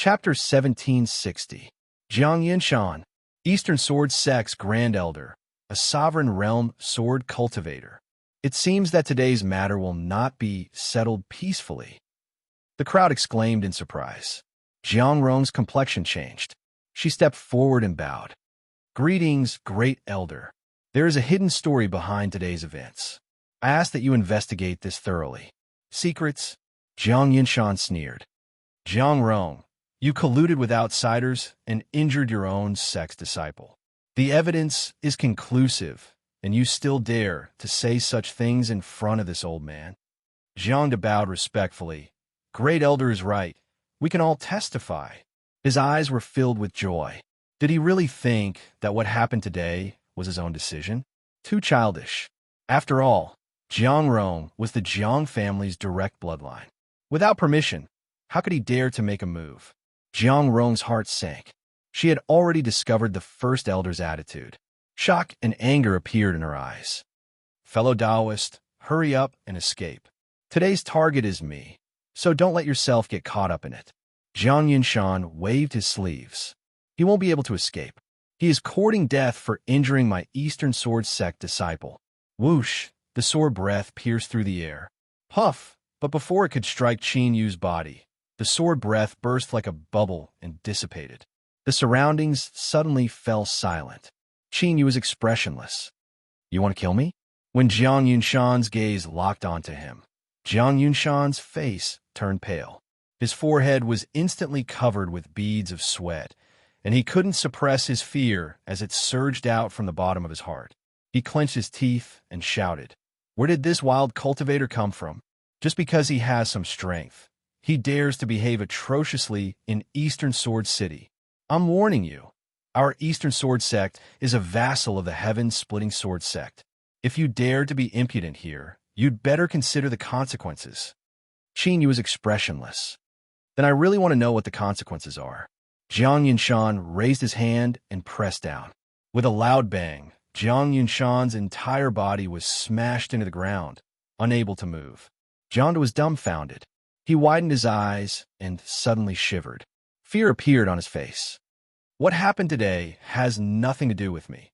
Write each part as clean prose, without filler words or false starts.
Chapter 1760. Jiang Yinshan, Eastern Sword Sect's Grand Elder, a sovereign realm sword cultivator. It seems that today's matter will not be settled peacefully. The crowd exclaimed in surprise. Jiang Rong's complexion changed. She stepped forward and bowed. Greetings, Great Elder. There is a hidden story behind today's events. I ask that you investigate this thoroughly. Secrets? Jiang Yinshan sneered. Jiang Rong, you colluded with outsiders and injured your own sect's disciple. The evidence is conclusive, and you still dare to say such things in front of this old man? Jiang bowed respectfully. Great Elder is right. We can all testify. His eyes were filled with joy. Did he really think that what happened today was his own decision? Too childish. After all, Jiang Rong was the Jiang family's direct bloodline. Without permission, how could he dare to make a move? Jiang Rong's heart sank. She had already discovered the first elder's attitude. Shock and anger appeared in her eyes. Fellow Taoist, hurry up and escape. Today's target is me, so don't let yourself get caught up in it. Jiang Yinshan waved his sleeves. He won't be able to escape. He is courting death for injuring my Eastern Sword Sect disciple. Whoosh, the sword breath pierced through the air. Puff, but before it could strike Qin Yu's body, the sword breath burst like a bubble and dissipated. The surroundings suddenly fell silent. Qin Yu was expressionless. You want to kill me? When Jiang Yinshan's gaze locked onto him, Jiang Yinshan's face turned pale. His forehead was instantly covered with beads of sweat, and he couldn't suppress his fear as it surged out from the bottom of his heart. He clenched his teeth and shouted, "Where did this wild cultivator come from? Just because he has some strength, he dares to behave atrociously in Eastern Sword City. I'm warning you, our Eastern Sword Sect is a vassal of the Heaven-Splitting Sword Sect. If you dare to be impudent here, you'd better consider the consequences." Qin Yu was expressionless. Then I really want to know what the consequences are. Jiang Yinshan raised his hand and pressed down. With a loud bang, Jiang Yinshan's entire body was smashed into the ground, unable to move. Jiang was dumbfounded. He widened his eyes and suddenly shivered. Fear appeared on his face. What happened today has nothing to do with me.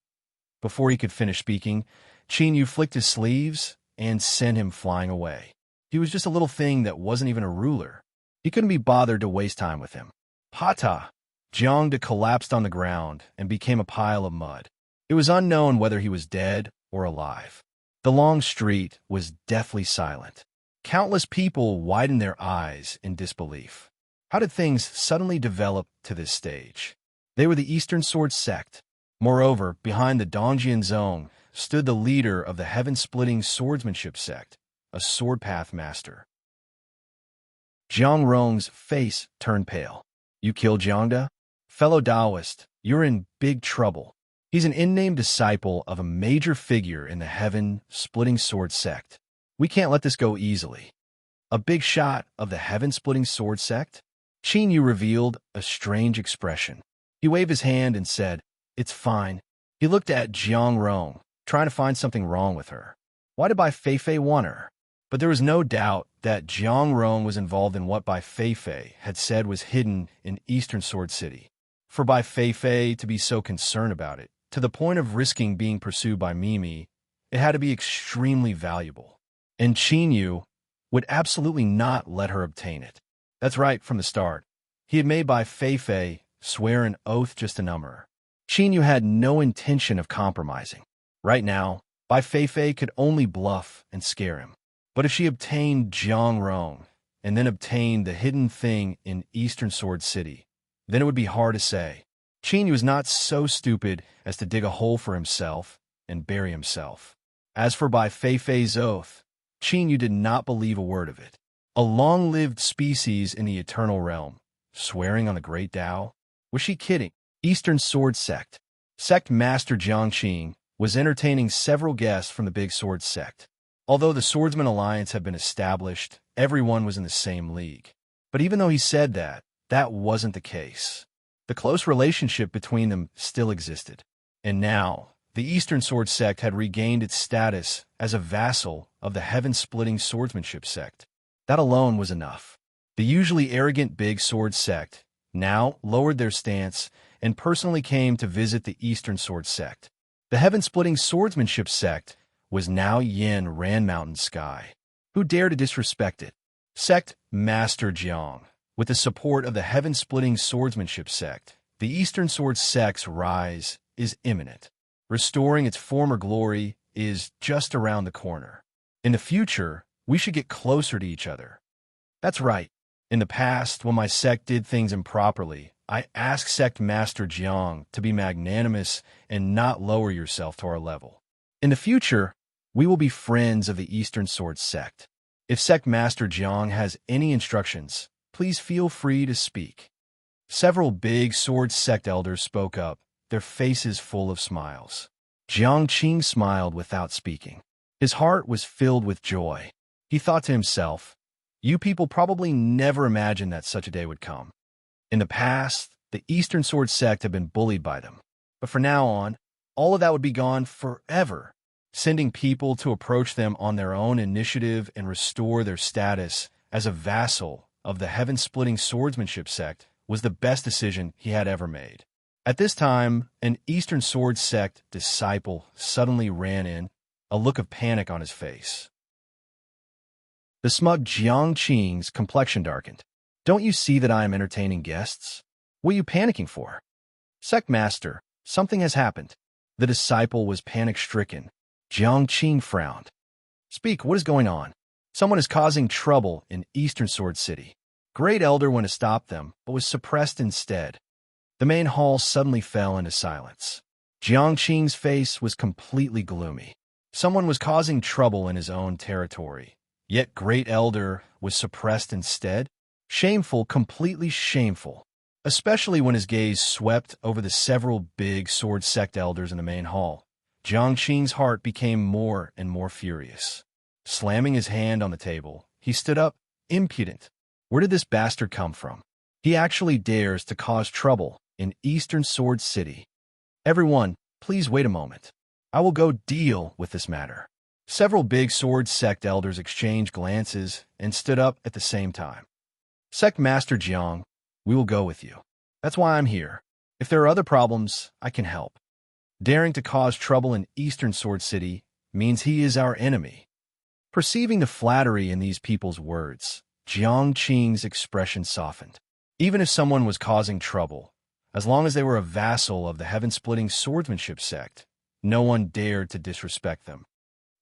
Before he could finish speaking, Qin Yu flicked his sleeves and sent him flying away. He was just a little thing that wasn't even a ruler. He couldn't be bothered to waste time with him. Pata! Jiang collapsed on the ground and became a pile of mud. It was unknown whether he was dead or alive. The long street was deathly silent. Countless people widened their eyes in disbelief. How did things suddenly develop to this stage? They were the Eastern Sword Sect. Moreover, behind the Dongjian Zone stood the leader of the Heaven-Splitting Swordsmanship Sect, a sword path master. Jiang Rong's face turned pale. You killed Jiangda? Fellow Taoist, you're in big trouble. He's an unnamed disciple of a major figure in the Heaven-Splitting Sword Sect. We can't let this go easily. A big shot of the Heaven-Splitting Sword Sect? Qin Yu revealed a strange expression. He waved his hand and said, "It's fine." He looked at Jiang Rong, trying to find something wrong with her. Why did Bai Feifei want her? But there was no doubt that Jiang Rong was involved in what Bai Feifei had said was hidden in Eastern Sword City. For Bai Feifei to be so concerned about it, to the point of risking being pursued by Mimi, it had to be extremely valuable. And Qin Yu would absolutely not let her obtain it. That's right, from the start. He had made Bai Feifei swear an oath just to numb her. Qin Yu had no intention of compromising. Right now, Bai Feifei could only bluff and scare him. But if she obtained Jiang Rong, and then obtained the hidden thing in Eastern Sword City, then it would be hard to say. Qin Yu was not so stupid as to dig a hole for himself and bury himself. As for Bai Feifei's oath, Qin Yu did not believe a word of it. A long-lived species in the Eternal Realm, swearing on the Great Tao? Was she kidding? Eastern Sword Sect. Sect Master Jiang Qing was entertaining several guests from the Big Sword Sect. Although the Swordsman Alliance had been established, everyone was in the same league. But even though he said that, that wasn't the case. The close relationship between them still existed. And now, the Eastern Sword Sect had regained its status as a vassal of the Heaven-Splitting Swordsmanship Sect. That alone was enough. The usually arrogant Big Sword Sect now lowered their stance and personally came to visit the Eastern Sword Sect. The heaven-splitting swordsmanship sect was now Yin Ran Mountain Sky. Who dared to disrespect it? Sect Master Jiang. With the support of the heaven-splitting swordsmanship sect, the Eastern Sword Sect's rise is imminent. Restoring its former glory is just around the corner. In the future, we should get closer to each other. That's right. In the past, when my sect did things improperly, I asked Sect Master Jiang to be magnanimous and not lower yourself to our level. In the future, we will be friends of the Eastern Sword Sect. If Sect Master Jiang has any instructions, please feel free to speak. Several big sword sect elders spoke up, their faces full of smiles. Jiang Qing smiled without speaking. His heart was filled with joy. He thought to himself, "You people probably never imagined that such a day would come." In the past, the Eastern Sword Sect had been bullied by them. But from now on, all of that would be gone forever. Sending people to approach them on their own initiative and restore their status as a vassal of the heaven-splitting swordsmanship sect was the best decision he had ever made. At this time, an Eastern Sword Sect disciple suddenly ran in, a look of panic on his face. The smug Jiang Qing's complexion darkened. "Don't you see that I am entertaining guests? What are you panicking for?" "Sect Master, something has happened." The disciple was panic-stricken. Jiang Qing frowned. "Speak, what is going on?" "Someone is causing trouble in Eastern Sword City." Great Elder went to stop them, but was suppressed instead. The main hall suddenly fell into silence. Jiang Qing's face was completely gloomy. Someone was causing trouble in his own territory, yet Great Elder was suppressed instead? Shameful, completely shameful. Especially when his gaze swept over the several big sword sect elders in the main hall. Jiang Qing's heart became more and more furious. Slamming his hand on the table, he stood up, impudent. Where did this bastard come from? He actually dares to cause trouble in Eastern Sword City. Everyone, please wait a moment. I will go deal with this matter. Several big sword sect elders exchanged glances and stood up at the same time. Sect Master Jiang, we will go with you. That's why I'm here. If there are other problems, I can help. Daring to cause trouble in Eastern Sword City means he is our enemy. Perceiving the flattery in these people's words, Jiang Qing's expression softened. Even if someone was causing trouble, as long as they were a vassal of the heaven-splitting swordsmanship sect, no one dared to disrespect them.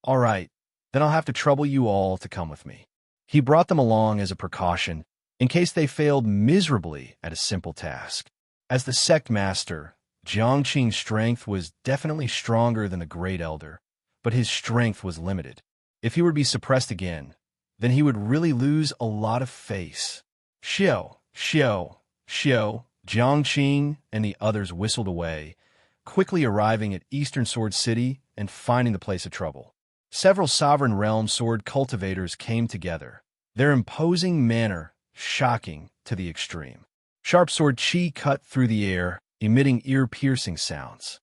All right, then I'll have to trouble you all to come with me. He brought them along as a precaution, in case they failed miserably at a simple task. As the sect master, Jiang Qing's strength was definitely stronger than the Great Elder, but his strength was limited. If he were to be suppressed again, then he would really lose a lot of face. Xiao, Xiao, Xiao, Jiang Qing and the others whistled away, quickly arriving at Eastern Sword City and finding the place of trouble. Several sovereign realm sword cultivators came together, their imposing manner shocking to the extreme. Sharp sword chi cut through the air, emitting ear-piercing sounds.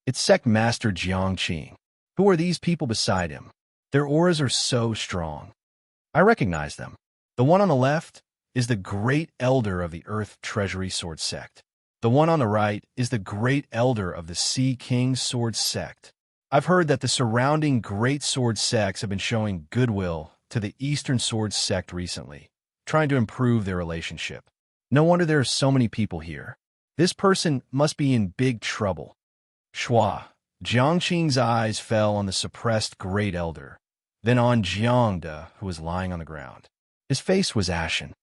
It's Sect Master Jiang Qing. Who are these people beside him? Their auras are so strong. I recognize them. The one on the left is the Great Elder of the Earth Treasury Sword Sect. The one on the right is the Great Elder of the Sea King Sword Sect. I've heard that the surrounding Great Sword Sects have been showing goodwill to the Eastern Sword Sect recently, trying to improve their relationship. No wonder there are so many people here. This person must be in big trouble. Shua. Jiang Qing's eyes fell on the suppressed Great Elder, then on Jiang De, who was lying on the ground. His face was ashen.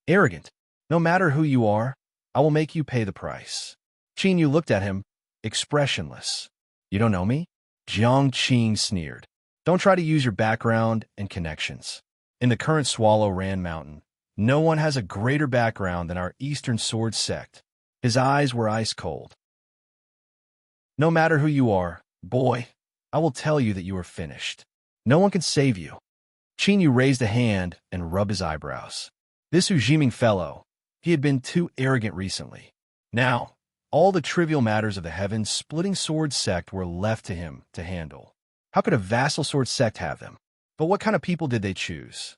Arrogant. No matter who you are, I will make you pay the price. Qing Yu looked at him, expressionless. You don't know me? Jiang Qing sneered. Don't try to use your background and connections. In the current Swallow Ran Mountain, no one has a greater background than our Eastern Sword Sect. His eyes were ice cold. No matter who you are, boy, I will tell you that you are finished. No one can save you. Qing Yu raised a hand and rubbed his eyebrows. This Ujiming fellow, he had been too arrogant recently. Now, all the trivial matters of the heaven-splitting sword sect were left to him to handle. How could a vassal sword sect have them? But what kind of people did they choose?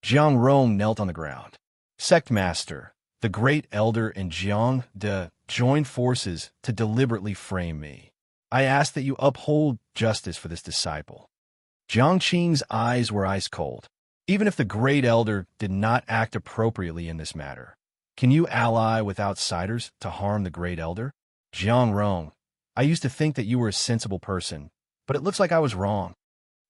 Jiang Rong knelt on the ground. Sect Master, The great elder and Jiang De joined forces to deliberately frame me. I ask that you uphold justice for this disciple. Jiang Qing's eyes were ice cold. Even if the great elder did not act appropriately in this matter, can you ally with outsiders to harm the great elder? Jiang Rong, I used to think that you were a sensible person, but it looks like I was wrong.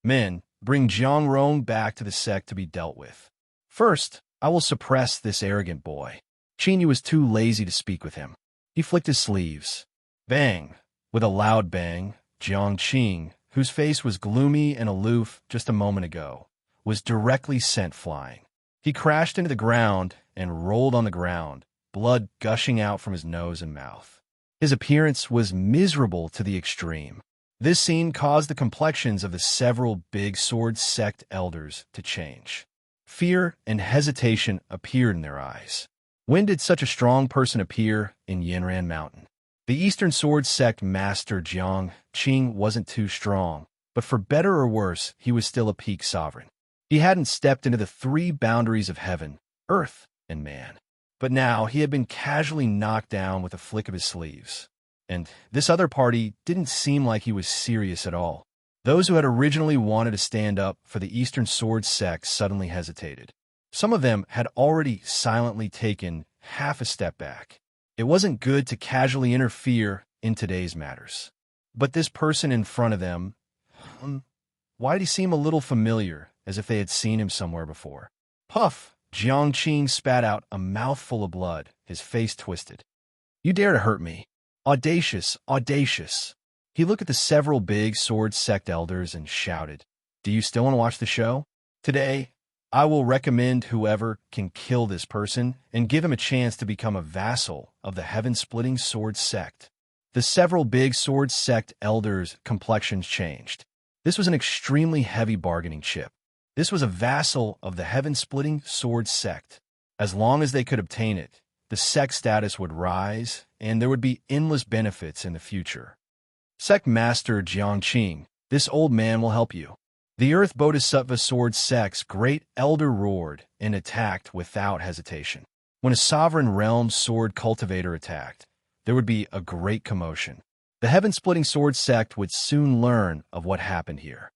Men, bring Jiang Rong back to the sect to be dealt with. First, I will suppress this arrogant boy. Qinyu was too lazy to speak with him. He flicked his sleeves. Bang! With a loud bang, Jiang Qing, whose face was gloomy and aloof just a moment ago, was directly sent flying. He crashed into the ground and rolled on the ground, blood gushing out from his nose and mouth. His appearance was miserable to the extreme. This scene caused the complexions of the several big sword sect elders to change. Fear and hesitation appeared in their eyes. When did such a strong person appear in Yanran Mountain? The Eastern Sword Sect Master Jiang Qing wasn't too strong, but for better or worse, he was still a peak sovereign. He hadn't stepped into the three boundaries of heaven, earth, and man. But now he had been casually knocked down with a flick of his sleeves. And this other party didn't seem like he was serious at all. Those who had originally wanted to stand up for the Eastern Sword Sect suddenly hesitated. Some of them had already silently taken half a step back. It wasn't good to casually interfere in today's matters. But this person in front of them, why did he seem a little familiar, as if they had seen him somewhere before? Puff! Jiang Qing spat out a mouthful of blood, his face twisted. You dare to hurt me. Audacious, audacious. He looked at the several big sword sect elders and shouted, Do you still want to watch the show? Today, I will recommend whoever can kill this person and give him a chance to become a vassal of the heaven-splitting sword sect. The several big sword sect elders' complexions changed. This was an extremely heavy bargaining chip. This was a vassal of the heaven-splitting sword sect. As long as they could obtain it, the sect status would rise, and there would be endless benefits in the future. Sect Master Jiang Qing, this old man will help you. The Earth Bodhisattva Sword Sect's great elder roared and attacked without hesitation. When a sovereign realm sword cultivator attacked, there would be a great commotion. The heaven-splitting sword sect would soon learn of what happened here.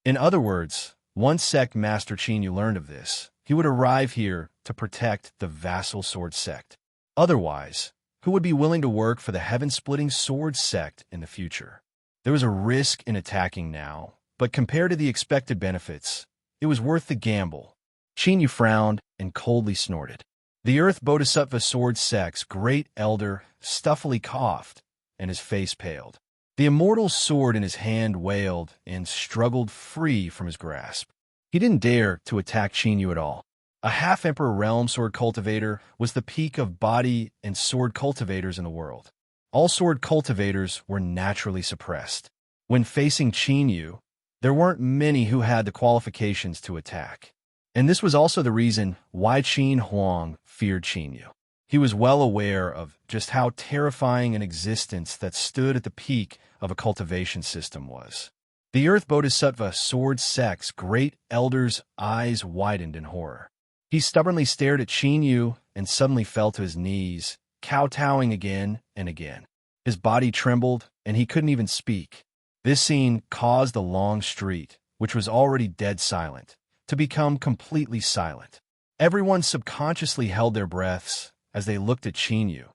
In other words, once Sect Master Qinyu learned of this, he would arrive here to protect the vassal sword sect. Otherwise, who would be willing to work for the heaven-splitting sword sect in the future? There was a risk in attacking now, but compared to the expected benefits, it was worth the gamble. Qinyu frowned and coldly snorted. The Earth Bodhisattva Sword Sect's great elder stuffily coughed, and his face paled. The immortal sword in his hand wailed and struggled free from his grasp. He didn't dare to attack Qinyu at all. A half-emperor realm sword cultivator was the peak of body and sword cultivators in the world. All sword cultivators were naturally suppressed. When facing Qinyu, there weren't many who had the qualifications to attack. And this was also the reason why Qin Huang feared Qinyu. He was well aware of just how terrifying an existence that stood at the peak of a cultivation system was. The Earth Bodhisattva Sword Sect's great elder's eyes widened in horror. He stubbornly stared at Qinyu and suddenly fell to his knees, kowtowing again and again. His body trembled, and he couldn't even speak. This scene caused the long street, which was already dead silent, to become completely silent. Everyone subconsciously held their breaths as they looked at Qinyu,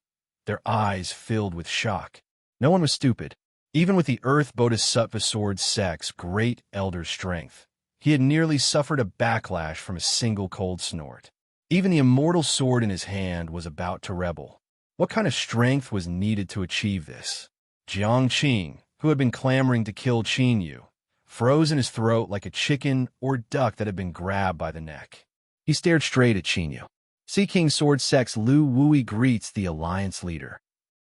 their eyes filled with shock. No one was stupid. Even with the Earth Bodhisattva Sword Sect's great elder's strength, he had nearly suffered a backlash from a single cold snort. Even the immortal sword in his hand was about to rebel. What kind of strength was needed to achieve this? Jiang Qing, who had been clamoring to kill Qinyu, froze in his throat like a chicken or duck that had been grabbed by the neck. He stared straight at Qinyu. Sea King Sword Sect's Lu Wui greets the Alliance leader.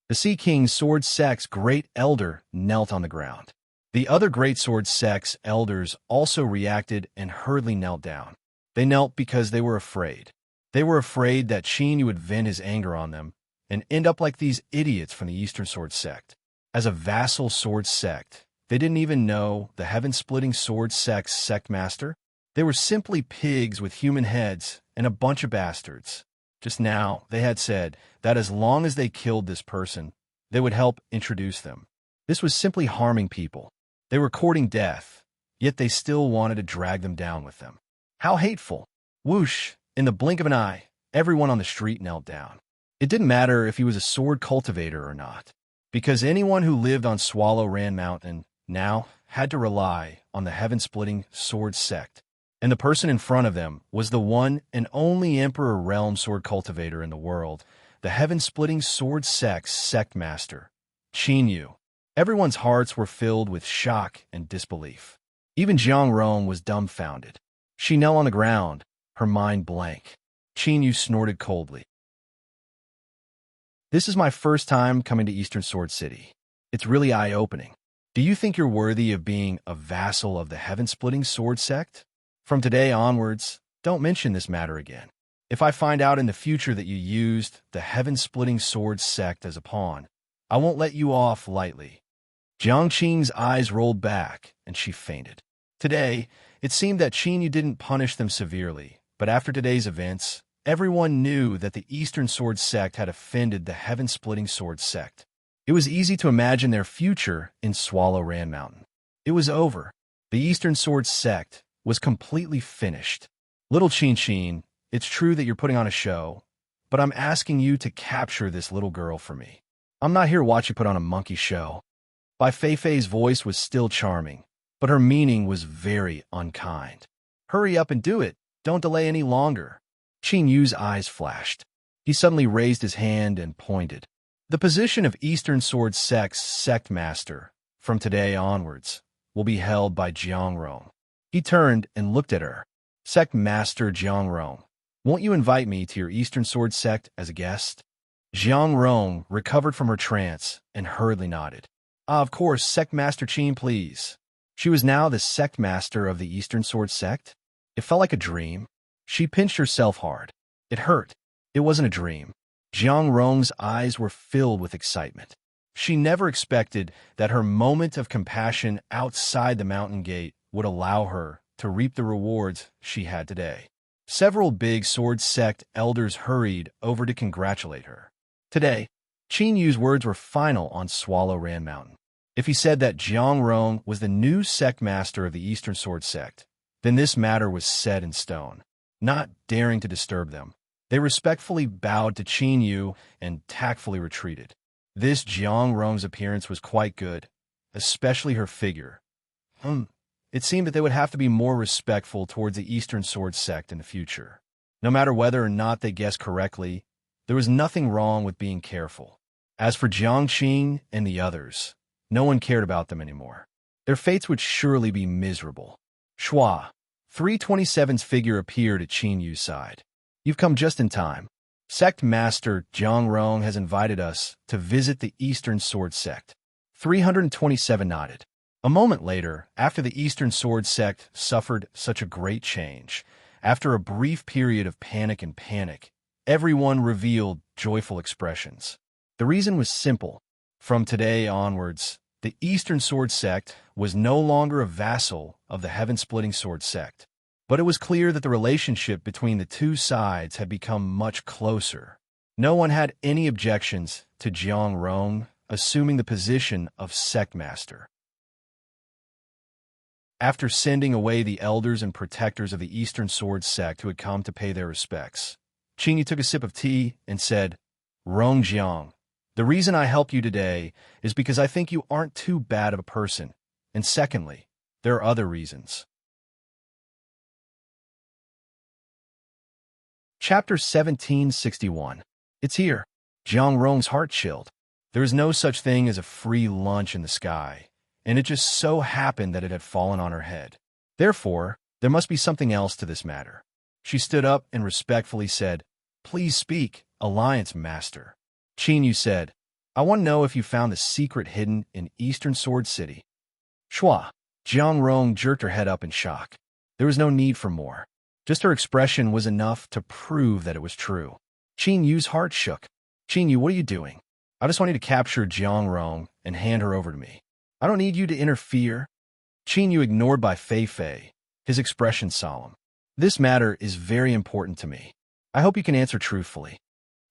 The Sea King Sword Sect's great elder knelt on the ground. The other great sword sect's elders also reacted and hurriedly knelt down. They knelt because they were afraid. They were afraid that Qinyu would vent his anger on them and end up like these idiots from the Eastern Sword Sect. As a vassal sword sect, they didn't even know the heaven-splitting sword sect's sect master. They were simply pigs with human heads and a bunch of bastards. Just now, they had said that as long as they killed this person, they would help introduce them. This was simply harming people. They were courting death, yet they still wanted to drag them down with them. How hateful! Whoosh! In the blink of an eye, everyone on the street knelt down. It didn't matter if he was a sword cultivator or not, because anyone who lived on Swallow Ran Mountain now had to rely on the heaven-splitting sword sect. And the person in front of them was the one and only Emperor Realm sword cultivator in the world, the heaven-splitting sword sect master, Qin Yu. Everyone's hearts were filled with shock and disbelief. Even Jiang Rong was dumbfounded. She knelt on the ground, her mind blank. Qin Yu snorted coldly. This is my first time coming to Eastern Sword City. It's really eye-opening. Do you think you're worthy of being a vassal of the heaven-splitting sword sect? From today onwards, don't mention this matter again. If I find out in the future that you used the heaven-splitting sword sect as a pawn, I won't let you off lightly. Jiang Qing's eyes rolled back, and she fainted. Today, it seemed that Qin Yu didn't punish them severely, but after today's events, everyone knew that the Eastern Sword Sect had offended the heaven-splitting sword sect. It was easy to imagine their future in Swallow Ran Mountain. It was over. The Eastern Sword Sect was completely finished. Little Qin, it's true that you're putting on a show, but I'm asking you to capture this little girl for me. I'm not here to watch you put on a monkey show. Bai Feifei's voice was still charming, but her meaning was very unkind. Hurry up and do it. Don't delay any longer. Qin Yu's eyes flashed. He suddenly raised his hand and pointed. The position of Eastern Sword Sect's sect master, from today onwards, will be held by Jiang Rong. He turned and looked at her. Sect Master Jiang Rong, won't you invite me to your Eastern Sword Sect as a guest? Jiang Rong recovered from her trance and hurriedly nodded. Of course, Sect Master Qin, please. She was now the sect master of the Eastern Sword Sect. It felt like a dream. She pinched herself hard. It hurt. It wasn't a dream. Jiang Rong's eyes were filled with excitement. She never expected that her moment of compassion outside the mountain gate would allow her to reap the rewards she had today. Several big sword sect elders hurried over to congratulate her. Today, Qin Yu's words were final on Swallow Ran Mountain. If he said that Jiang Rong was the new sect master of the Eastern Sword Sect, then this matter was set in stone. Not daring to disturb them, they respectfully bowed to Qin Yu and tactfully retreated. This Jiang Rong's appearance was quite good, especially her figure. It seemed that they would have to be more respectful towards the Eastern Sword Sect in the future. No matter whether or not they guessed correctly, there was nothing wrong with being careful. As for Jiang Qing and the others, no one cared about them anymore. Their fates would surely be miserable. Shua, 327's figure appeared at Qin Yu's side. You've come just in time. Sect Master Jiang Rong has invited us to visit the Eastern Sword Sect. 327 nodded. A moment later, after the Eastern Sword Sect suffered such a great change, after a brief period of panic, everyone revealed joyful expressions. The reason was simple. From today onwards, the Eastern Sword Sect was no longer a vassal of the heaven-splitting sword sect. But it was clear that the relationship between the two sides had become much closer. No one had any objections to Jiang Rong assuming the position of sect master. After sending away the elders and protectors of the Eastern Sword Sect who had come to pay their respects, Qin Yu took a sip of tea and said, Rong Jiang, the reason I help you today is because I think you aren't too bad of a person, and secondly, there are other reasons. Chapter 1761. It's here. Jiang Rong's heart chilled. There is no such thing as a free lunch in the sky, and it just so happened that it had fallen on her head. Therefore, there must be something else to this matter. She stood up and respectfully said, Please speak, Alliance Master. Qin Yu said, I want to know if you found the secret hidden in Eastern Sword City. Shua. Jiang Rong jerked her head up in shock. There was no need for more. Just her expression was enough to prove that it was true. Qin Yu's heart shook. Qin Yu, what are you doing? I just want you to capture Jiang Rong and hand her over to me. I don't need you to interfere. Qin Yu ignored Bai Feifei, his expression solemn. This matter is very important to me. I hope you can answer truthfully.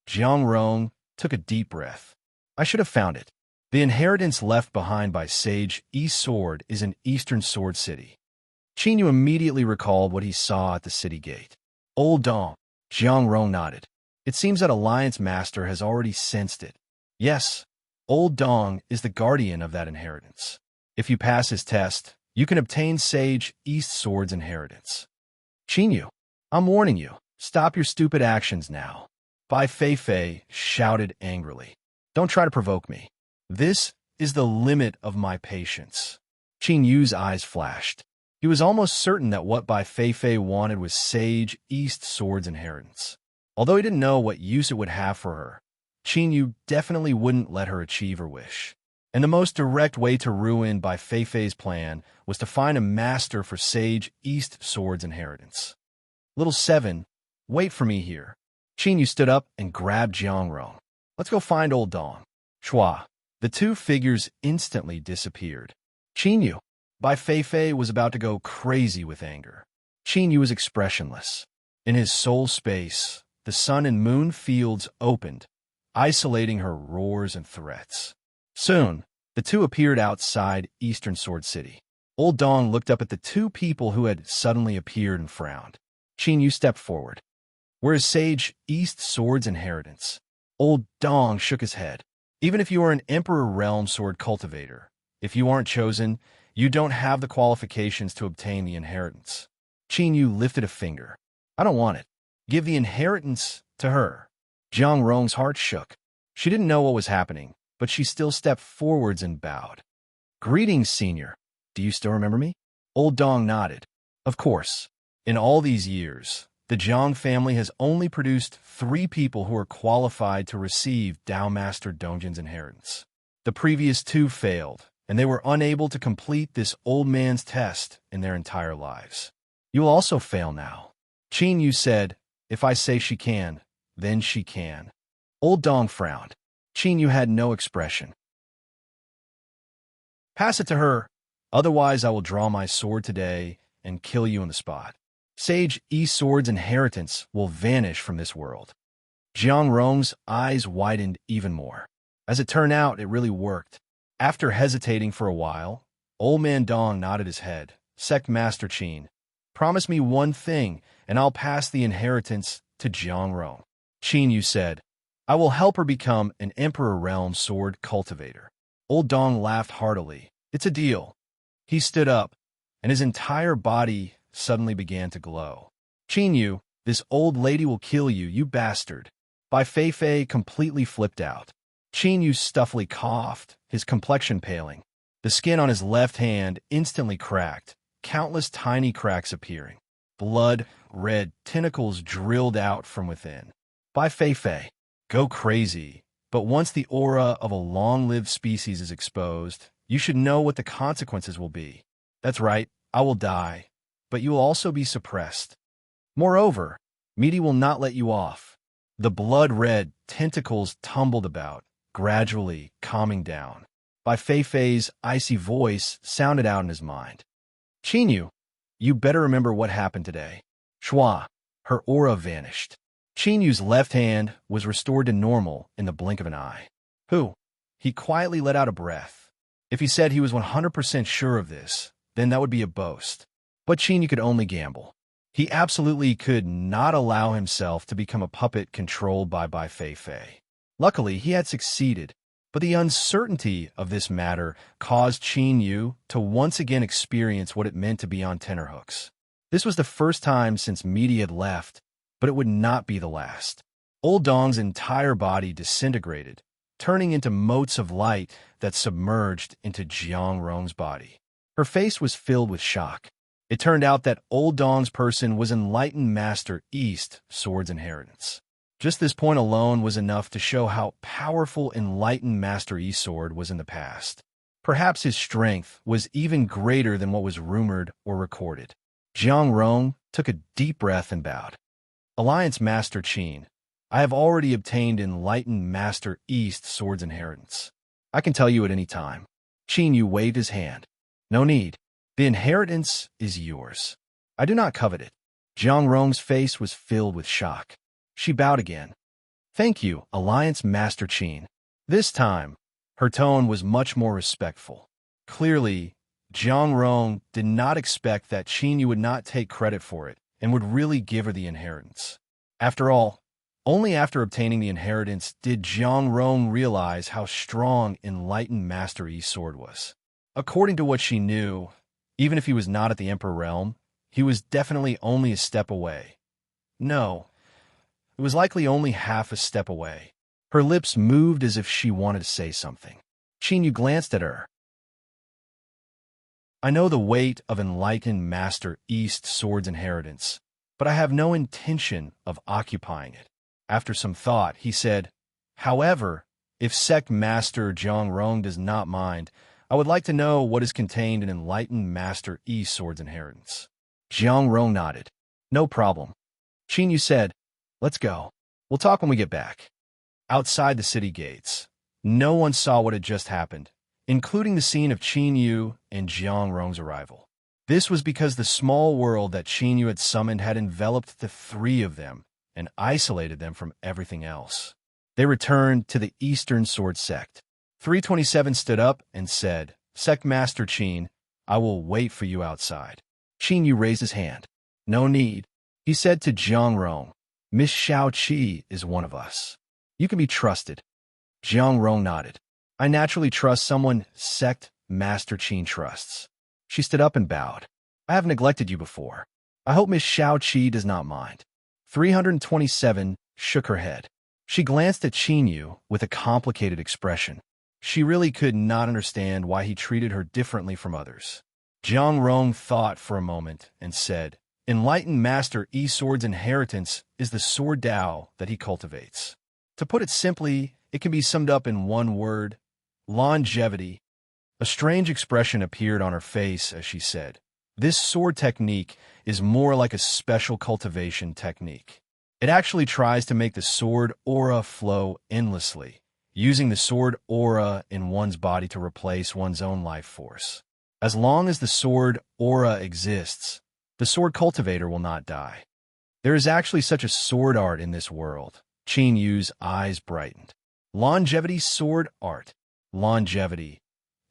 Jiang Rong took a deep breath. I should have found it. The inheritance left behind by Sage East Sword is in Eastern Sword City. Qin Yu immediately recalled what he saw at the city gate. Old Dong. Jiang Rong nodded. It seems that Alliance Master has already sensed it. Yes, Old Dong is the guardian of that inheritance. If you pass his test, you can obtain Sage East Sword's inheritance. Qin Yu, I'm warning you. Stop your stupid actions now. Bai Fei shouted angrily. Don't try to provoke me. This is the limit of my patience. Qin Yu's eyes flashed. He was almost certain that what Bai Fei wanted was Sage East Sword's inheritance. Although he didn't know what use it would have for her, Qin Yu definitely wouldn't let her achieve her wish. And the most direct way to ruin Bai Fei's plan was to find a master for Sage East Sword's inheritance. Little 7, wait for me here. Qin Yu stood up and grabbed Jiang Rong. Let's go find Old Dong. Shua. The two figures instantly disappeared. Qin Yu. Bai Fei was about to go crazy with anger. Qin Yu was expressionless. In his soul space, the sun and moon fields opened, isolating her roars and threats. Soon, the two appeared outside Eastern Sword City. Old Dong looked up at the two people who had suddenly appeared and frowned. Qin Yu stepped forward. Where is Sage East Sword's inheritance? Old Dong shook his head. Even if you are an Emperor Realm Sword cultivator, if you aren't chosen, you don't have the qualifications to obtain the inheritance. Qin Yu lifted a finger. I don't want it. Give the inheritance to her. Jiang Rong's heart shook. She didn't know what was happening, but she still stepped forwards and bowed. Greetings, Senior. Do you still remember me? Old Dong nodded. Of course. In all these years, the Jiang family has only produced 3 people who are qualified to receive Dao Master Dongjin's inheritance. The previous 2 failed, and they were unable to complete this old man's test in their entire lives. You'll also fail now. Qin Yu said, if I say she can, then she can. Old Dong frowned. Qin Yu had no expression. Pass it to her, otherwise I will draw my sword today and kill you on the spot. Sage East Sword's inheritance will vanish from this world. Jiang Rong's eyes widened even more. As it turned out, it really worked. After hesitating for a while, Old Man Dong nodded his head. Sect Master Qin, promise me one thing, and I'll pass the inheritance to Jiang Rong. Qin Yu said, I will help her become an Emperor Realm Sword cultivator. Old Dong laughed heartily. It's a deal. He stood up, and his entire body suddenly began to glow. Qin Yu, this old lady will kill you, you bastard. Bai Fei completely flipped out. Qin Yu stuffily coughed, his complexion paling. The skin on his left hand instantly cracked, countless tiny cracks appearing. Blood-red tentacles drilled out from within. Bai Fei, go crazy. But once the aura of a long-lived species is exposed, you should know what the consequences will be. That's right, I will die, but you will also be suppressed. Moreover, Misty will not let you off. The blood-red tentacles tumbled about, gradually calming down. Bai Fei's icy voice sounded out in his mind. Qin Yu, you better remember what happened today. Shua, her aura vanished. Qin Yu's left hand was restored to normal in the blink of an eye. Who? He quietly let out a breath. If he said he was 100% sure of this, then that would be a boast. But Qin Yu could only gamble. He absolutely could not allow himself to become a puppet controlled by Bai Fei. Luckily, he had succeeded, but the uncertainty of this matter caused Qin Yu to once again experience what it meant to be on tenterhooks. This was the first time since Misty had left, but it would not be the last. Old Dong's entire body disintegrated, turning into motes of light that submerged into Jiang Rong's body. Her face was filled with shock. It turned out that Old Dong's person was Enlightened Master East Sword's inheritance. Just this point alone was enough to show how powerful Enlightened Master East Sword was in the past. Perhaps his strength was even greater than what was rumored or recorded. Jiang Rong took a deep breath and bowed. Alliance Master Qin, I have already obtained Enlightened Master East Sword's inheritance. I can tell you at any time. Qin Yu waved his hand. No need. The inheritance is yours. I do not covet it. Jiang Rong's face was filled with shock. She bowed again. Thank you, Alliance Master Qin. This time, her tone was much more respectful. Clearly, Jiang Rong did not expect that Qin Yu would not take credit for it and would really give her the inheritance. After all, only after obtaining the inheritance did Jiang Rong realize how strong enlightened Master Yi's sword was. According to what she knew, even if he was not at the Emperor realm, he was definitely only a step away. No, it was likely only half a step away. Her lips moved as if she wanted to say something. Qin Yu glanced at her. I know the weight of enlightened Master East's sword's inheritance, but I have no intention of occupying it. After some thought, he said, however, if Sect Master Jiang Rong does not mind, I would like to know what is contained in enlightened Master East's sword's inheritance. Jiang Rong nodded. No problem. Qin Yu said, let's go. We'll talk when we get back. Outside the city gates, no one saw what had just happened, including the scene of Qin Yu and Jiang Rong's arrival. This was because the small world that Qin Yu had summoned had enveloped the three of them and isolated them from everything else. They returned to the Eastern Sword Sect. 327 stood up and said, Sect Master Qin, I will wait for you outside. Qin Yu raised his hand. No need. He said to Jiang Rong, Miss Xiao Qi is one of us. You can be trusted. Jiang Rong nodded. I naturally trust someone Sect Master Qin trusts. She stood up and bowed. I have neglected you before. I hope Miss Xiao Qi does not mind. 327 shook her head. She glanced at Qin Yu with a complicated expression. She really could not understand why he treated her differently from others. Jiang Rong thought for a moment and said, Enlightened Master Yi Sword's inheritance is the sword Dao that he cultivates. To put it simply, it can be summed up in one word, longevity. A strange expression appeared on her face as she said, This sword technique is more like a special cultivation technique. It actually tries to make the sword aura flow endlessly, using the sword aura in one's body to replace one's own life force. As long as the sword aura exists, the sword cultivator will not die. There is actually such a sword art in this world. Qin Yu's eyes brightened. Longevity sword art. Longevity.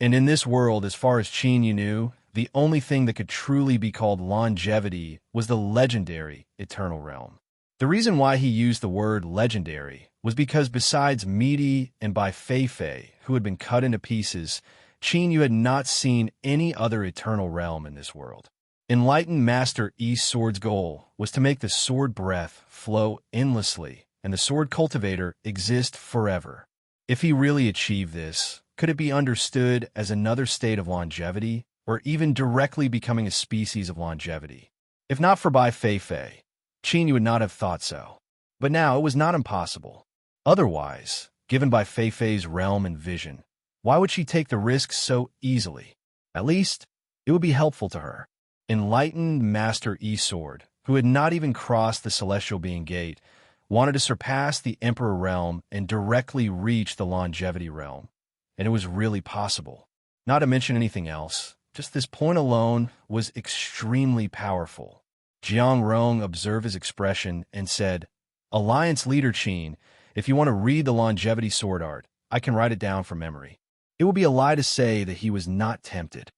And in this world, as far as Qin Yu knew, the only thing that could truly be called longevity was the legendary Eternal Realm. The reason why he used the word legendary was because besides Misty and by Fei Fei, who had been cut into pieces, Qin Yu had not seen any other Eternal Realm in this world. Enlightened Master Yi's sword's goal was to make the sword breath flow endlessly and the sword cultivator exist forever. If he really achieved this, could it be understood as another state of longevity, or even directly becoming a species of longevity? If not for Bai Fei Fei, Qin Yu would not have thought so. But now it was not impossible. Otherwise, given Bai Fei Fei's realm and vision, why would she take the risk so easily? At least, it would be helpful to her. Enlightened Master Yi Sword, who had not even crossed the Celestial Being Gate, wanted to surpass the Emperor Realm and directly reach the Longevity Realm. And it was really possible. Not to mention anything else, just this point alone was extremely powerful. Jiang Rong observed his expression and said, Alliance Leader Qin, if you want to read the Longevity Sword Art, I can write it down from memory. It would be a lie to say that he was not tempted.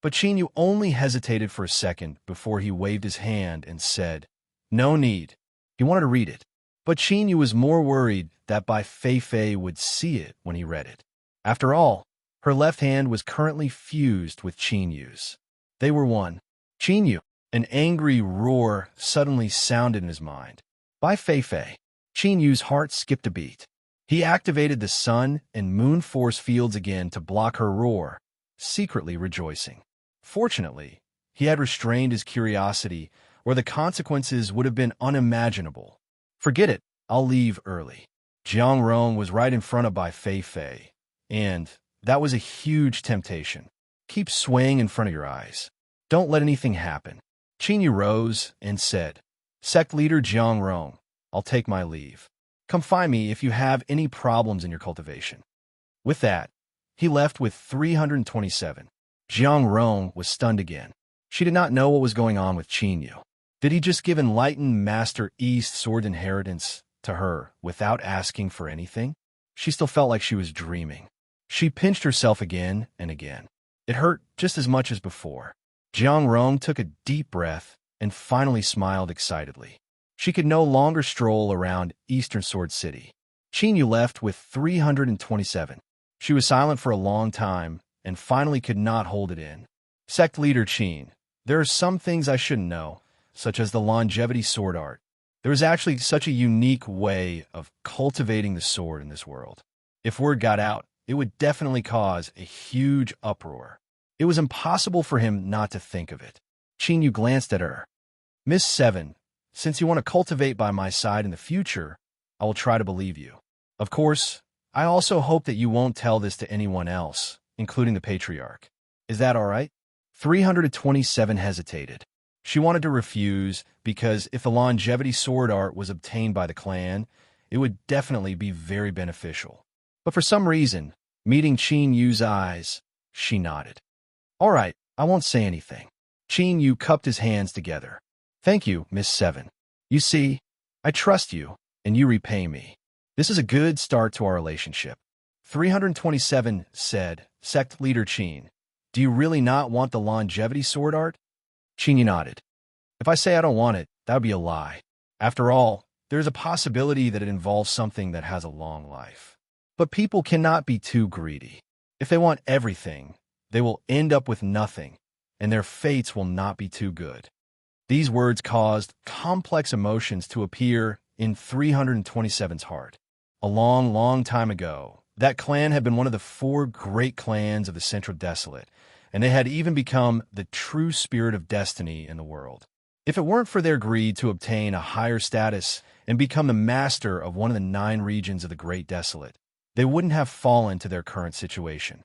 But Qin Yu only hesitated for a second before he waved his hand and said, No need. He wanted to read it. But Qin Yu was more worried that Bai Fei Fei would see it when he read it. After all, her left hand was currently fused with Qin Yu's. They were one. Qin Yu. An angry roar suddenly sounded in his mind. Bai Fei Fei. Qin Yu's heart skipped a beat. He activated the sun and moon force fields again to block her roar, secretly rejoicing. Fortunately, he had restrained his curiosity, or the consequences would have been unimaginable. Forget it, I'll leave early. Jiang Rong was right in front of Bai Fei Fei, and that was a huge temptation. Keep swaying in front of your eyes. Don't let anything happen. Qin Yu rose and said, Sect Leader Jiang Rong, I'll take my leave. Come find me if you have any problems in your cultivation. With that, he left with 327. Jiang Rong was stunned again. She did not know what was going on with Qin Yu. Did he just give enlightened Master East sword inheritance to her without asking for anything? She still felt like she was dreaming. She pinched herself again and again. It hurt just as much as before. Jiang Rong took a deep breath and finally smiled excitedly. She could no longer stroll around Eastern Sword City. Qin Yu left with 327. She was silent for a long time and finally could not hold it in. Sect leader Qin, there are some things I shouldn't know, such as the longevity sword art. There is actually such a unique way of cultivating the sword in this world. If word got out, it would definitely cause a huge uproar. It was impossible for him not to think of it. Qin Yu glanced at her. Miss Seven, since you want to cultivate by my side in the future, I will try to believe you. Of course, I also hope that you won't tell this to anyone else, including the patriarch. Is that all right? 327 hesitated. She wanted to refuse because if the longevity sword art was obtained by the clan, it would definitely be very beneficial. But for some reason, meeting Qin Yu's eyes, she nodded. All right, I won't say anything. Qin Yu cupped his hands together. Thank you, Miss Seven. You see, I trust you, and you repay me. This is a good start to our relationship. 327 said, Sect Leader Qin, do you really not want the longevity sword art? Qin Yu nodded. If I say I don't want it, that would be a lie. After all, there is a possibility that it involves something that has a long life. But people cannot be too greedy. If they want everything, they will end up with nothing, and their fates will not be too good. These words caused complex emotions to appear in 327's heart. A long, long time ago, that clan had been one of the 4 great clans of the Central Desolate, and they had even become the true spirit of destiny in the world. If it weren't for their greed to obtain a higher status and become the master of one of the 9 regions of the Great Desolate, they wouldn't have fallen to their current situation.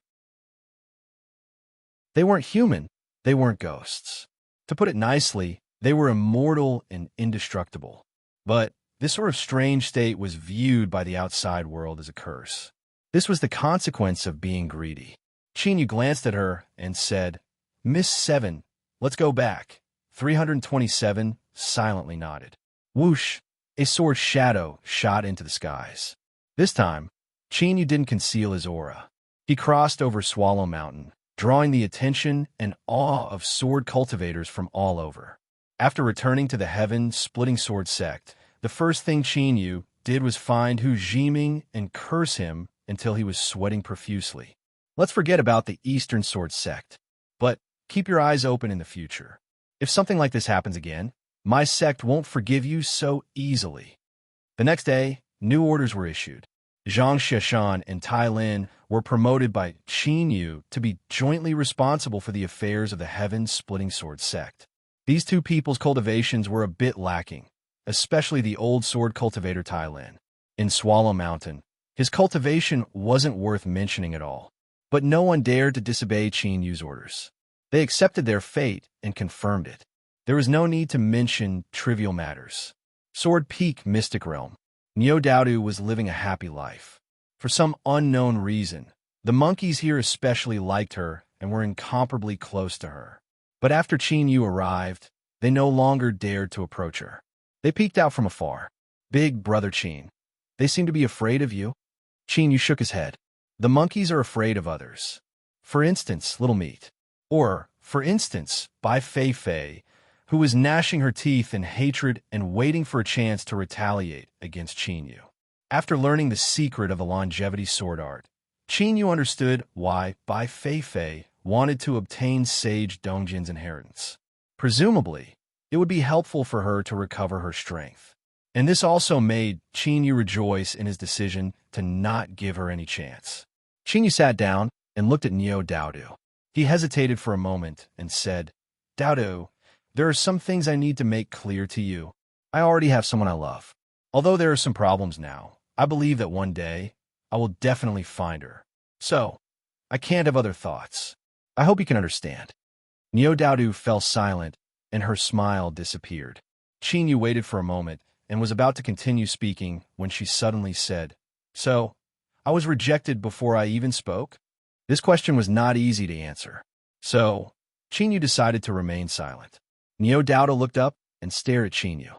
They weren't human, they weren't ghosts. To put it nicely, they were immortal and indestructible. But this sort of strange state was viewed by the outside world as a curse. This was the consequence of being greedy. Qin Yu glanced at her and said, Miss Seven, let's go back. 327 silently nodded. Whoosh! A sword shadow shot into the skies. This time, Qin Yu didn't conceal his aura. He crossed over Swallow Mountain, drawing the attention and awe of sword cultivators from all over. After returning to the heaven-splitting sword sect, the first thing Qin Yu did was find Hu Jiming and curse him until he was sweating profusely. Let's forget about the Eastern Sword sect, but keep your eyes open in the future. If something like this happens again, my sect won't forgive you so easily. The next day, new orders were issued. Zhang Xiashan and Tai Lin were promoted by Qin Yu to be jointly responsible for the affairs of the heaven-splitting sword sect. These 2 people's cultivations were a bit lacking, especially the old sword cultivator Tai Lin. In Swallow Mountain, his cultivation wasn't worth mentioning at all, but no one dared to disobey Qin Yu's orders. They accepted their fate and confirmed it. There was no need to mention trivial matters. Sword Peak Mystic Realm. Niu Daodu was living a happy life. For some unknown reason, the monkeys here especially liked her and were incomparably close to her. But after Qin Yu arrived, they no longer dared to approach her. They peeked out from afar. Big brother Qin, they seem to be afraid of you. Qin Yu shook his head. The monkeys are afraid of others. For instance, Little Meat. Or, for instance, Bai Fei Fei, who was gnashing her teeth in hatred and waiting for a chance to retaliate against Qin Yu. After learning the secret of the longevity sword art, Qin Yu understood why Bai Fei Fei wanted to obtain Sage Dongjin's inheritance. Presumably, it would be helpful for her to recover her strength. And this also made Qin Yu rejoice in his decision to not give her any chance. Qin Yu sat down and looked at Niu Daodu. He hesitated for a moment and said, Daodu, there are some things I need to make clear to you. I already have someone I love. Although there are some problems now, I believe that one day I will definitely find her. So, I can't have other thoughts. I hope you can understand. Niu Daodu fell silent, and her smile disappeared. Qin Yu waited for a moment and was about to continue speaking when she suddenly said, So, I was rejected before I even spoke? This question was not easy to answer. So, Qin Yu decided to remain silent. Niu Daodu looked up and stared at Chinyu.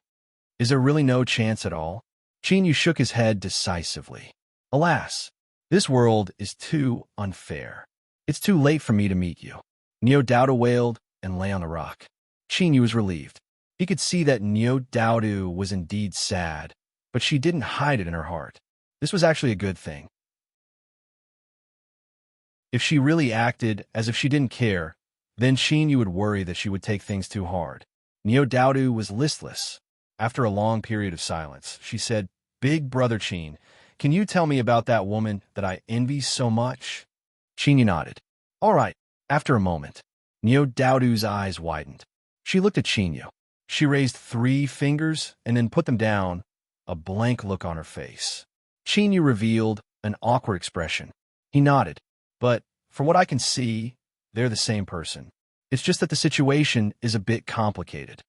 Is there really no chance at all? Chinyu shook his head decisively. Alas, this world is too unfair. It's too late for me to meet you. Neo Dowda wailed and lay on the rock. Chinyu was relieved. He could see that Neo Dowdu was indeed sad, but she didn't hide it in her heart. This was actually a good thing. If she really acted as if she didn't care, then Chinyu would worry that she would take things too hard. Neo Dowdu was listless. After a long period of silence, she said, "Big brother Chin, can you tell me about that woman that I envy so much?" Chinyu nodded. All right. After a moment, Neo Dowdu's eyes widened. She looked at Chinyu. She raised 3 fingers and then put them down, a blank look on her face. Chinyu revealed an awkward expression. He nodded. But from what I can see, they're the same person. It's just that the situation is a bit complicated.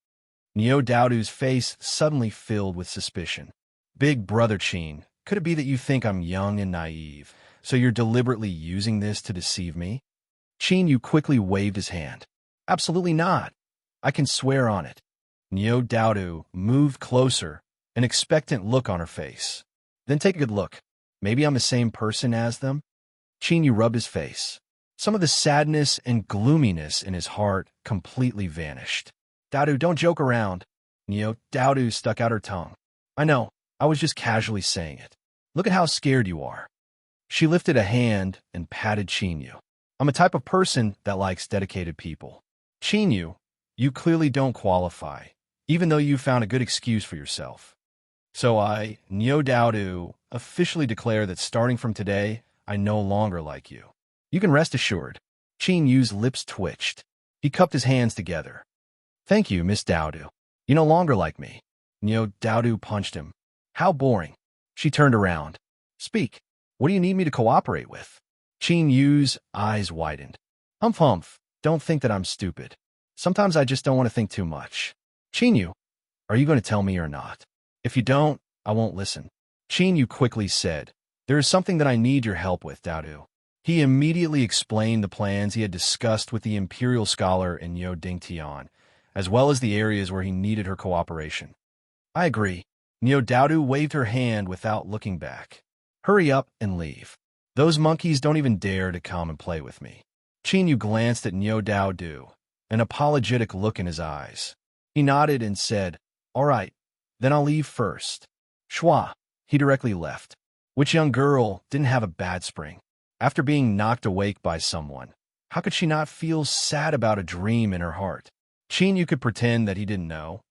Neo Dowdu's face suddenly filled with suspicion. Big brother Chin, could it be that you think I'm young and naive, so you're deliberately using this to deceive me? Chinyu quickly waved his hand. Absolutely not. I can swear on it. Neo Dowdu moved closer, an expectant look on her face. Then take a good look. Maybe I'm the same person as them? Chinyu rubbed his face. Some of the sadness and gloominess in his heart completely vanished. Dowdu, don't joke around. Neo Dowdu stuck out her tongue. I know, I was just casually saying it. Look at how scared you are. She lifted a hand and patted Chinyu. I'm a type of person that likes dedicated people. Chinyu, you clearly don't qualify, even though you found a good excuse for yourself. So I, Neo Dowdu, officially declare that starting from today, I no longer like you. You can rest assured. Chinyu's lips twitched. He cupped his hands together. Thank you, Miss Dowdu. You no longer like me. Neo Dowdu punched him. How boring. She turned around. Speak. What do you need me to cooperate with? Chinyu's eyes widened. Humph. Don't think that I'm stupid. Sometimes I just don't want to think too much. Chinyu, are you going to tell me or not? If you don't, I won't listen. Chinyu quickly said, There is something that I need your help with, Dowdu. He immediately explained the plans he had discussed with the imperial scholar in Yo Dingtian, as well as the areas where he needed her cooperation. I agree. Neo Dowdu waved her hand without looking back. Hurry up and leave. Those monkeys don't even dare to come and play with me. Chinyu glanced at Neo Dowdu, an apologetic look in his eyes. He nodded and said, All right, then I'll leave first. Schwa. He directly left. Which young girl didn't have a bad spring? After being knocked awake by someone, how could she not feel sad about a dream in her heart? Chinyu could pretend that he didn't know,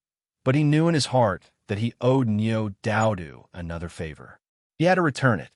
but he knew in his heart that he owed Neo Dowdu another favor. He had to return it.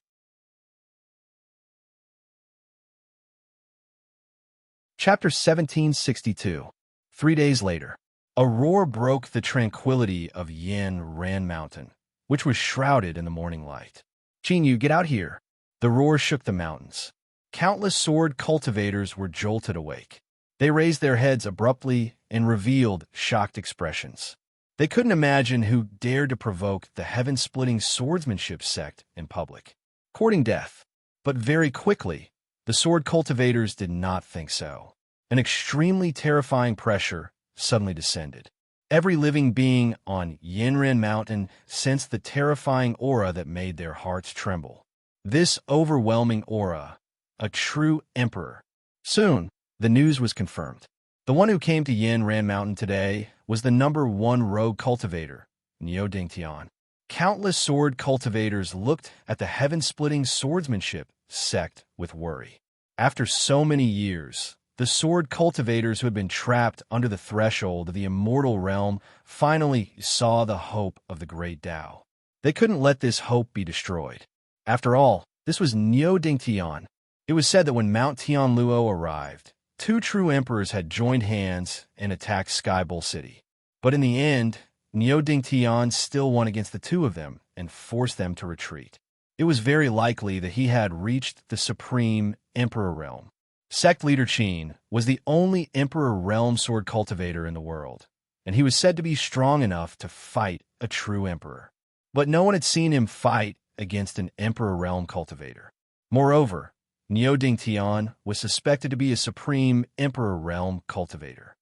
Chapter 1762. 3 days later, a roar broke the tranquility of Ran Mountain, which was shrouded in the morning light. Chinyu, get out here. The roar shook the mountains. Countless sword cultivators were jolted awake. They raised their heads abruptly and revealed shocked expressions. They couldn't imagine who dared to provoke the heaven-splitting swordsmanship sect in public, courting death. But very quickly, the sword cultivators did not think so. An extremely terrifying pressure suddenly descended. Every living being on Ran Mountain sensed the terrifying aura that made their hearts tremble. This overwhelming aura, a true emperor. Soon, the news was confirmed. The one who came to Ran Mountain today was the #1 rogue cultivator, Neo Dingtian. Countless sword cultivators looked at the heaven-splitting swordsmanship sect with worry. After so many years, the sword cultivators who had been trapped under the threshold of the immortal realm finally saw the hope of the great Tao. They couldn't let this hope be destroyed. After all, this was Neo Dingtian. It was said that when Mount Tianluo arrived, 2 true emperors had joined hands and attacked Skybull City. But in the end, Neo Dingtian still won against the 2 of them and forced them to retreat. It was very likely that he had reached the supreme emperor realm. Sect leader Qin was the only emperor realm sword cultivator in the world, and he was said to be strong enough to fight a true emperor. But no one had seen him fight against an emperor realm cultivator. Moreover, Neo Dingtian was suspected to be a supreme emperor realm cultivator.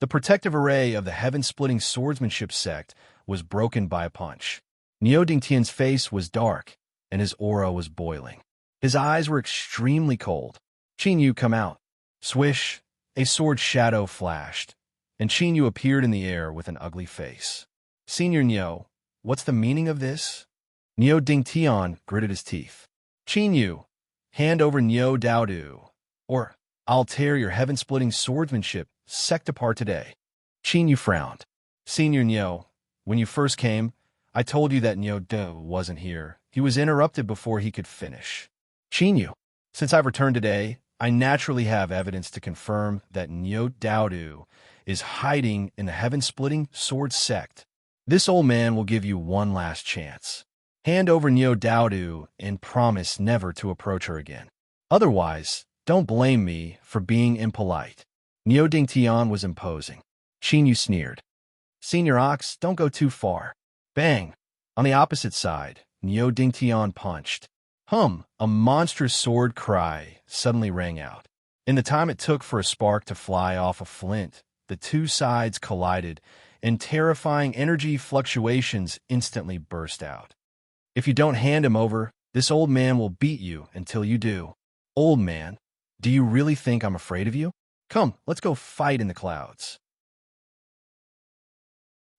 The protective array of the heaven-splitting swordsmanship sect was broken by a punch. Niu Dingtian's face was dark, and his aura was boiling. His eyes were extremely cold. Qin Yu, come out. Swish, a sword shadow flashed, and Qin Yu appeared in the air with an ugly face. Senior Niu, what's the meaning of this? Niu Dingtian gritted his teeth. Qin Yu, hand over Niu Daodu, or I'll tear your heaven-splitting swordsmanship sect apart today. Qin Yu frowned. Senior Niu, when you first came, I told you that Niu De wasn't here. He was interrupted before he could finish. Qin Yu, since I've returned today, I naturally have evidence to confirm that Niu Daodu is hiding in the heaven-splitting sword sect. This old man will give you one last chance. Hand over Niu Daodu and promise never to approach her again. Otherwise, don't blame me for being impolite. Niu Dingtian was imposing. Qin Yu sneered. Senior Ox, don't go too far. Bang! On the opposite side, Niu Dingtian punched. A monstrous sword cry suddenly rang out. In the time it took for a spark to fly off a flint, the two sides collided, and terrifying energy fluctuations instantly burst out. If you don't hand him over, this old man will beat you until you do. Old man, do you really think I'm afraid of you? Come, let's go fight in the clouds.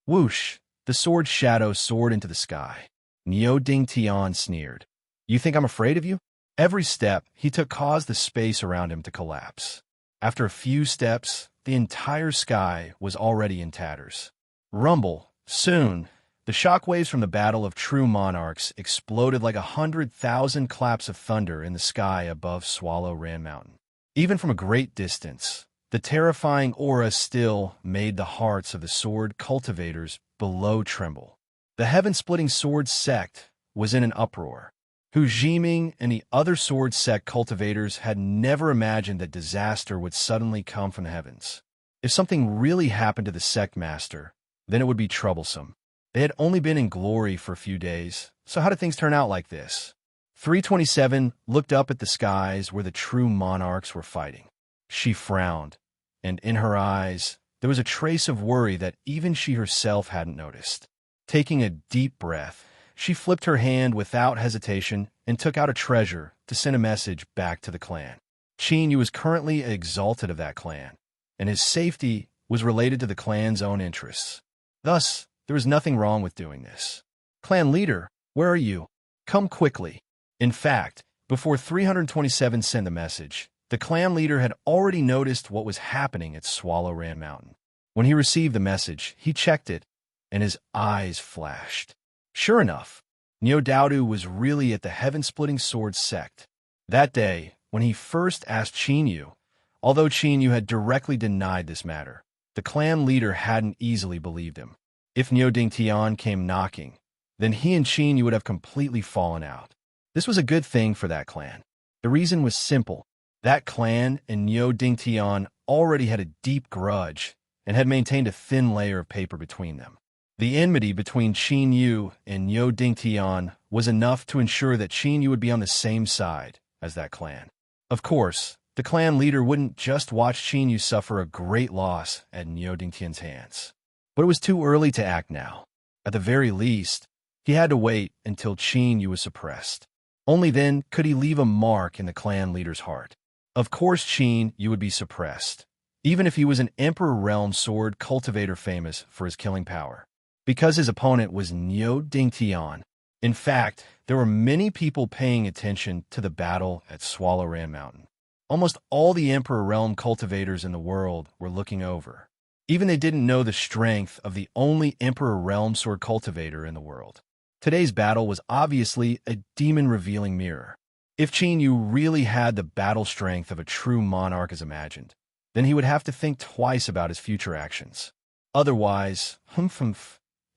Whoosh! The sword shadow soared into the sky. Niu Dingtian sneered. You think I'm afraid of you? Every step he took caused the space around him to collapse. After a few steps, the entire sky was already in tatters. Rumble! Soon, the shockwaves from the Battle of True Monarchs exploded like 100,000 claps of thunder in the sky above Swallow Ran Mountain. Even from a great distance, the terrifying aura still made the hearts of the sword cultivators below tremble. The heaven-splitting sword sect was in an uproar. Hu Jiming and the other sword sect cultivators had never imagined that disaster would suddenly come from the heavens. If something really happened to the sect master, then it would be troublesome. They had only been in glory for a few days, so how did things turn out like this? 327 looked up at the skies where the true monarchs were fighting. She frowned, and in her eyes, there was a trace of worry that even she herself hadn't noticed. Taking a deep breath, she flipped her hand without hesitation and took out a treasure to send a message back to the clan. Qin Yu was currently exalted of that clan, and his safety was related to the clan's own interests. Thus, there was nothing wrong with doing this. Clan leader, where are you? Come quickly. In fact, before 327 sent the message, the clan leader had already noticed what was happening at Swallow Ran Mountain. When he received the message, he checked it, and his eyes flashed. Sure enough, Niu Daodu was really at the heaven-splitting sword sect. That day, when he first asked Qin Yu, although Qin Yu had directly denied this matter, the clan leader hadn't easily believed him. If Niu Dingtian came knocking, then he and Qin Yu would have completely fallen out. This was a good thing for that clan. The reason was simple. That clan and Niu Dingtian already had a deep grudge and had maintained a thin layer of paper between them. The enmity between Qin Yu and Niu Dingtian was enough to ensure that Qin Yu would be on the same side as that clan. Of course, the clan leader wouldn't just watch Qin Yu suffer a great loss at Niu Dingtian's hands. But it was too early to act now. At the very least, he had to wait until Qin Yu was suppressed. Only then could he leave a mark in the clan leader's heart. Of course Qin Yu would be suppressed, even if he was an Emperor Realm sword cultivator famous for his killing power. Because his opponent was Niu Dingtian. In fact, there were many people paying attention to the battle at Swallow Ran Mountain. Almost all the Emperor Realm cultivators in the world were looking over. Even they didn't know the strength of the only Emperor Realm sword cultivator in the world. Today's battle was obviously a demon-revealing mirror. If Qin Yu really had the battle strength of a true monarch as imagined, then he would have to think twice about his future actions. Otherwise,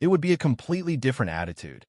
it would be a completely different attitude.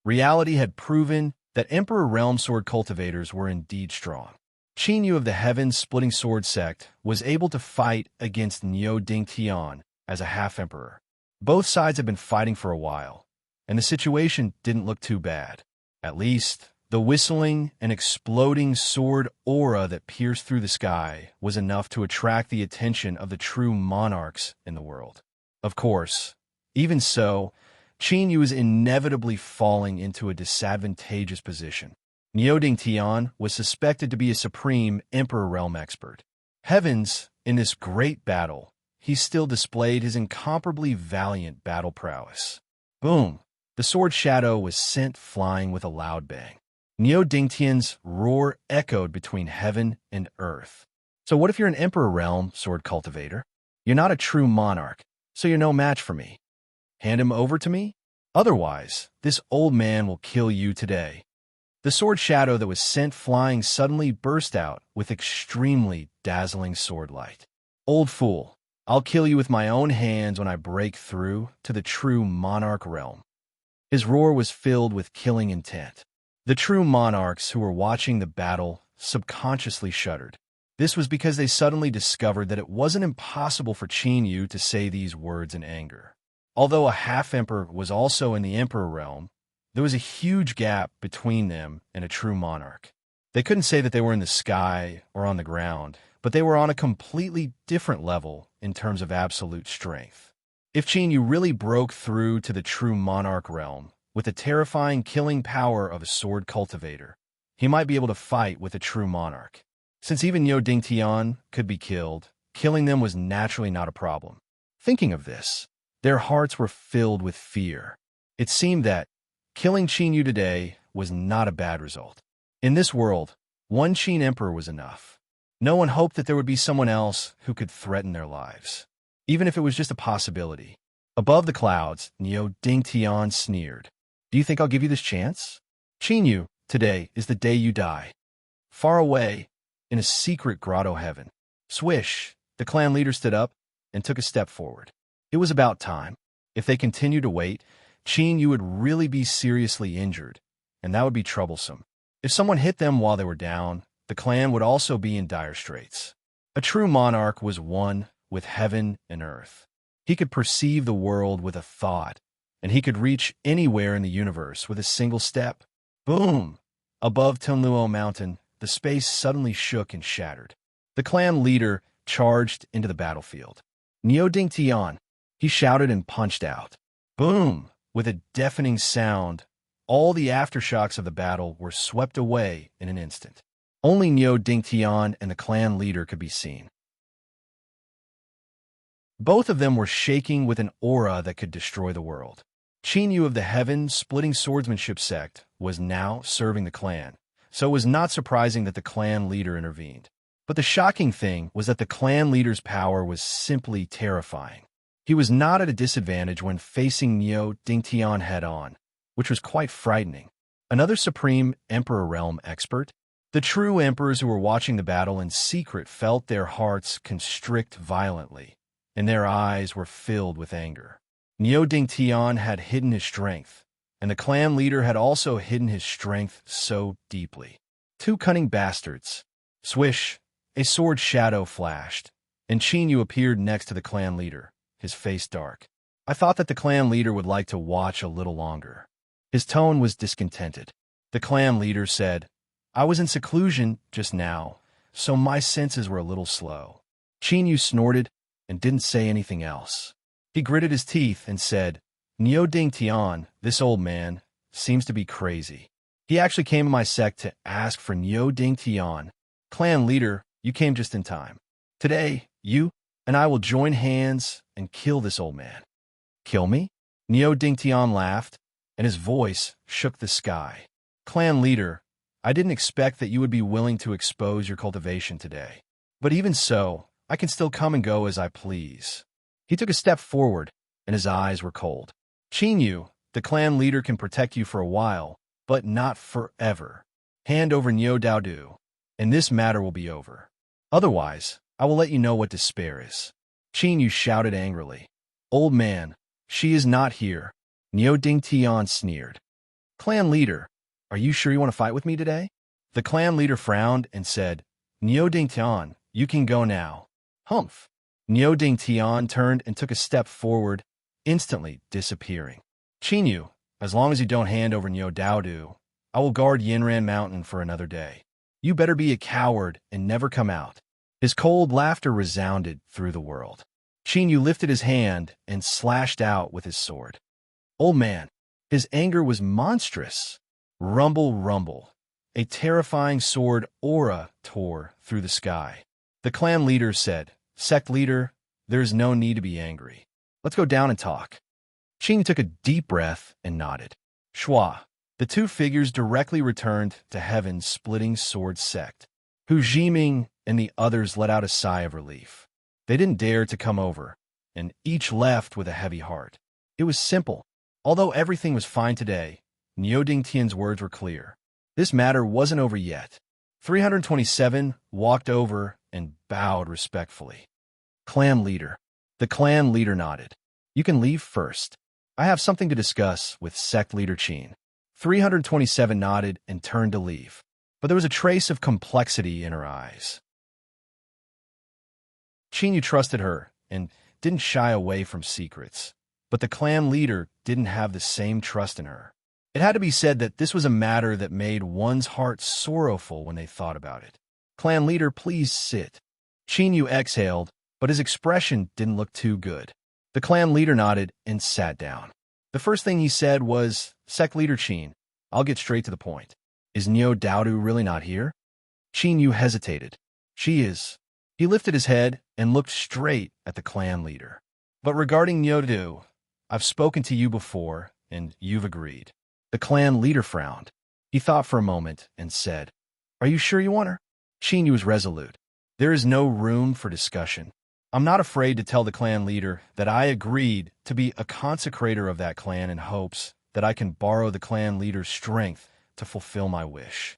Reality had proven that Emperor Realm sword cultivators were indeed strong. Qin Yu of the Heaven-Splitting Sword Sect was able to fight against Niu Dingtian as a half-emperor. Both sides had been fighting for a while, and the situation didn't look too bad, at least The whistling and exploding sword aura that pierced through the sky was enough to attract the attention of the true monarchs in the world. Of course, even so, Qin Yu was inevitably falling into a disadvantageous position. Niu Tian was suspected to be a supreme Emperor realm expert. Heavens, in this great battle, he still displayed his incomparably valiant battle prowess. Boom! The sword shadow was sent flying with a loud bang. Niu Dingtian's roar echoed between heaven and earth. So what if you're an Emperor realm sword cultivator? You're not a true monarch, so you're no match for me. Hand him over to me? Otherwise, this old man will kill you today. The sword shadow that was sent flying suddenly burst out with extremely dazzling sword light. Old fool, I'll kill you with my own hands when I break through to the true monarch realm. His roar was filled with killing intent. The true monarchs who were watching the battle subconsciously shuddered. This was because they suddenly discovered that it wasn't impossible for Qin Yu to say these words in anger. Although a half-emperor was also in the emperor realm, there was a huge gap between them and a true monarch. They couldn't say that they were in the sky or on the ground, but they were on a completely different level in terms of absolute strength. If Qin Yu really broke through to the true monarch realm with the terrifying killing power of a sword cultivator, he might be able to fight with a true monarch. Since even Niu Dingtian could be killed, killing them was naturally not a problem. Thinking of this, their hearts were filled with fear. It seemed that killing Qin Yu today was not a bad result. In this world, one Qin emperor was enough. No one hoped that there would be someone else who could threaten their lives, even if it was just a possibility. Above the clouds, Niu Dingtian sneered. Do you think I'll give you this chance? Qin Yu, today is the day you die. Far away, in a secret grotto heaven. Swish, the clan leader stood up and took a step forward. It was about time. If they continued to wait, Qin Yu would really be seriously injured, and that would be troublesome. If someone hit them while they were down, the clan would also be in dire straits. A true monarch was one with heaven and earth. He could perceive the world with a thought, and he could reach anywhere in the universe with a single step. Boom! Above Tunluo Mountain, the space suddenly shook and shattered. The clan leader charged into the battlefield. Niu Dingtian, he shouted and punched out. Boom! With a deafening sound, all the aftershocks of the battle were swept away in an instant. Only Niu Dingtian and the clan leader could be seen. Both of them were shaking with an aura that could destroy the world. Qin Yu of the heaven-splitting swordsmanship sect was now serving the clan, so it was not surprising that the clan leader intervened. But the shocking thing was that the clan leader's power was simply terrifying. He was not at a disadvantage when facing Niu Dingtian head-on, which was quite frightening. Another supreme Emperor realm expert? The true emperors who were watching the battle in secret felt their hearts constrict violently, and their eyes were filled with anger. Niu Dingtian had hidden his strength, and the clan leader had also hidden his strength so deeply. Two cunning bastards. Swish, a sword shadow flashed, and Qin Yu appeared next to the clan leader, his face dark. I thought that the clan leader would like to watch a little longer. His tone was discontented. The clan leader said, I was in seclusion just now, so my senses were a little slow. Qin Yu snorted and didn't say anything else. He gritted his teeth and said, Niu Dingtian, this old man, seems to be crazy. He actually came to my sect to ask for Niu Dingtian. Clan leader, you came just in time. Today, you and I will join hands and kill this old man. Kill me? Niu Dingtian laughed, and his voice shook the sky. Clan leader, I didn't expect that you would be willing to expose your cultivation today. But even so, I can still come and go as I please. He took a step forward, and his eyes were cold. Qin Yu, the clan leader can protect you for a while, but not forever. Hand over Niu Daodu, and this matter will be over. Otherwise, I will let you know what despair is. Qin Yu shouted angrily. Old man, she is not here. Niu Dingtian sneered. Clan leader, are you sure you want to fight with me today? The clan leader frowned and said, Niu Dingtian, you can go now. Humph. Niu Dingtian turned and took a step forward, instantly disappearing. Qin Yu, as long as you don't hand over Niu Daodu, I will guard Yinran Mountain for another day. You better be a coward and never come out." His cold laughter resounded through the world. Qin Yu lifted his hand and slashed out with his sword. Old man, his anger was monstrous. Rumble, rumble. A terrifying sword aura tore through the sky. The clan leader said, "Sect leader, there is no need to be angry. Let's go down and talk." Qin took a deep breath and nodded. Shua. The two figures directly returned to heaven's splitting sword sect. Hu Jiming and the others let out a sigh of relief. They didn't dare to come over, and each left with a heavy heart. It was simple. Although everything was fine today, Niu Dingtian's words were clear. This matter wasn't over yet. 327 walked over and bowed respectfully. Clan leader. The clan leader nodded. "You can leave first. I have something to discuss with sect leader Qin." 327 nodded and turned to leave, but there was a trace of complexity in her eyes. Qin Yu trusted her and didn't shy away from secrets, but the clan leader didn't have the same trust in her. It had to be said that this was a matter that made one's heart sorrowful when they thought about it. "Clan leader, please sit." Qin Yu exhaled, but his expression didn't look too good. The clan leader nodded and sat down. The first thing he said was, "Sect leader Qin, I'll get straight to the point. Is Niu Daodu really not here?" Qin Yu hesitated. "She is." He lifted his head and looked straight at the clan leader. "But regarding Niu Daodu, I've spoken to you before, and you've agreed." The clan leader frowned. He thought for a moment and said, "Are you sure you want her?" Qin Yu was resolute. "There is no room for discussion. I'm not afraid to tell the clan leader that I agreed to be a consecrator of that clan in hopes that I can borrow the clan leader's strength to fulfill my wish.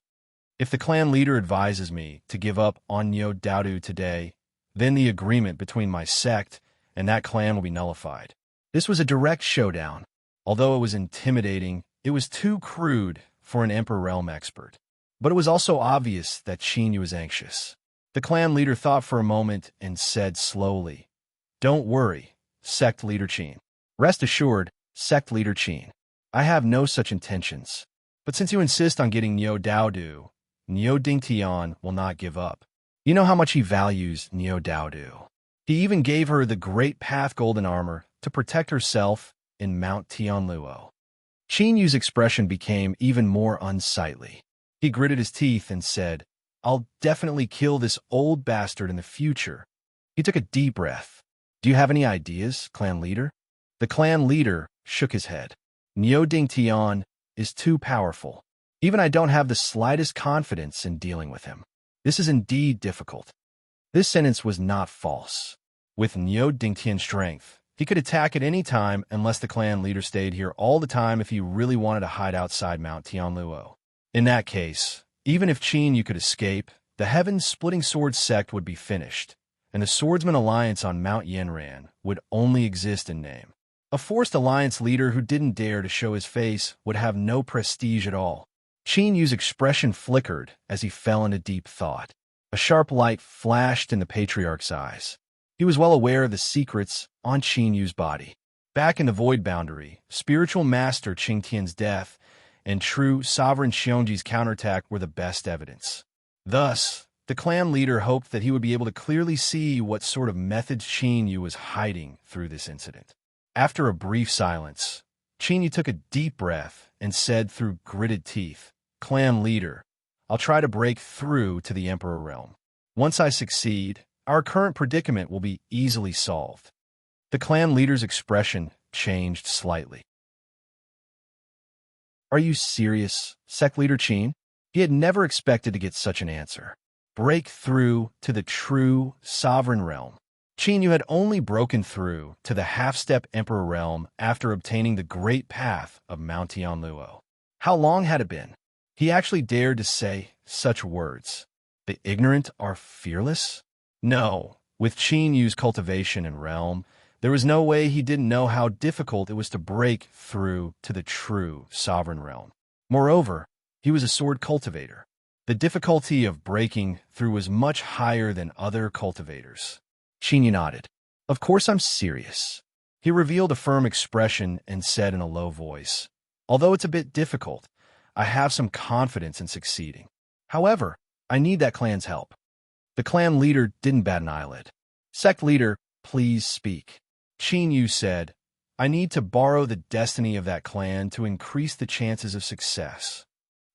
If the clan leader advises me to give up on Niu Daodu today, then the agreement between my sect and that clan will be nullified." This was a direct showdown. Although it was intimidating, it was too crude for an Emperor Realm expert. But it was also obvious that Qin Yu was anxious. The clan leader thought for a moment and said slowly, "Don't worry, sect leader Qin. Rest assured, sect leader Qin. I have no such intentions. But since you insist on getting Niu Daodu, Niu Dingtian will not give up. You know how much he values Niu Daodu. He even gave her the Great Path golden armor to protect herself in Mount Tianluo." Qin Yu's expression became even more unsightly. He gritted his teeth and said, "I'll definitely kill this old bastard in the future." He took a deep breath. "Do you have any ideas, clan leader?" The clan leader shook his head. "Niu Dingtian is too powerful. Even I don't have the slightest confidence in dealing with him. This is indeed difficult." This sentence was not false. With Niu Dingtian's strength, he could attack at any time unless the clan leader stayed here all the time if he really wanted to hide outside Mount Tianluo. In that case, even if Qin Yu could escape, the heaven-splitting sword sect would be finished, and the Swordsman Alliance on Mount Yinran would only exist in name. A forced alliance leader who didn't dare to show his face would have no prestige at all. Qin Yu's expression flickered as he fell into deep thought. A sharp light flashed in the patriarch's eyes. He was well aware of the secrets on Qin Yu's body. Back in the Void Boundary, spiritual master Qingtian's death and true sovereign Xiongji's counterattack were the best evidence. Thus, the clan leader hoped that he would be able to clearly see what sort of methods Qin Yu was hiding through this incident. After a brief silence, Qin Yu took a deep breath and said through gritted teeth, "Clan leader, I'll try to break through to the Emperor realm. Once I succeed, our current predicament will be easily solved." The clan leader's expression changed slightly. "Are you serious, sect leader Qin?" He had never expected to get such an answer. Break through to the true sovereign realm. Qin Yu had only broken through to the half-step Emperor realm after obtaining the Great Path of Mount Tianluo. How long had it been? He actually dared to say such words. The ignorant are fearless? No, with Qin Yu's cultivation and realm, there was no way he didn't know how difficult it was to break through to the true sovereign realm. Moreover, he was a sword cultivator. The difficulty of breaking through was much higher than other cultivators. Qin Yu nodded. "Of course I'm serious." He revealed a firm expression and said in a low voice, "Although it's a bit difficult, I have some confidence in succeeding. However, I need that clan's help. The clan leader didn't bat an eyelid. Sect leader, please speak. Qin Yu said, I need to borrow the destiny of that clan to increase the chances of success.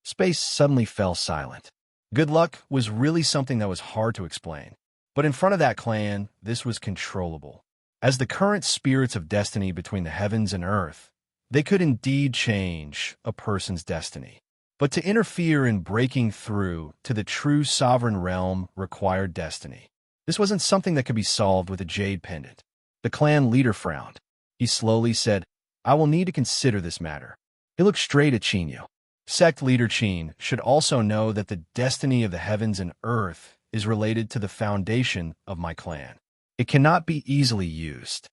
Space suddenly fell silent. Good luck was really something that was hard to explain. But in front of that clan, this was controllable. As the current spirits of destiny between the heavens and earth, they could indeed change a person's destiny. But to interfere in breaking through to the true sovereign realm required destiny. This wasn't something that could be solved with a jade pendant. The clan leader frowned. He slowly said, I will need to consider this matter. He looked straight at Qin Yu. Sect leader Qin should also know that the destiny of the heavens and earth is related to the foundation of my clan. It cannot be easily used.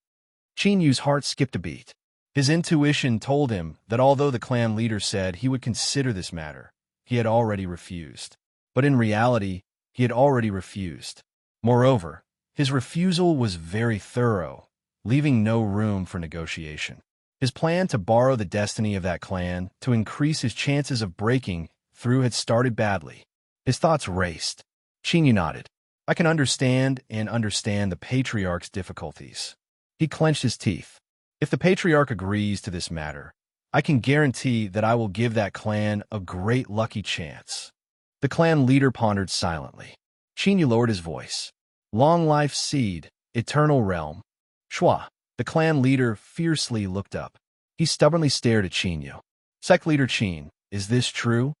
Qin Yu's heart skipped a beat. His intuition told him that although the clan leader said he would consider this matter, he had already refused. But in reality, he had already refused. Moreover, his refusal was very thorough, leaving no room for negotiation. His plan to borrow the destiny of that clan to increase his chances of breaking through had started badly. His thoughts raced. Qin Yu nodded. I can understand the patriarch's difficulties. He clenched his teeth. If the patriarch agrees to this matter, I can guarantee that I will give that clan a great lucky chance. The clan leader pondered silently. Qin Yu lowered his voice. Long life seed, eternal realm. Shua. The clan leader fiercely looked up. He stubbornly stared at Qin Yu. Sect leader Qin, is this true?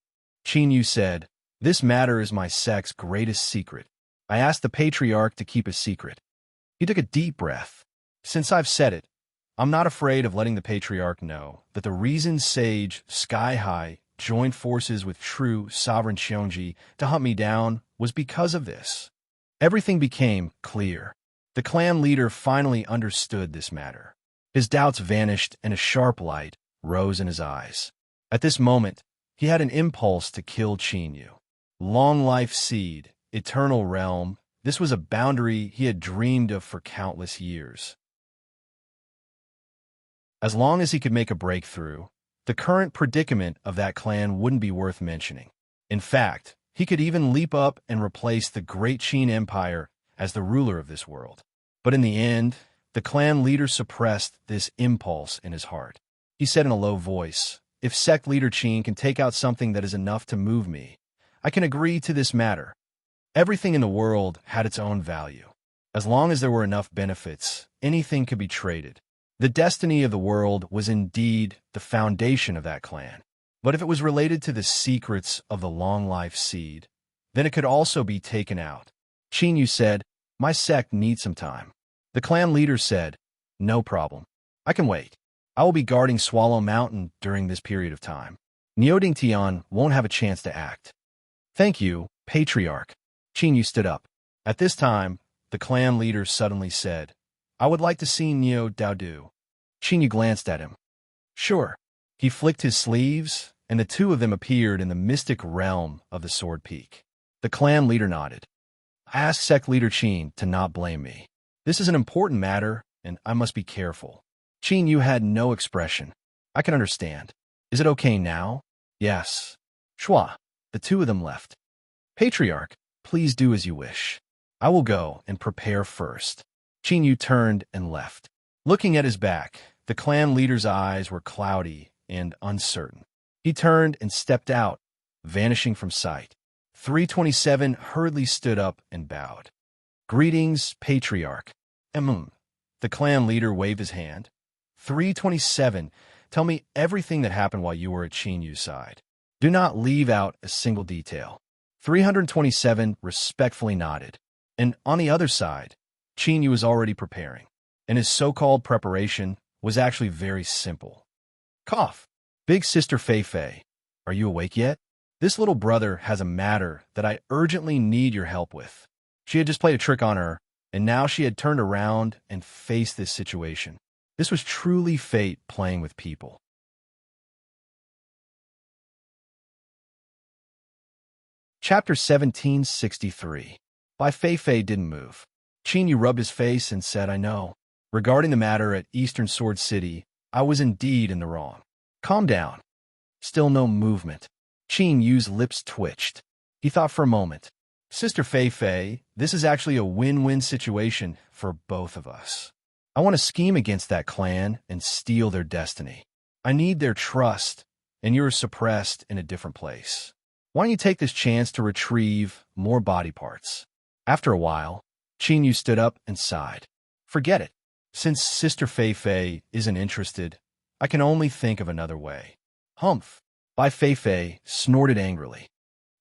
Qin Yu said, this matter is my sect's greatest secret. I asked the patriarch to keep a secret. He took a deep breath. Since I've said it, I'm not afraid of letting the patriarch know that the reason Sage Sky High joined forces with true sovereign Xiongji to hunt me down was because of this. Everything became clear. The clan leader finally understood this matter. His doubts vanished and a sharp light rose in his eyes. At this moment, he had an impulse to kill Qin Yu. Long life seed, eternal realm, this was a boundary he had dreamed of for countless years. As long as he could make a breakthrough, the current predicament of that clan wouldn't be worth mentioning. In fact, he could even leap up and replace the great Qin Empire as the ruler of this world. But in the end, the clan leader suppressed this impulse in his heart. He said in a low voice, if sect leader Qin can take out something that is enough to move me, I can agree to this matter. Everything in the world had its own value. As long as there were enough benefits, anything could be traded. The destiny of the world was indeed the foundation of that clan. But if it was related to the secrets of the long life seed, then it could also be taken out. Qin Yu said, my sect needs some time. The clan leader said, no problem. I can wait. I will be guarding Swallow Mountain during this period of time. Niuding Tian won't have a chance to act. Thank you, Patriarch. Qin Yu stood up. At this time, the clan leader suddenly said, I would like to see Neo Daodu. Qin Yu glanced at him. Sure. He flicked his sleeves, and the two of them appeared in the mystic realm of the Sword Peak. The clan leader nodded. I asked sect leader Qin to not blame me. This is an important matter, and I must be careful. Qin Yu had no expression. I can understand. Is it okay now? Yes. Shua. The two of them left. Patriarch, please do as you wish. I will go and prepare first. Qin Yu turned and left. Looking at his back, the clan leader's eyes were cloudy and uncertain. He turned and stepped out, vanishing from sight. 327 hurriedly stood up and bowed. Greetings, Patriarch. The clan leader waved his hand. 327, tell me everything that happened while you were at Qin Yu's side. Do not leave out a single detail. 327 respectfully nodded. And on the other side, Qin Yu was already preparing, and his so-called preparation was actually very simple. Cough. Big sister Fei Fei, are you awake yet? This little brother has a matter that I urgently need your help with. She had just played a trick on her, and now she had turned around and faced this situation. This was truly fate playing with people. Chapter 1763. Why Fei Fei didn't move. Qin Yu rubbed his face and said, I know. Regarding the matter at Eastern Sword City, I was indeed in the wrong. Calm down. Still no movement. Qin Yu's lips twitched. He thought for a moment. Sister Fei Fei, this is actually a win-win situation for both of us. I want to scheme against that clan and steal their destiny. I need their trust, and you're suppressed in a different place. Why don't you take this chance to retrieve more body parts? After a while, Qin Yu stood up and sighed. Forget it. Since Sister Fei Fei isn't interested, I can only think of another way. Humph. Bai Fei Fei snorted angrily.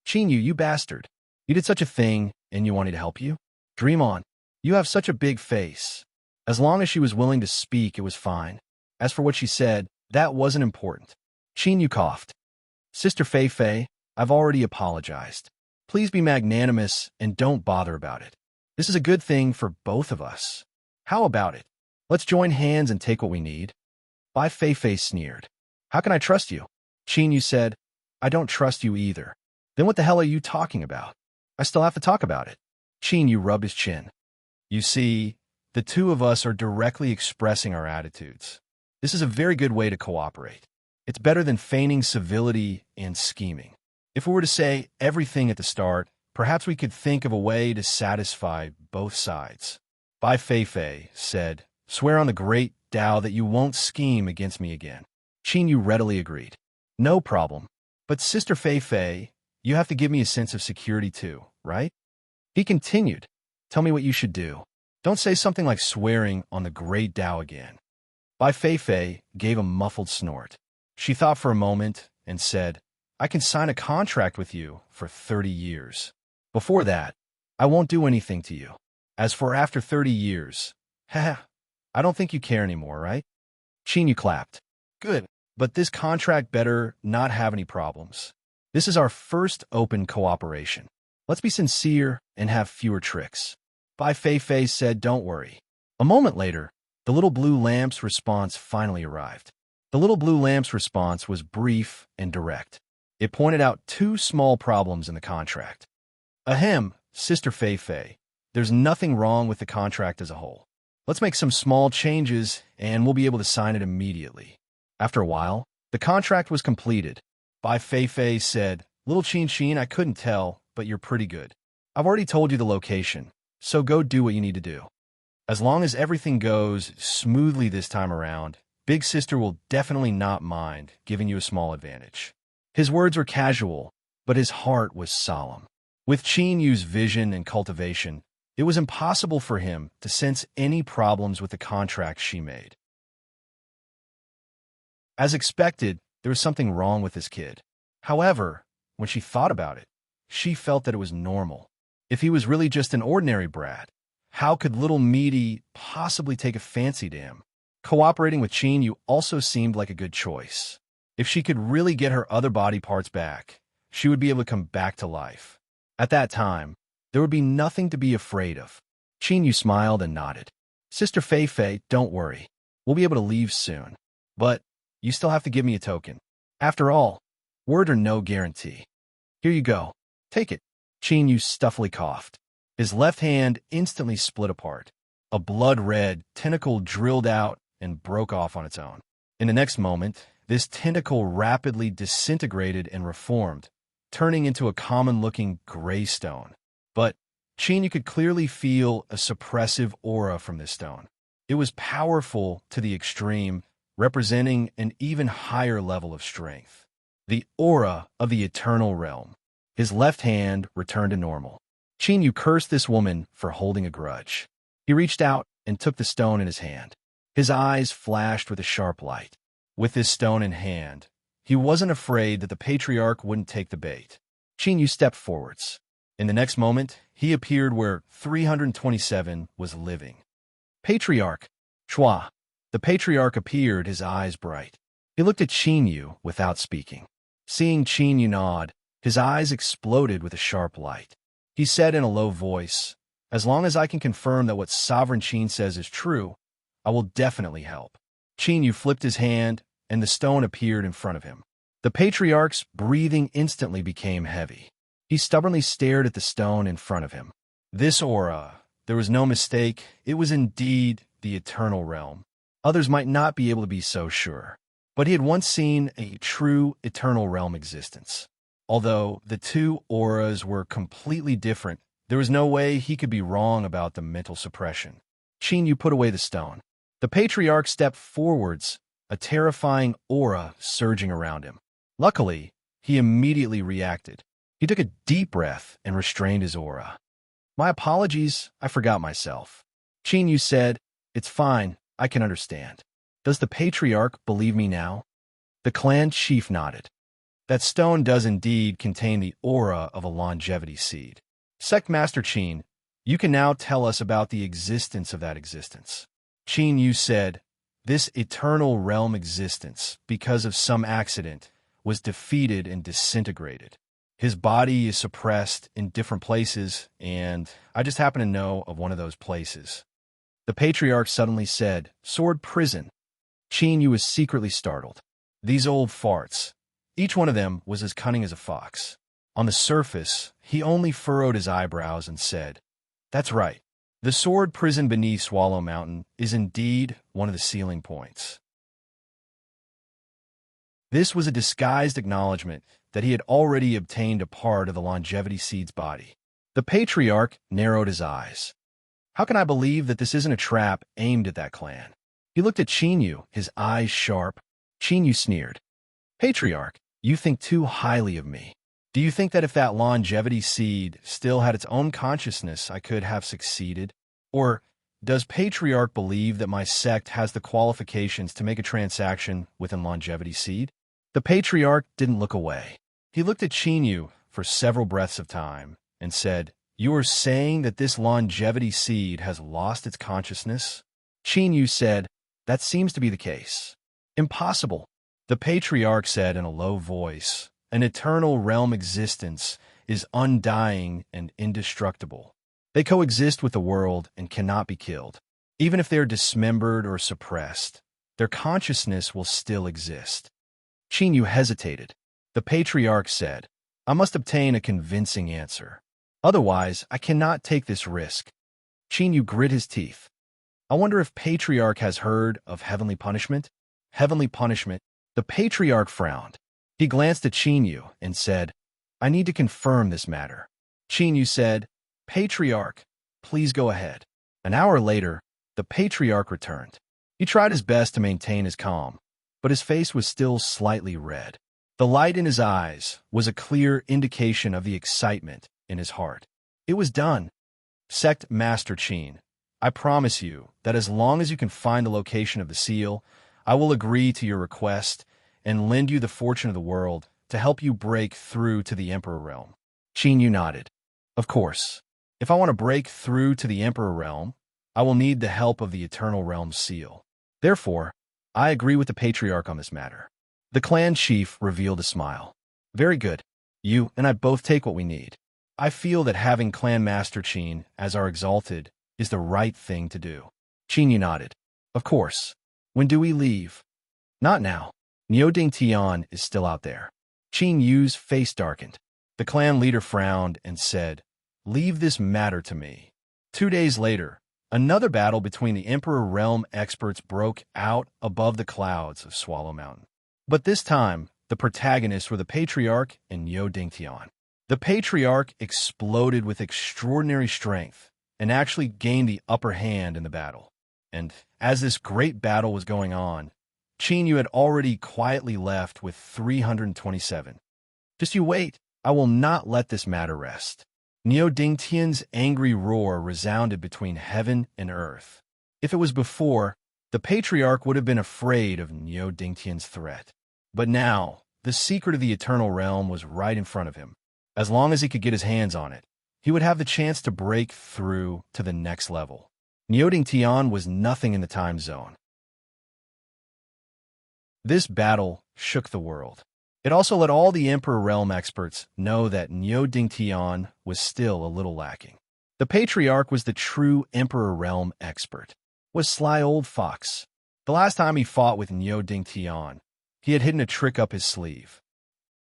Qin Yu, you bastard. You did such a thing, and you want me to help you? Dream on. You have such a big face. As long as she was willing to speak, it was fine. As for what she said, that wasn't important. Qin Yu coughed. Sister Fei Fei, I've already apologized. Please be magnanimous and don't bother about it. This is a good thing for both of us. How about it? Let's join hands and take what we need. Bai Fei Fei sneered. How can I trust you? Qin Yu said, I don't trust you either. Then what the hell are you talking about? I still have to talk about it. Qin Yu rubbed his chin. You see, the two of us are directly expressing our attitudes. This is a very good way to cooperate. It's better than feigning civility and scheming. If we were to say everything at the start, perhaps we could think of a way to satisfy both sides. Bai Fei Fei said, swear on the great Tao that you won't scheme against me again. Qin Yu readily agreed. No problem. But Sister Fei Fei, you have to give me a sense of security too, right? He continued, tell me what you should do. Don't say something like swearing on the great Tao again. Bai Fei Fei gave a muffled snort. She thought for a moment and said, I can sign a contract with you for 30 years. Before that, I won't do anything to you. As for after 30 years, I don't think you care anymore, right? Qin Yu clapped. Good, but this contract better not have any problems. This is our first open cooperation. Let's be sincere and have fewer tricks. Bai Fei Fei said, don't worry. A moment later, the little blue lamp's response finally arrived. The little blue lamp's response was brief and direct. It pointed out two small problems in the contract. Ahem, Sister Fei Fei, there's nothing wrong with the contract as a whole. Let's make some small changes and we'll be able to sign it immediately. After a while, the contract was completed. Bai Fei Fei said, Little Qin, I couldn't tell, but you're pretty good. I've already told you the location, so go do what you need to do. As long as everything goes smoothly this time around, Big Sister will definitely not mind giving you a small advantage. His words were casual, but his heart was solemn. With Qin Yu's vision and cultivation, it was impossible for him to sense any problems with the contract she made. As expected, there was something wrong with this kid. However, when she thought about it, she felt that it was normal. If he was really just an ordinary brat, how could little Meaty possibly take a fancy to him? Cooperating with Qin Yu also seemed like a good choice. If she could really get her other body parts back, she would be able to come back to life. At that time, there would be nothing to be afraid of. Qin Yu smiled and nodded. Sister Fei Fei, don't worry. We'll be able to leave soon. But you still have to give me a token. After all, word or no guarantee. Here you go. Take it. Qin Yu stuffily coughed. His left hand instantly split apart. A blood-red tentacle drilled out and broke off on its own. In the next moment, this tentacle rapidly disintegrated and reformed, turning into a common-looking gray stone. But Qin Yu could clearly feel a suppressive aura from this stone. It was powerful to the extreme, representing an even higher level of strength. The aura of the eternal realm. His left hand returned to normal. Qin Yu cursed this woman for holding a grudge. He reached out and took the stone in his hand. His eyes flashed with a sharp light. With this stone in hand, he wasn't afraid that the patriarch wouldn't take the bait. Qin Yu stepped forwards. In the next moment, he appeared where 327 was living. Patriarch, Chua. The patriarch appeared, his eyes bright. He looked at Qin Yu without speaking. Seeing Qin Yu nod, his eyes exploded with a sharp light. He said in a low voice, as long as I can confirm that what Sovereign Qin says is true, I will definitely help. Qin Yu flipped his hand, and the stone appeared in front of him. The patriarch's breathing instantly became heavy. He stubbornly stared at the stone in front of him. This aura, there was no mistake, it was indeed the eternal realm. Others might not be able to be so sure, but he had once seen a true eternal realm existence. Although the two auras were completely different, there was no way he could be wrong about the mental suppression. Qin Yu put away the stone. The patriarch stepped forwards, a terrifying aura surging around him. Luckily, he immediately reacted. He took a deep breath and restrained his aura. My apologies, I forgot myself. Qin Yu said, It's fine, I can understand. Does the patriarch believe me now? The clan chief nodded. That stone does indeed contain the aura of a longevity seed. Sect Master Qin, you can now tell us about the existence of that existence. Qin Yu said, This eternal realm existence, because of some accident, was defeated and disintegrated. His body is suppressed in different places, and I just happen to know of one of those places. The patriarch suddenly said, Sword prison. Qin Yu was secretly startled. These old farts. Each one of them was as cunning as a fox. On the surface, he only furrowed his eyebrows and said, That's right. The sword prison beneath Swallow Mountain is indeed one of the sealing points. This was a disguised acknowledgement that he had already obtained a part of the longevity seed's body. The patriarch narrowed his eyes. How can I believe that this isn't a trap aimed at that clan? He looked at Qin Yu, his eyes sharp. Qin Yu sneered. Patriarch, you think too highly of me. Do you think that if that longevity seed still had its own consciousness, I could have succeeded? Or does Patriarch believe that my sect has the qualifications to make a transaction within longevity seed? The Patriarch didn't look away. He looked at Qin Yu for several breaths of time and said, You are saying that this longevity seed has lost its consciousness? Qin Yu said, That seems to be the case. Impossible. The Patriarch said in a low voice, An eternal realm existence is undying and indestructible. They coexist with the world and cannot be killed. Even if they are dismembered or suppressed, their consciousness will still exist. Qin Yu hesitated. The Patriarch said, I must obtain a convincing answer. Otherwise, I cannot take this risk. Qin Yu grit his teeth. I wonder if Patriarch has heard of heavenly punishment? Heavenly punishment? The Patriarch frowned. He glanced at Qin Yu and said, I need to confirm this matter. Qin Yu said, Patriarch, please go ahead. An hour later, the Patriarch returned. He tried his best to maintain his calm, but his face was still slightly red. The light in his eyes was a clear indication of the excitement in his heart. It was done. Sect Master Qin, I promise you that as long as you can find the location of the seal, I will agree to your request and lend you the fortune of the world to help you break through to the Emperor Realm. Qin Yu nodded. Of course. If I want to break through to the Emperor Realm, I will need the help of the Eternal Realm seal. Therefore, I agree with the Patriarch on this matter. The clan chief revealed a smile. Very good. You and I both take what we need. I feel that having Clan Master Qin as our exalted is the right thing to do. Qin Yu nodded. Of course. When do we leave? Not now. Niuding Tian is still out there. Qin Yu's face darkened. The clan leader frowned and said, Leave this matter to me. 2 days later, another battle between the Emperor Realm experts broke out above the clouds of Swallow Mountain. But this time, the protagonists were the Patriarch and Niuding Tian. The Patriarch exploded with extraordinary strength and actually gained the upper hand in the battle. And as this great battle was going on, Qin Yu had already quietly left with 327. Just you wait, I will not let this matter rest. Niuding Tian's angry roar resounded between heaven and earth. If it was before, the Patriarch would have been afraid of Niuding Tian's threat. But now, the secret of the Eternal Realm was right in front of him. As long as he could get his hands on it, he would have the chance to break through to the next level. Niuding Tian was nothing in the time zone. This battle shook the world. It also let all the Emperor Realm experts know that Niuding Tian was still a little lacking. The Patriarch was the true Emperor Realm expert. Was sly old fox. The last time he fought with Niuding Tian, he had hidden a trick up his sleeve.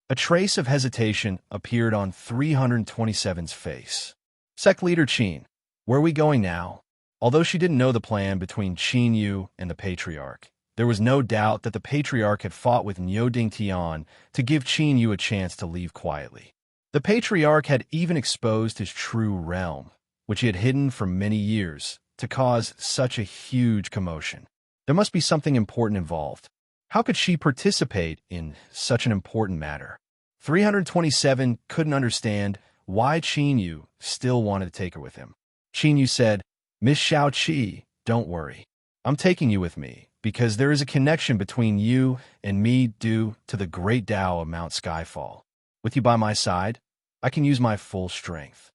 A trace of hesitation appeared on 327's face. Sect Leader Qin, where are we going now? Although she didn't know the plan between Qin Yu and the Patriarch, There was no doubt that the patriarch had fought with Niu Dingtian to give Qin Yu a chance to leave quietly. The patriarch had even exposed his true realm, which he had hidden for many years, to cause such a huge commotion. There must be something important involved. How could she participate in such an important matter? 327 couldn't understand why Qin Yu still wanted to take her with him. Qin Yu said, "Miss Shao-Chi, don't worry. I'm taking you with me, because there is a connection between you and me due to the great Tao of Mount Skyfall. With you by my side, I can use my full strength."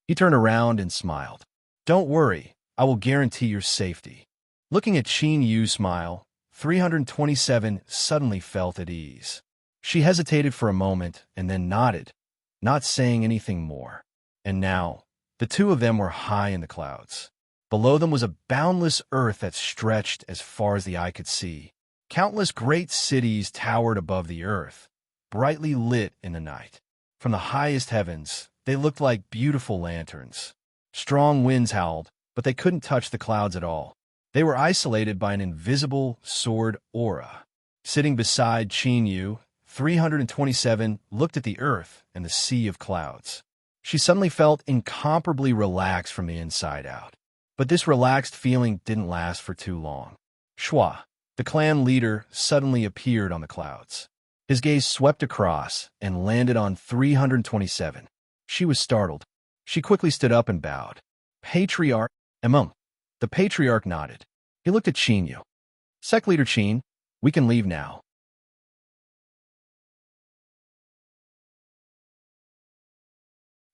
He turned around and smiled. "Don't worry, I will guarantee your safety." Looking at Qin Yu's smile, 327 suddenly felt at ease. She hesitated for a moment and then nodded, not saying anything more. And now, the two of them were high in the clouds. Below them was a boundless earth that stretched as far as the eye could see. Countless great cities towered above the earth, brightly lit in the night. From the highest heavens, they looked like beautiful lanterns. Strong winds howled, but they couldn't touch the clouds at all. They were isolated by an invisible sword aura. Sitting beside Qin Yu, 327 looked at the earth and the sea of clouds. She suddenly felt incomparably relaxed from the inside out. But this relaxed feeling didn't last for too long. Shua, the clan leader, suddenly appeared on the clouds. His gaze swept across and landed on 327. She was startled. She quickly stood up and bowed. "Patriarch, Emum." The patriarch nodded. He looked at Qin Yu. "Sect Leader Qin, we can leave now."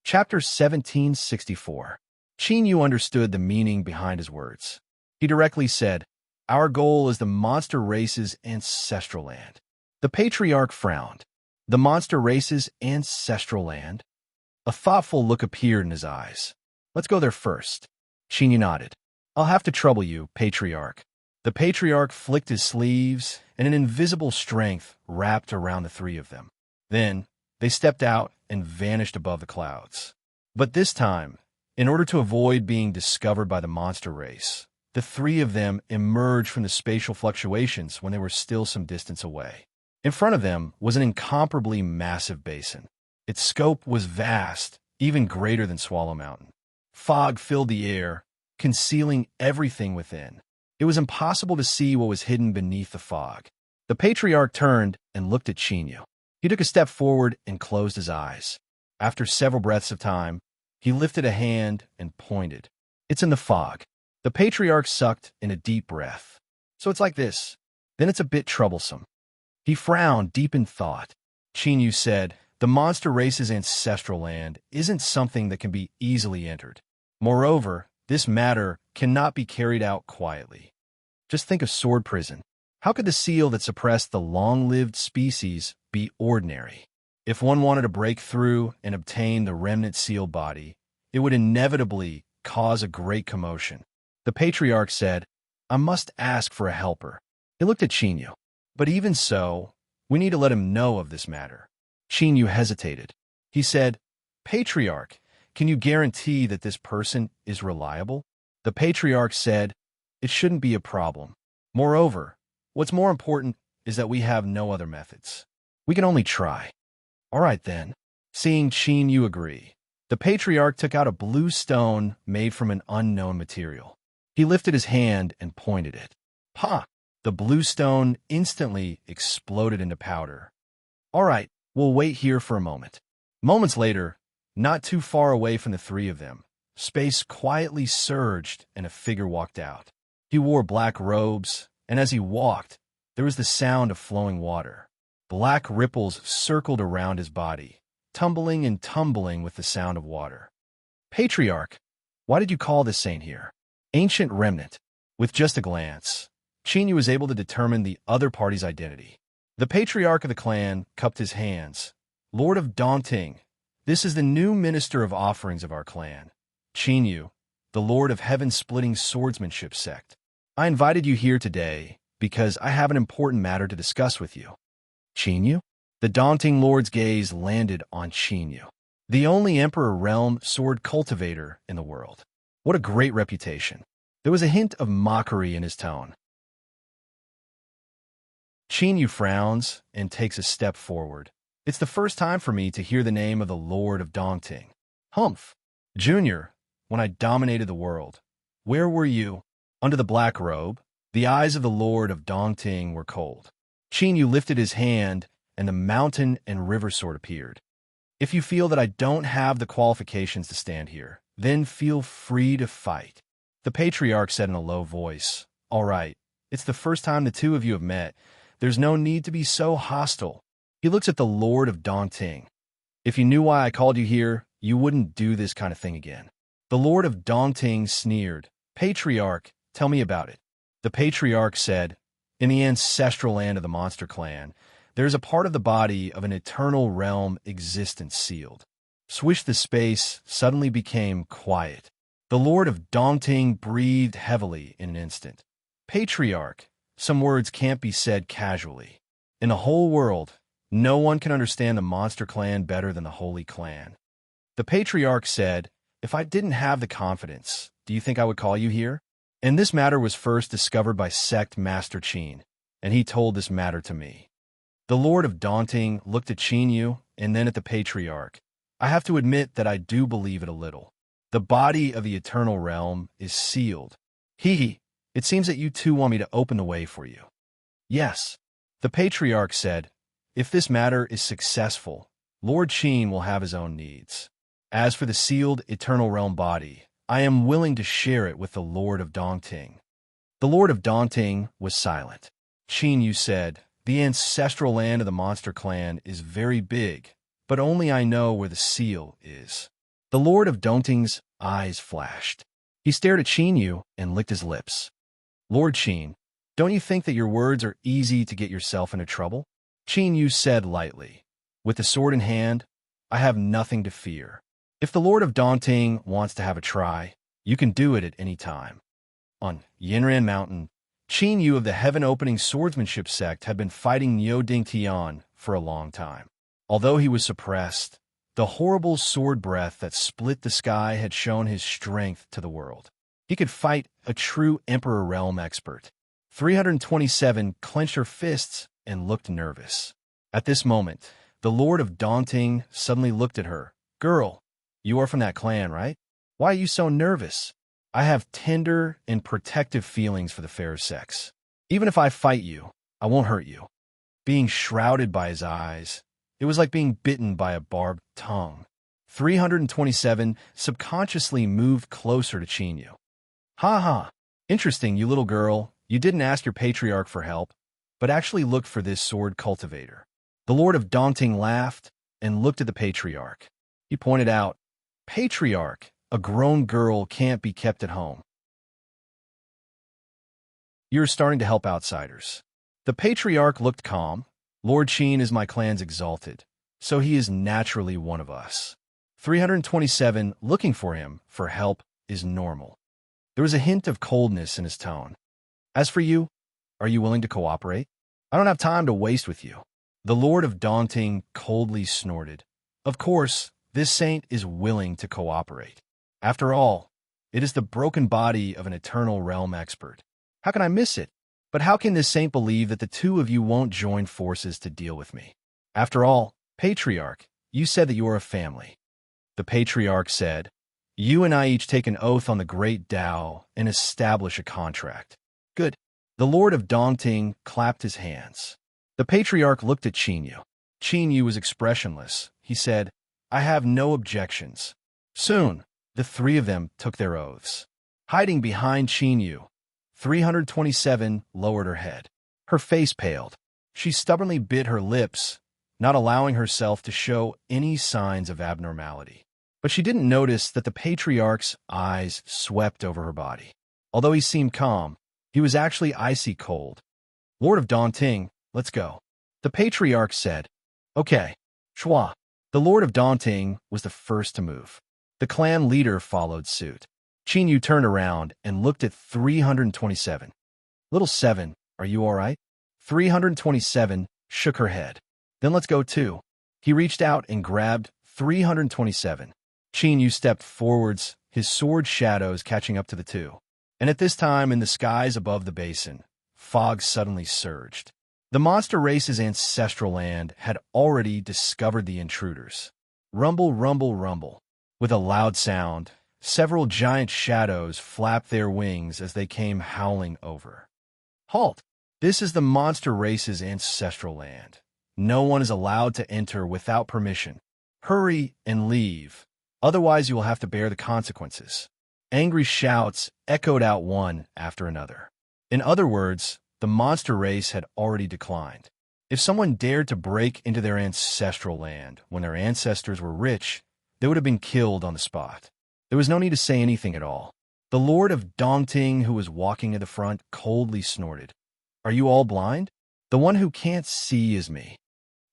Chapter 1764. Qin Yu understood the meaning behind his words. He directly said, "Our goal is the monster race's ancestral land." The patriarch frowned. "The monster race's ancestral land?" A thoughtful look appeared in his eyes. "Let's go there first." Qin Yu nodded. "I'll have to trouble you, patriarch." The patriarch flicked his sleeves, and an invisible strength wrapped around the three of them. Then, they stepped out and vanished above the clouds. But this time, in order to avoid being discovered by the monster race, the three of them emerged from the spatial fluctuations when they were still some distance away. In front of them was an incomparably massive basin. Its scope was vast, even greater than Swallow Mountain. Fog filled the air, concealing everything within. It was impossible to see what was hidden beneath the fog. The patriarch turned and looked at Qin Yu. He took a step forward and closed his eyes. After several breaths of time, he lifted a hand and pointed. "It's in the fog." The patriarch sucked in a deep breath. "So it's like this. Then it's a bit troublesome." He frowned, deep in thought. Qin Yu said, "The monster race's ancestral land isn't something that can be easily entered. Moreover, this matter cannot be carried out quietly. Just think of sword prison. How could the seal that suppressed the long-lived species be ordinary? If one wanted to break through and obtain the remnant seal body, it would inevitably cause a great commotion." The patriarch said, "I must ask for a helper." He looked at Qin Yu. "But even so, we need to let him know of this matter." Qin Yu hesitated. He said, "Patriarch, can you guarantee that this person is reliable?" The patriarch said, "It shouldn't be a problem. Moreover, what's more important is that we have no other methods. We can only try." "All right, then." Seeing Qin Yu agree, the patriarch took out a blue stone made from an unknown material. He lifted his hand and pointed it. "Pa!" The blue stone instantly exploded into powder. "All right, we'll wait here for a moment." Moments later, not too far away from the three of them, space quietly surged and a figure walked out. He wore black robes, and as he walked, there was the sound of flowing water. Black ripples circled around his body, tumbling and tumbling with the sound of water. "Patriarch, why did you call this saint here?" "Ancient remnant." With just a glance, Qin Yu was able to determine the other party's identity. The patriarch of the clan cupped his hands. "Lord of Daunting, this is the new minister of offerings of our clan, Qin Yu, the Lord of Heaven-Splitting Swordsmanship sect. I invited you here today because I have an important matter to discuss with you." "Qin Yu?" The Daunting Lord's gaze landed on Qin Yu, the only Emperor Realm sword cultivator in the world. What a great reputation. There was a hint of mockery in his tone. Qin Yu frowns and takes a step forward. It's the first time for me to hear the name of the Lord of Dongting. Humph. Junior, when I dominated the world, where were you? Under the black robe, the eyes of the Lord of Dongting were cold. Qin Yu lifted his hand, and the mountain and river sword appeared. If you feel that I don't have the qualifications to stand here, then feel free to fight. The patriarch said in a low voice. All right, it's the first time the two of you have met. There's no need to be so hostile. He looks at the Lord of Dongting. If you knew why I called you here, you wouldn't do this kind of thing again. The Lord of Dongting sneered. Patriarch, tell me about it. The patriarch said, in the ancestral land of the monster clan, there is a part of the body of an eternal realm existence sealed. Swish the space suddenly became quiet. The Lord of Dongting breathed heavily in an instant. Patriarch, some words can't be said casually. In the whole world, no one can understand the monster clan better than the Holy Clan. The patriarch said, if I didn't have the confidence, do you think I would call you here? And this matter was first discovered by Sect Master Qin, and he told this matter to me. The Lord of Dongting looked at Qin Yu and then at the patriarch. I have to admit that I do believe it a little. The body of the eternal realm is sealed. Hee. It seems that you two want me to open the way for you. Yes. The patriarch said, if this matter is successful, Lord Qin will have his own needs. As for the sealed eternal realm body, I am willing to share it with the Lord of Dongting. The Lord of Dongting was silent. Qin Yu said, the ancestral land of the monster clan is very big, but only I know where the seal is. The Lord of Dongting's eyes flashed. He stared at Qin Yu and licked his lips. Lord Qin, don't you think that your words are easy to get yourself into trouble? Qin Yu said lightly. With the sword in hand, I have nothing to fear. If the Lord of Dongting wants to have a try, you can do it at any time. On Yinran Mountain, Qin Yu of the heaven-opening swordsmanship sect had been fighting Niu Dingtian for a long time. Although he was suppressed, the horrible sword breath that split the sky had shown his strength to the world. He could fight a true Emperor Realm expert. 327 clenched her fists and looked nervous. At this moment, the Lord of Dongting suddenly looked at her. Girl, you are from that clan, right? Why are you so nervous? I have tender and protective feelings for the fair sex. Even if I fight you, I won't hurt you. Being shrouded by his eyes, it was like being bitten by a barbed tongue. 327 subconsciously moved closer to Qin Yu. Ha ha. Interesting, you little girl. You didn't ask your patriarch for help, but actually looked for this sword cultivator. The Lord of Dongting laughed and looked at the patriarch. He pointed out, Patriarch, a grown girl can't be kept at home. You're starting to help outsiders. The patriarch looked calm. Lord Qin is my clan's exalted, so he is naturally one of us. 327 looking for him for help is normal. There was a hint of coldness in his tone. As for you, are you willing to cooperate? I don't have time to waste with you. The Lord of Dongting coldly snorted. Of course, this saint is willing to cooperate. After all, it is the broken body of an eternal realm expert. How can I miss it? But how can this saint believe that the two of you won't join forces to deal with me? After all, Patriarch, you said that you are a family. The Patriarch said, you and I each take an oath on the great Tao and establish a contract. Good. The Lord of Dongting clapped his hands. The Patriarch looked at Qin Yu. Qin Yu was expressionless. He said, I have no objections. Soon, the three of them took their oaths. Hiding behind Qin Yu, 327 lowered her head. Her face paled. She stubbornly bit her lips, not allowing herself to show any signs of abnormality. But she didn't notice that the patriarch's eyes swept over her body. Although he seemed calm, he was actually icy cold. Lord of Dongting, let's go. The patriarch said, okay. Shua. The Lord of Dongting was the first to move. The clan leader followed suit. Qin Yu turned around and looked at 327. Little Seven, are you all right? 327 shook her head. Then let's go too. He reached out and grabbed 327. Qin Yu stepped forwards, his sword shadows catching up to the two. And at this time, in the skies above the basin, fog suddenly surged. The monster race's ancestral land had already discovered the intruders. Rumble, rumble, rumble. With a loud sound, several giant shadows flapped their wings as they came howling over. Halt! This is the monster race's ancestral land. No one is allowed to enter without permission. Hurry and leave, otherwise you will have to bear the consequences. Angry shouts echoed out one after another. In other words, the monster race had already declined. If someone dared to break into their ancestral land when their ancestors were rich, they would have been killed on the spot. There was no need to say anything at all. The Lord of Dongting, who was walking at the front, coldly snorted. Are you all blind? The one who can't see is me.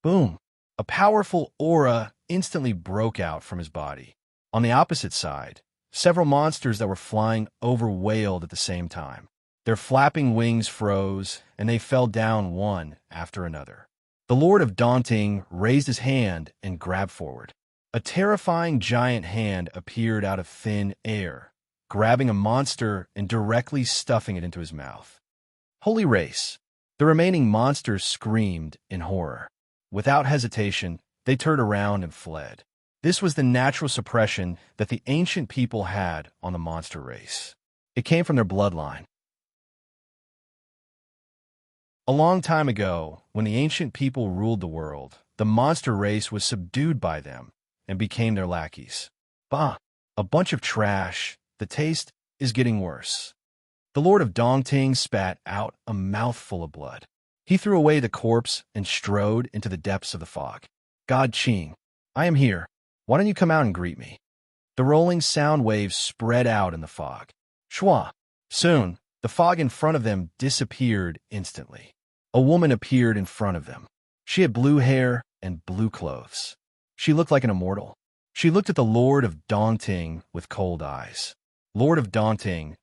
Boom! A powerful aura instantly broke out from his body. On the opposite side, several monsters that were flying over wailed at the same time. Their flapping wings froze, and they fell down one after another. The Lord of Daunting raised his hand and grabbed forward. A terrifying giant hand appeared out of thin air, grabbing a monster and directly stuffing it into his mouth. Holy race! The remaining monsters screamed in horror. Without hesitation, they turned around and fled. This was the natural suppression that the ancient people had on the monster race. It came from their bloodline. A long time ago, when the ancient people ruled the world, the monster race was subdued by them and became their lackeys. Bah! A bunch of trash. The taste is getting worse. The Lord of Dongting spat out a mouthful of blood. He threw away the corpse and strode into the depths of the fog. God Qing, I am here. Why don't you come out and greet me? The rolling sound waves spread out in the fog. Shwa! Soon, the fog in front of them disappeared instantly. A woman appeared in front of them. She had blue hair and blue clothes. She looked like an immortal. She looked at the Lord of Dongting with cold eyes. Lord of Dongting,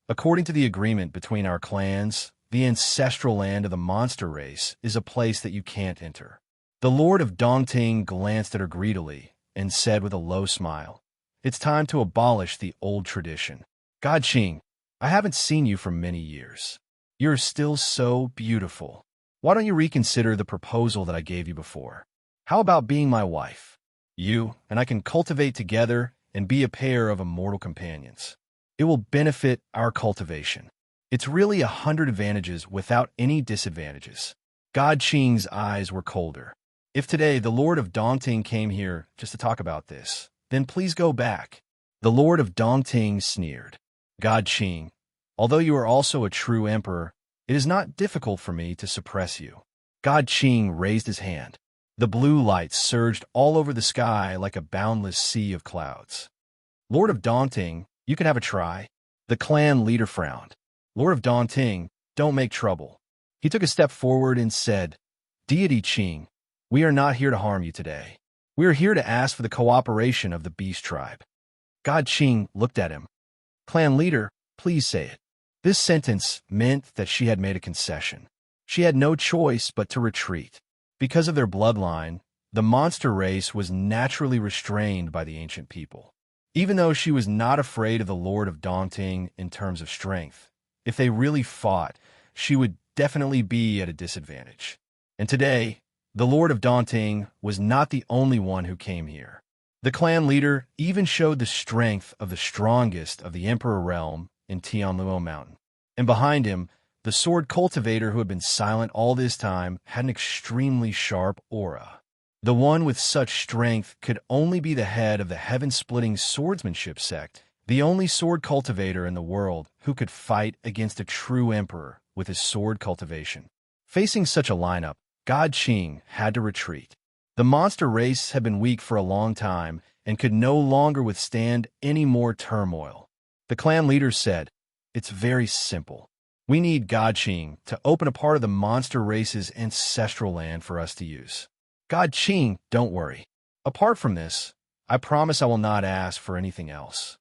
according to the agreement between our clans, the ancestral land of the monster race is a place that you can't enter. The Lord of Dongting glanced at her greedily and said with a low smile, It's time to abolish the old tradition. God Qing, I haven't seen you for many years. You're still so beautiful. Why don't you reconsider the proposal that I gave you before? How about being my wife? You and I can cultivate together and be a pair of immortal companions. It will benefit our cultivation. It's really 100 advantages without any disadvantages. God Qing's eyes were colder. If today the Lord of Dongting came here just to talk about this, then please go back. The Lord of Dongting sneered. God Qing, although you are also a true emperor, it is not difficult for me to suppress you. God Qing raised his hand. The blue light surged all over the sky like a boundless sea of clouds. Lord of Dongting, you can have a try. The clan leader frowned. Lord of Dongting, don't make trouble. He took a step forward and said, Deity Qing, we are not here to harm you today. We are here to ask for the cooperation of the beast tribe. God Qing looked at him. Clan leader, please say it. This sentence meant that she had made a concession. She had no choice but to retreat. Because of their bloodline, the monster race was naturally restrained by the ancient people. Even though she was not afraid of the Lord of Dongting in terms of strength, if they really fought, she would definitely be at a disadvantage. And today, the Lord of Dongting was not the only one who came here. The clan leader even showed the strength of the strongest of the Emperor realm in Tianluo Mountain. And behind him, the sword cultivator who had been silent all this time had an extremely sharp aura. The one with such strength could only be the head of the heaven-splitting swordsmanship sect, the only sword cultivator in the world who could fight against a true emperor with his sword cultivation. Facing such a lineup, God Qing had to retreat. The monster race had been weak for a long time and could no longer withstand any more turmoil. The clan leader said, It's very simple. We need God Qing to open a part of the monster race's ancestral land for us to use. God Qing, don't worry. Apart from this, I promise I will not ask for anything else.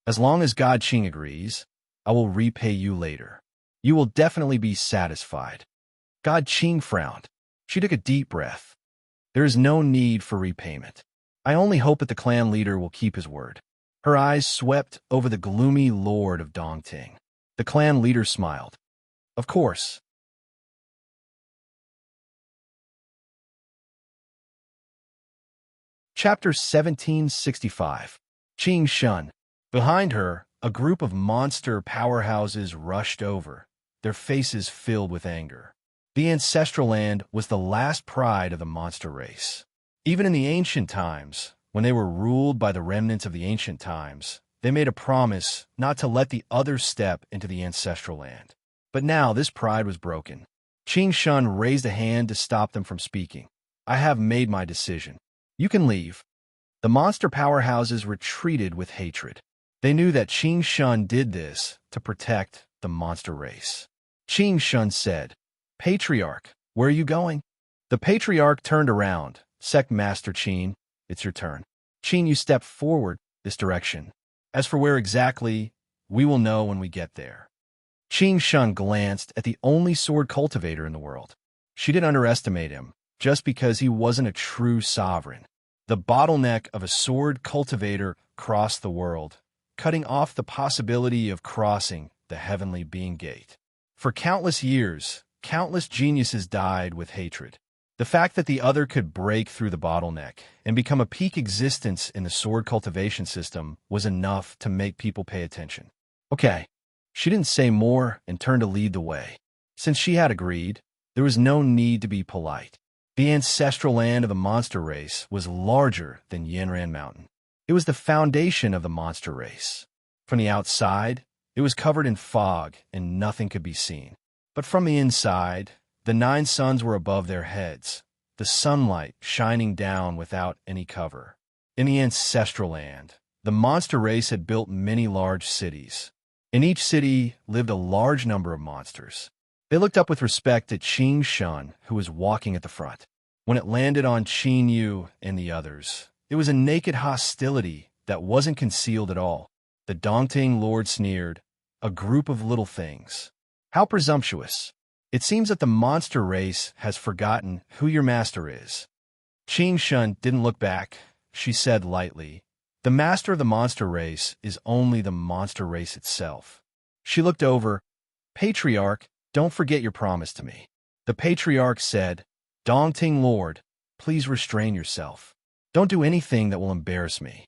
As long as God Qing agrees, I will repay you later. You will definitely be satisfied. God Qing frowned. She took a deep breath. There is no need for repayment. I only hope that the clan leader will keep his word. Her eyes swept over the gloomy Lord of Dongting. The clan leader smiled. Of course. Chapter 1765. Qing Shun. Behind her, a group of monster powerhouses rushed over, their faces filled with anger. The ancestral land was the last pride of the monster race. Even in the ancient times, when they were ruled by the remnants of the ancient times, they made a promise not to let the others step into the ancestral land. But now this pride was broken. Qing Shun raised a hand to stop them from speaking. I have made my decision. You can leave. The monster powerhouses retreated with hatred. They knew that Qing Shun did this to protect the monster race. Qing Shun said, Patriarch, where are you going? The patriarch turned around. Sect Master Qin, it's your turn. Qin, you step forward this direction. As for where exactly, we will know when we get there. Qing Shun glanced at the only sword cultivator in the world. She didn't underestimate him, just because he wasn't a true sovereign. The bottleneck of a sword cultivator crossed the world, cutting off the possibility of crossing the heavenly being gate. For countless years, countless geniuses died with hatred. The fact that the other could break through the bottleneck and become a peak existence in the sword cultivation system was enough to make people pay attention. Okay. She didn't say more and turned to lead the way. Since she had agreed, there was no need to be polite. The ancestral land of the monster race was larger than Yanran Mountain. It was the foundation of the monster race. From the outside, it was covered in fog and nothing could be seen. But from the inside, the 9 suns were above their heads, the sunlight shining down without any cover. In the ancestral land, the monster race had built many large cities. In each city lived a large number of monsters. They looked up with respect at Qing Shun, who was walking at the front. When it landed on Qin Yu and the others, it was a naked hostility that wasn't concealed at all. The Dongting Lord sneered, a group of little things. How presumptuous. It seems that the monster race has forgotten who your master is. Qing Shun didn't look back. She said lightly, the master of the monster race is only the monster race itself. She looked over. Patriarch, don't forget your promise to me. The patriarch said, Dongting Lord, please restrain yourself. Don't do anything that will embarrass me.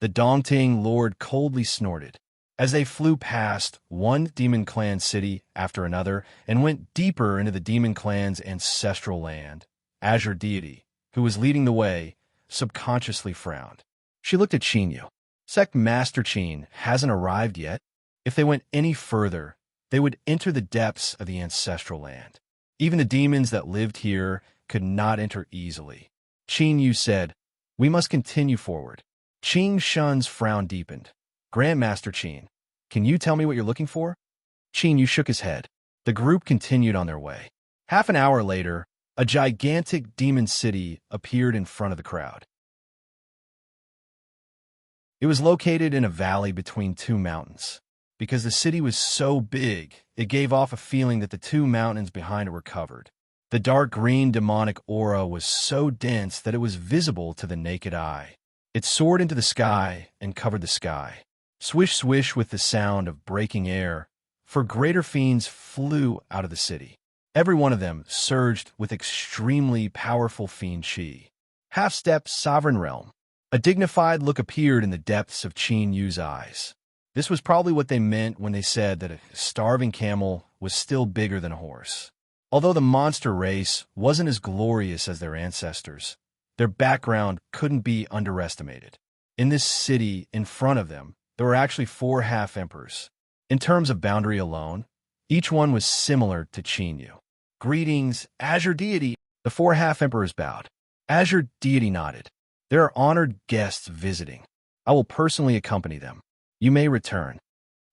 The Dongting Lord coldly snorted. As they flew past one demon clan city after another and went deeper into the demon clan's ancestral land, Azure Deity, who was leading the way, subconsciously frowned. She looked at Qin Yu. Sect Master Qin hasn't arrived yet. If they went any further, they would enter the depths of the ancestral land. Even the demons that lived here could not enter easily. Qin Yu said, we must continue forward. Qing Shun's frown deepened. Grandmaster Qin, can you tell me what you're looking for? Qin Yu shook his head. The group continued on their way. Half an hour later, a gigantic demon city appeared in front of the crowd. It was located in a valley between 2 mountains. Because the city was so big, it gave off a feeling that the 2 mountains behind it were covered. The dark green demonic aura was so dense that it was visible to the naked eye. It soared into the sky and covered the sky. Swish, swish with the sound of breaking air, for greater fiends flew out of the city. Every one of them surged with extremely powerful fiend chi. Half-step sovereign realm. A dignified look appeared in the depths of Qin Yu's eyes. This was probably what they meant when they said that a starving camel was still bigger than a horse. Although the monster race wasn't as glorious as their ancestors, their background couldn't be underestimated. In this city in front of them, there were actually 4 half-emperors. In terms of boundary alone, each one was similar to Qin Yu. Greetings, Azure Deity. The 4 half-emperors bowed. Azure Deity nodded. There are honored guests visiting. I will personally accompany them. You may return.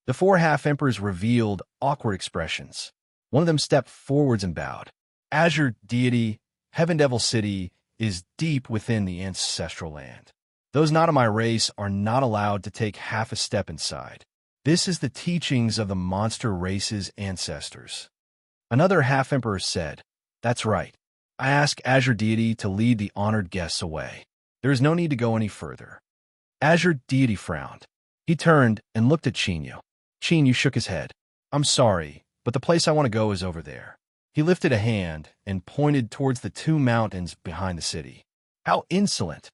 The 4 half-emperors revealed awkward expressions. One of them stepped forwards and bowed. Azure Deity, Heaven Devil City is deep within the ancestral land. Those not of my race are not allowed to take half a step inside. This is the teachings of the monster race's ancestors. Another half-emperor said, that's right. I ask Azure Deity to lead the honored guests away. There is no need to go any further. Azure Deity frowned. He turned and looked at Qin Yu. Qin Yu shook his head. I'm sorry, but the place I want to go is over there. He lifted a hand and pointed towards the 2 mountains behind the city. How insolent!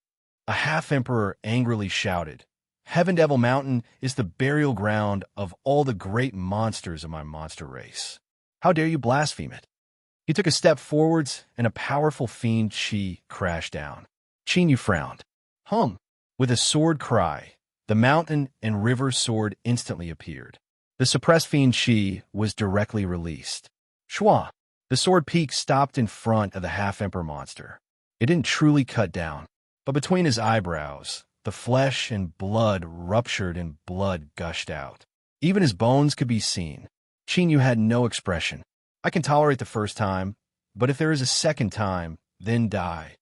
A half-emperor angrily shouted. Heaven Devil Mountain is the burial ground of all the great monsters of my monster race. How dare you blaspheme it? He took a step forwards, and a powerful fiend chi crashed down. Chinyu frowned. With a sword cry, the mountain and river sword instantly appeared. The suppressed fiend chi was directly released. Shua! The sword peak stopped in front of the half-emperor monster. It didn't truly cut down, but between his eyebrows, the flesh and blood ruptured and blood gushed out. Even his bones could be seen. Chinyu had no expression. I can tolerate the first time, but if there is a second time, then die.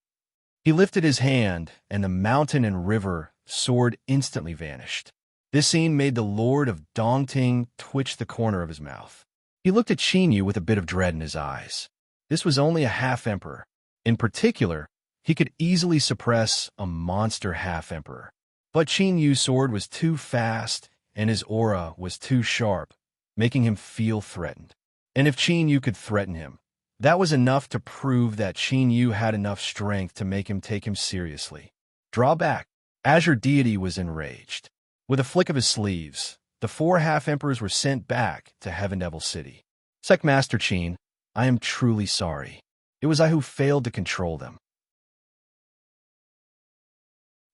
He lifted his hand, and the mountain and river sword instantly vanished. This scene made the Lord of Dongting twitch the corner of his mouth. He looked at Chinyu with a bit of dread in his eyes. This was only a half-emperor. In particular, he could easily suppress a monster half-emperor. But Chinyu's sword was too fast, and his aura was too sharp, making him feel threatened. And if Chinyu could threaten him, that was enough to prove that Chinyu had enough strength to make him take him seriously. Draw back. Azure Deity was enraged. With a flick of his sleeves, the 4 half-emperors were sent back to Heaven Devil City. Sect Master Qin, I am truly sorry. It was I who failed to control them.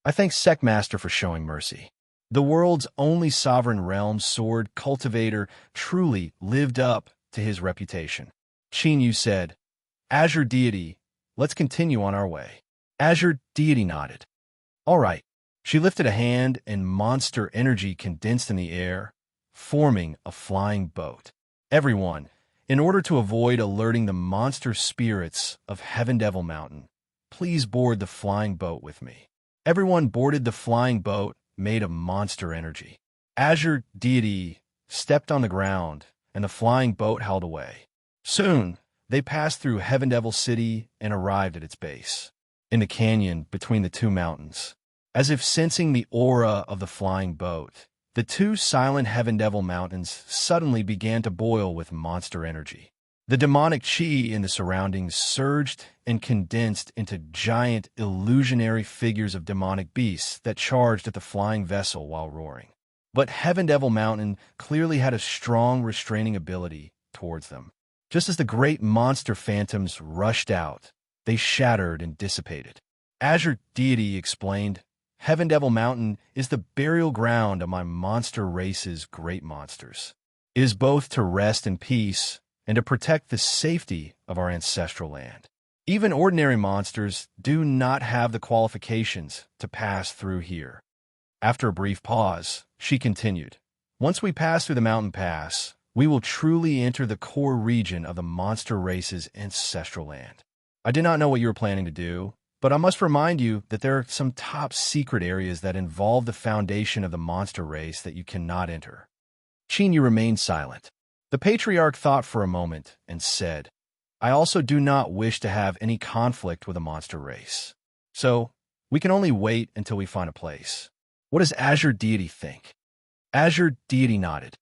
I thank Sect Master for showing mercy. The world's only sovereign realm sword cultivator truly lived up to his reputation. Chinyu said, Azure Deity, let's continue on our way. Azure Deity nodded. All right. She lifted a hand and monster energy condensed in the air, forming a flying boat. Everyone, in order to avoid alerting the monster spirits of Heaven Devil Mountain, please board the flying boat with me. Everyone boarded the flying boat made of monster energy. Azure Deity stepped on the ground, and the flying boat held away. Soon, they passed through Heaven Devil City and arrived at its base. In the canyon between the 2 mountains, as if sensing the aura of the flying boat, the 2 silent Heaven Devil Mountains suddenly began to boil with monster energy. The demonic chi in the surroundings surged and condensed into giant, illusionary figures of demonic beasts that charged at the flying vessel while roaring. But Heaven Devil Mountain clearly had a strong restraining ability towards them. Just as the great monster phantoms rushed out, they shattered and dissipated. Azure Deity explained, Heaven Devil Mountain is the burial ground of my monster race's great monsters. It is both to rest in peace and to protect the safety of our ancestral land. Even ordinary monsters do not have the qualifications to pass through here. After a brief pause, she continued, Once we pass through the mountain pass, we will truly enter the core region of the monster race's ancestral land. I did not know what you were planning to do, but I must remind you that there are some top secret areas that involve the foundation of the monster race that you cannot enter. Chinyu remained silent. The patriarch thought for a moment and said, I also do not wish to have any conflict with the monster race. So, we can only wait until we find a place. What does Azure Deity think? Azure Deity nodded.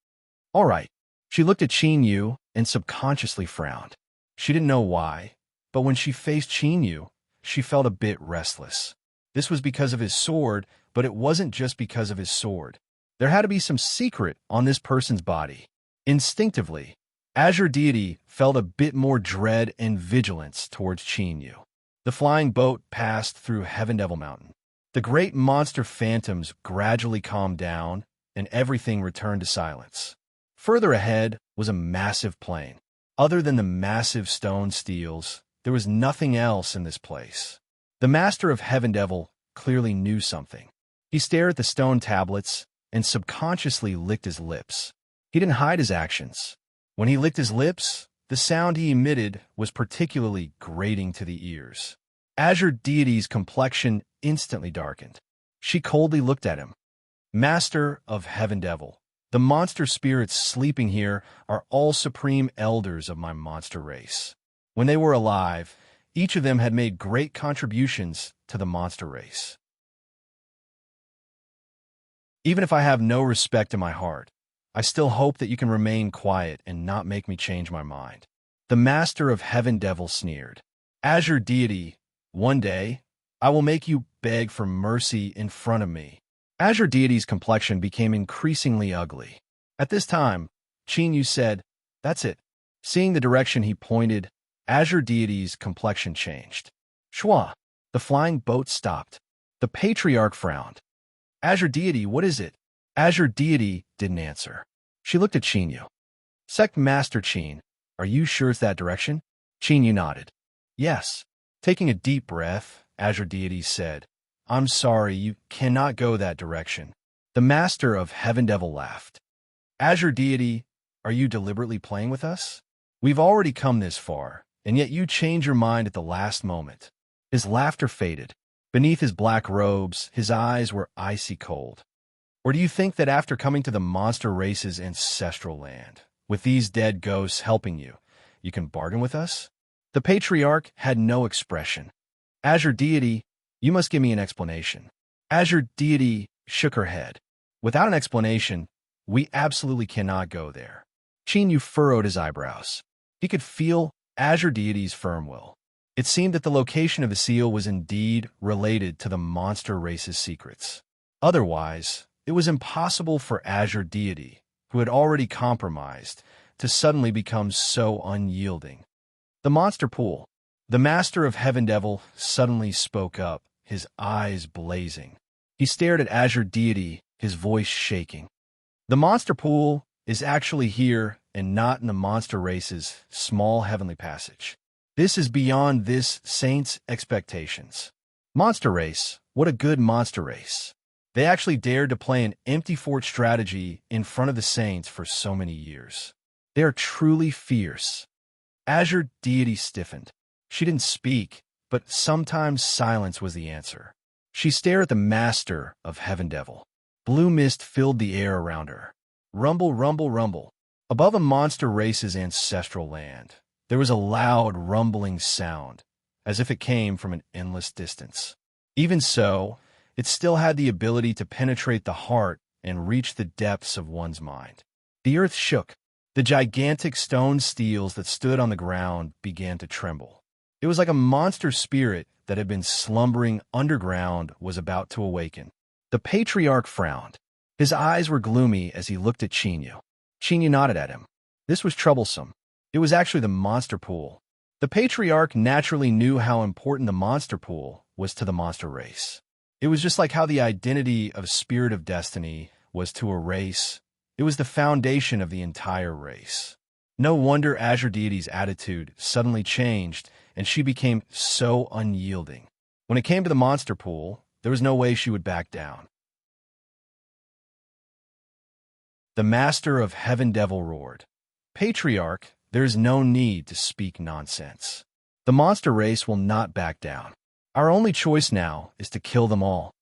All right. She looked at Chinyu and subconsciously frowned. She didn't know why, but when she faced Chinyu, she felt a bit restless. This was because of his sword, but it wasn't just because of his sword. There had to be some secret on this person's body. Instinctively, Azure Deity felt a bit more dread and vigilance towards Chinyu. The flying boat passed through Heaven Devil Mountain. The great monster phantoms gradually calmed down, and everything returned to silence. Further ahead was a massive plain. Other than the massive stone steels, there was nothing else in this place. The master of Heaven Devil clearly knew something. He stared at the stone tablets and subconsciously licked his lips. He didn't hide his actions. When he licked his lips, the sound he emitted was particularly grating to the ears. Azure Deity's complexion instantly darkened. She coldly looked at him. Master of Heaven Devil, the monster spirits sleeping here are all supreme elders of my monster race. When they were alive, each of them had made great contributions to the monster race. Even if I have no respect in my heart, I still hope that you can remain quiet and not make me change my mind." The Master of Heaven Devil sneered. "Azure deity, one day, I will make you beg for mercy in front of me." Azure deity's complexion became increasingly ugly. At this time, Qin Yu said, "That's it." Seeing the direction he pointed, Azure deity's complexion changed. Shua! The flying boat stopped. The patriarch frowned. "Azure deity, what is it?" Azure deity didn't answer. She looked at Qin Yu. "Sect Master Qin, are you sure it's that direction?" Qin Yu nodded. "Yes." Taking a deep breath, Azure deity said, "I'm sorry, you cannot go that direction." The Master of Heaven Devil laughed. "Azure deity, are you deliberately playing with us? We've already come this far, and yet you change your mind at the last moment." His laughter faded. Beneath his black robes, his eyes were icy cold. "Or do you think that after coming to the monster race's ancestral land, with these dead ghosts helping you, you can bargain with us?" The patriarch had no expression. "Azure deity, you must give me an explanation." Azure deity shook her head. "Without an explanation, we absolutely cannot go there." Qin Yu furrowed his eyebrows. He could feel Azure deity's firm will. It seemed that the location of the seal was indeed related to the monster race's secrets. Otherwise, it was impossible for Azure deity, who had already compromised, to suddenly become so unyielding. The monster pool. The Master of Heaven Devil suddenly spoke up, his eyes blazing. He stared at Azure deity, his voice shaking. "The monster pool is actually here and not in the monster race's small heavenly passage. This is beyond this saint's expectations." Monster race, what a good monster race. They actually dared to play an empty fort strategy in front of the saints for so many years. They are truly fierce. Azure deity stiffened. She didn't speak, but sometimes silence was the answer. She stared at the Master of Heaven Devil. Blue mist filled the air around her. Rumble, rumble, rumble. Above a monster race's ancestral land, there was a loud, rumbling sound, as if it came from an endless distance. Even so, it still had the ability to penetrate the heart and reach the depths of one's mind. The earth shook. The gigantic stone steels that stood on the ground began to tremble. It was like a monster spirit that had been slumbering underground was about to awaken. The patriarch frowned. His eyes were gloomy as he looked at Qin Yu. Qin Yu nodded at him. This was troublesome. It was actually the monster pool. The patriarch naturally knew how important the monster pool was to the monster race. It was just like how the identity of Spirit of Destiny was to a race. It was the foundation of the entire race. No wonder Azure Deity's attitude suddenly changed, and she became so unyielding. When it came to the monster pool, there was no way she would back down. The Master of Heaven Devil roared, "Patriarch, there is no need to speak nonsense. The monster race will not back down. Our only choice now is to kill them all."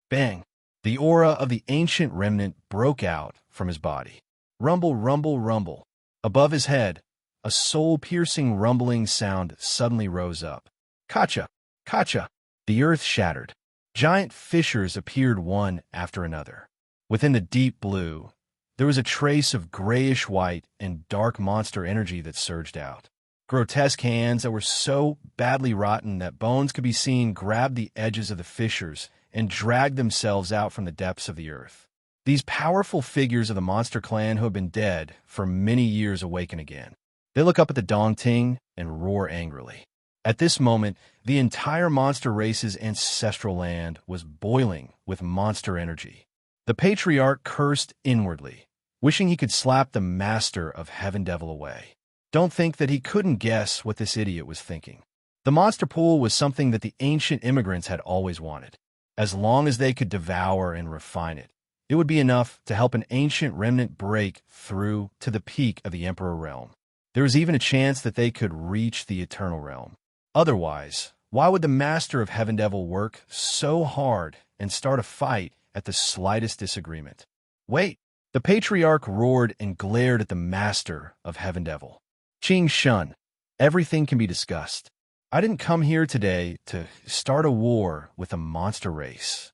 Bang! The aura of the ancient remnant broke out from his body. Rumble, rumble, rumble. Above his head, a soul-piercing rumbling sound suddenly rose up. Kacha! Kacha! The earth shattered. Giant fissures appeared one after another. Within the deep blue, there was a trace of grayish-white and dark monster energy that surged out. Grotesque hands that were so badly rotten that bones could be seen grabbed the edges of the fissures and dragged themselves out from the depths of the earth. These powerful figures of the monster clan who have been dead for many years awaken again. They look up at the Dongting and roar angrily. At this moment, the entire monster race's ancestral land was boiling with monster energy. The patriarch cursed inwardly, wishing he could slap the Master of Heaven Devil away. Don't think that he couldn't guess what this idiot was thinking. The monster pool was something that the ancient immigrants had always wanted. As long as they could devour and refine it, it would be enough to help an ancient remnant break through to the peak of the Emperor realm. There was even a chance that they could reach the Eternal realm. Otherwise, why would the Master of Heaven Devil work so hard and start a fight at the slightest disagreement? Wait! The patriarch roared and glared at the Master of Heaven Devil. Qing Shun, everything can be discussed. I didn't come here today to start a war with a monster race.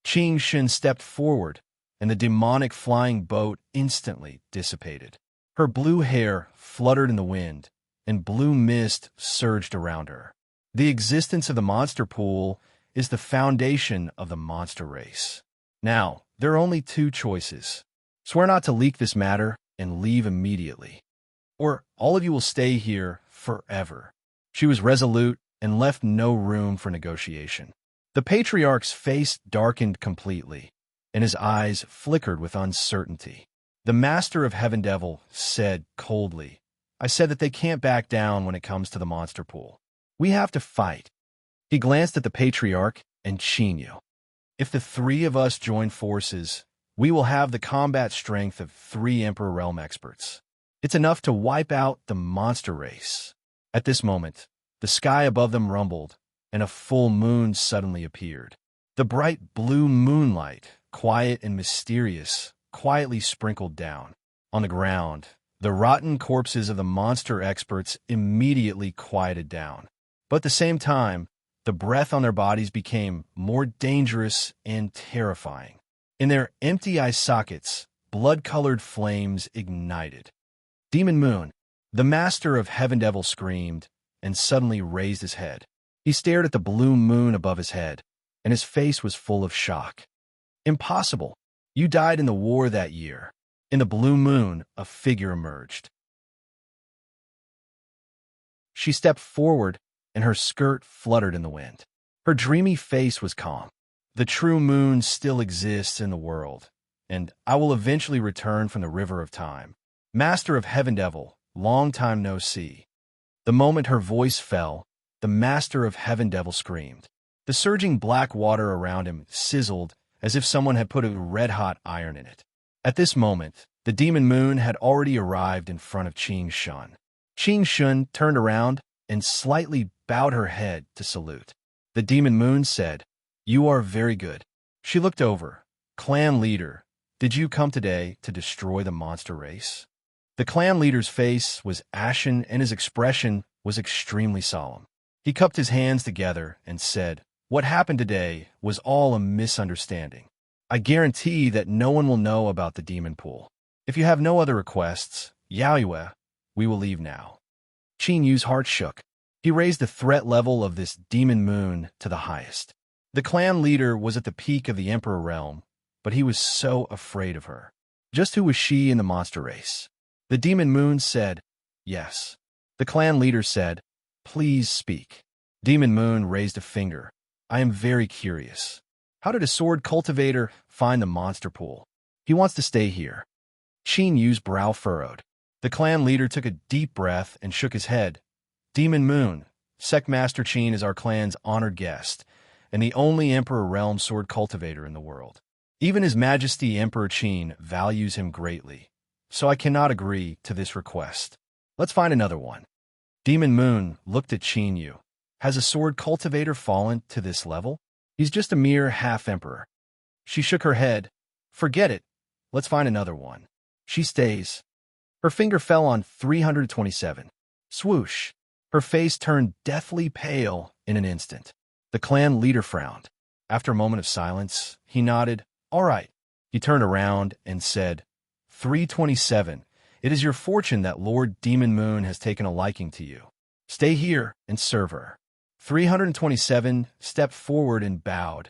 Qing Shun stepped forward, and the demonic flying boat instantly dissipated. Her blue hair fluttered in the wind, and blue mist surged around her. The existence of the monster pool is the foundation of the monster race. Now, there are only two choices. Swear not to leak this matter and leave immediately, or all of you will stay here forever. She was resolute and left no room for negotiation. The patriarch's face darkened completely, and his eyes flickered with uncertainty. The master of Heaven Devil said coldly, I said that they can't back down when it comes to the monster pool. We have to fight. He glanced at the patriarch and Chinyu. If the three of us join forces, we will have the combat strength of 3 Emperor Realm experts. It's enough to wipe out the monster race. At this moment, the sky above them rumbled, and a full moon suddenly appeared. The bright blue moonlight, quiet and mysterious, quietly sprinkled down. On the ground, the rotten corpses of the monster experts immediately quieted down. But at the same time, the breath on their bodies became more dangerous and terrifying. In their empty eye sockets, blood-colored flames ignited. Demon Moon, the master of Heaven Devil, screamed and suddenly raised his head. He stared at the blue moon above his head, and his face was full of shock. Impossible! You died in the war that year. In the blue moon, a figure emerged. She stepped forward, and her skirt fluttered in the wind. Her dreamy face was calm. The true moon still exists in the world, and I will eventually return from the river of time. Master of Heaven Devil, long time no see. The moment her voice fell, the master of Heaven Devil screamed. The surging black water around him sizzled as if someone had put a red-hot iron in it. At this moment, the demon moon had already arrived in front of Qing Shun. Qing Shun turned around and slightly bowed her head to salute. The demon moon said, You are very good. She looked over. Clan leader, did you come today to destroy the monster race? The clan leader's face was ashen and his expression was extremely solemn. He cupped his hands together and said, What happened today was all a misunderstanding. I guarantee that no one will know about the demon pool. If you have no other requests, Yaoyue, we will leave now. Qin Yu's heart shook. He raised the threat level of this demon moon to the highest. The clan leader was at the peak of the Emperor realm, but he was so afraid of her. Just who was she in the monster race? The demon moon said, Yes. The clan leader said, Please speak. Demon moon raised a finger. I am very curious. How did a sword cultivator find the monster pool? He wants to stay here. Qin Yu's brow furrowed. The clan leader took a deep breath and shook his head. Demon Moon, Sect Master Qin is our clan's honored guest, and the only Emperor Realm sword cultivator in the world. Even His Majesty Emperor Qin values him greatly, so I cannot agree to this request. Let's find another one. Demon Moon looked at Qin Yu. Has a sword cultivator fallen to this level? He's just a mere half-emperor. She shook her head. Forget it. Let's find another one. She stays. Her finger fell on 327. Swoosh. Her face turned deathly pale in an instant. The clan leader frowned. After a moment of silence, he nodded. All right. He turned around and said, 327. It is your fortune that Lord Demon Moon has taken a liking to you. Stay here and serve her. 327 stepped forward and bowed.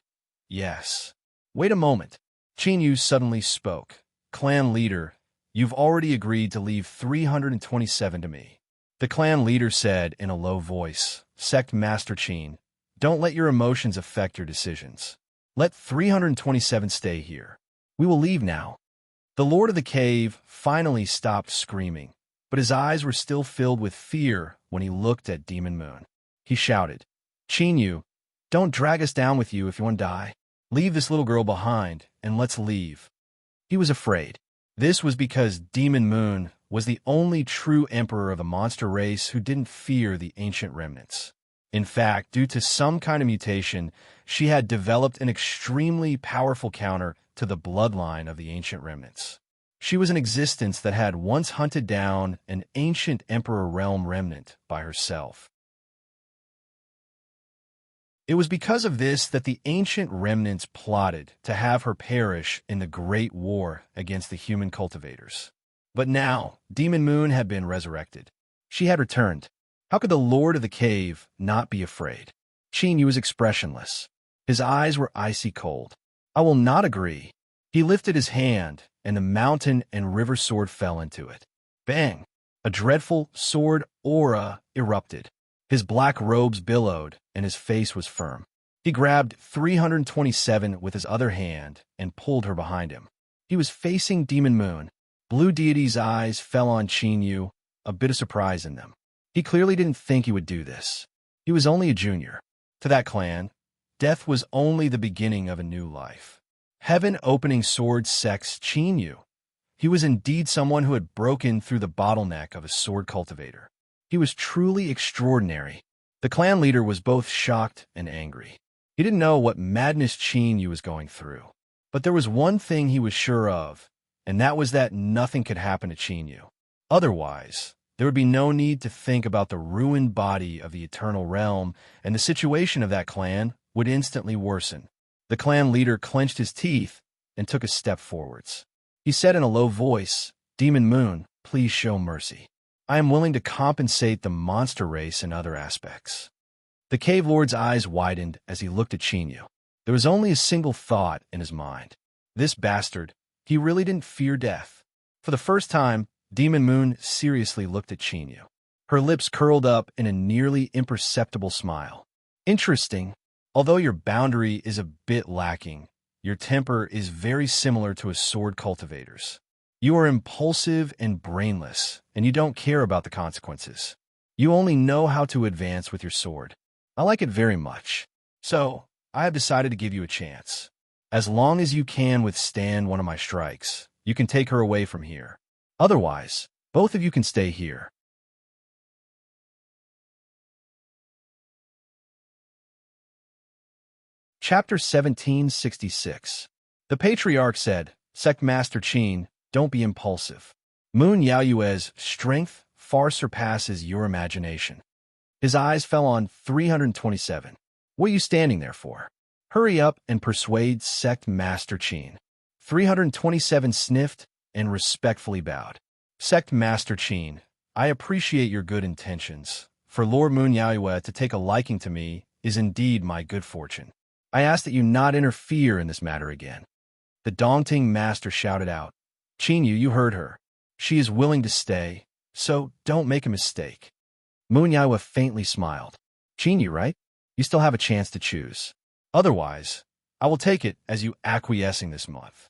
Yes. Wait a moment. Qin Yu suddenly spoke. Clan leader, you've already agreed to leave 327 to me. The clan leader said in a low voice, Sect Master Qin, don't let your emotions affect your decisions. Let 327 stay here. We will leave now. The Lord of the Cave finally stopped screaming, but his eyes were still filled with fear when he looked at Demon Moon. He shouted, Qin Yu, don't drag us down with you if you want to die. Leave this little girl behind, and let's leave. He was afraid. This was because Demon Moon was the only true emperor of the monster race who didn't fear the ancient remnants. In fact, due to some kind of mutation, she had developed an extremely powerful counter to the bloodline of the ancient remnants. She was an existence that had once hunted down an ancient Emperor Realm remnant by herself. It was because of this that the ancient remnants plotted to have her perish in the Great War against the human cultivators. But now, Demon Moon had been resurrected. She had returned. How could the Lord of the Cave not be afraid? Qin Yu was expressionless. His eyes were icy cold. I will not agree. He lifted his hand, and the mountain and river sword fell into it. Bang! A dreadful sword aura erupted. His black robes billowed, and his face was firm. He grabbed 327 with his other hand and pulled her behind him. He was facing Demon Moon. Blue Deity's eyes fell on Qin Yu, a bit of surprise in them. He clearly didn't think he would do this. He was only a junior. To that clan, death was only the beginning of a new life. Heaven-opening sword sex Qin Yu. He was indeed someone who had broken through the bottleneck of a sword cultivator. He was truly extraordinary. The clan leader was both shocked and angry. He didn't know what madness Qin Yu was going through. But there was one thing he was sure of, and that was that nothing could happen to Qin Yu. Otherwise, there would be no need to think about the ruined body of the Eternal Realm, and the situation of that clan would instantly worsen. The clan leader clenched his teeth and took a step forwards. He said in a low voice, "Demon Moon, please show mercy. I am willing to compensate the monster race in other aspects." The cave lord's eyes widened as he looked at Qin Yu. There was only a single thought in his mind. This bastard, he really didn't fear death. For the first time, Demon Moon seriously looked at Qin Yu. Her lips curled up in a nearly imperceptible smile. "Interesting. Although your boundary is a bit lacking, your temper is very similar to a sword cultivator's. You are impulsive and brainless, and you don't care about the consequences. You only know how to advance with your sword. I like it very much. So, I have decided to give you a chance. As long as you can withstand one of my strikes, you can take her away from here. Otherwise, both of you can stay here." Chapter 1766. The Patriarch said, "Sect Master Qin, don't be impulsive. Moon Yaoyue's strength far surpasses your imagination." His eyes fell on 327. "What are you standing there for? Hurry up and persuade Sect Master Qin." 327 sniffed and respectfully bowed. "Sect Master Qin, I appreciate your good intentions. For Lord Moon Yaoyue to take a liking to me is indeed my good fortune. I ask that you not interfere in this matter again." The daunting master shouted out, "Qin Yu, you heard her. She is willing to stay, so don't make a mistake." Moon Yaoyue faintly smiled. "Qin Yu, right? You still have a chance to choose. Otherwise, I will take it as you acquiescing this month."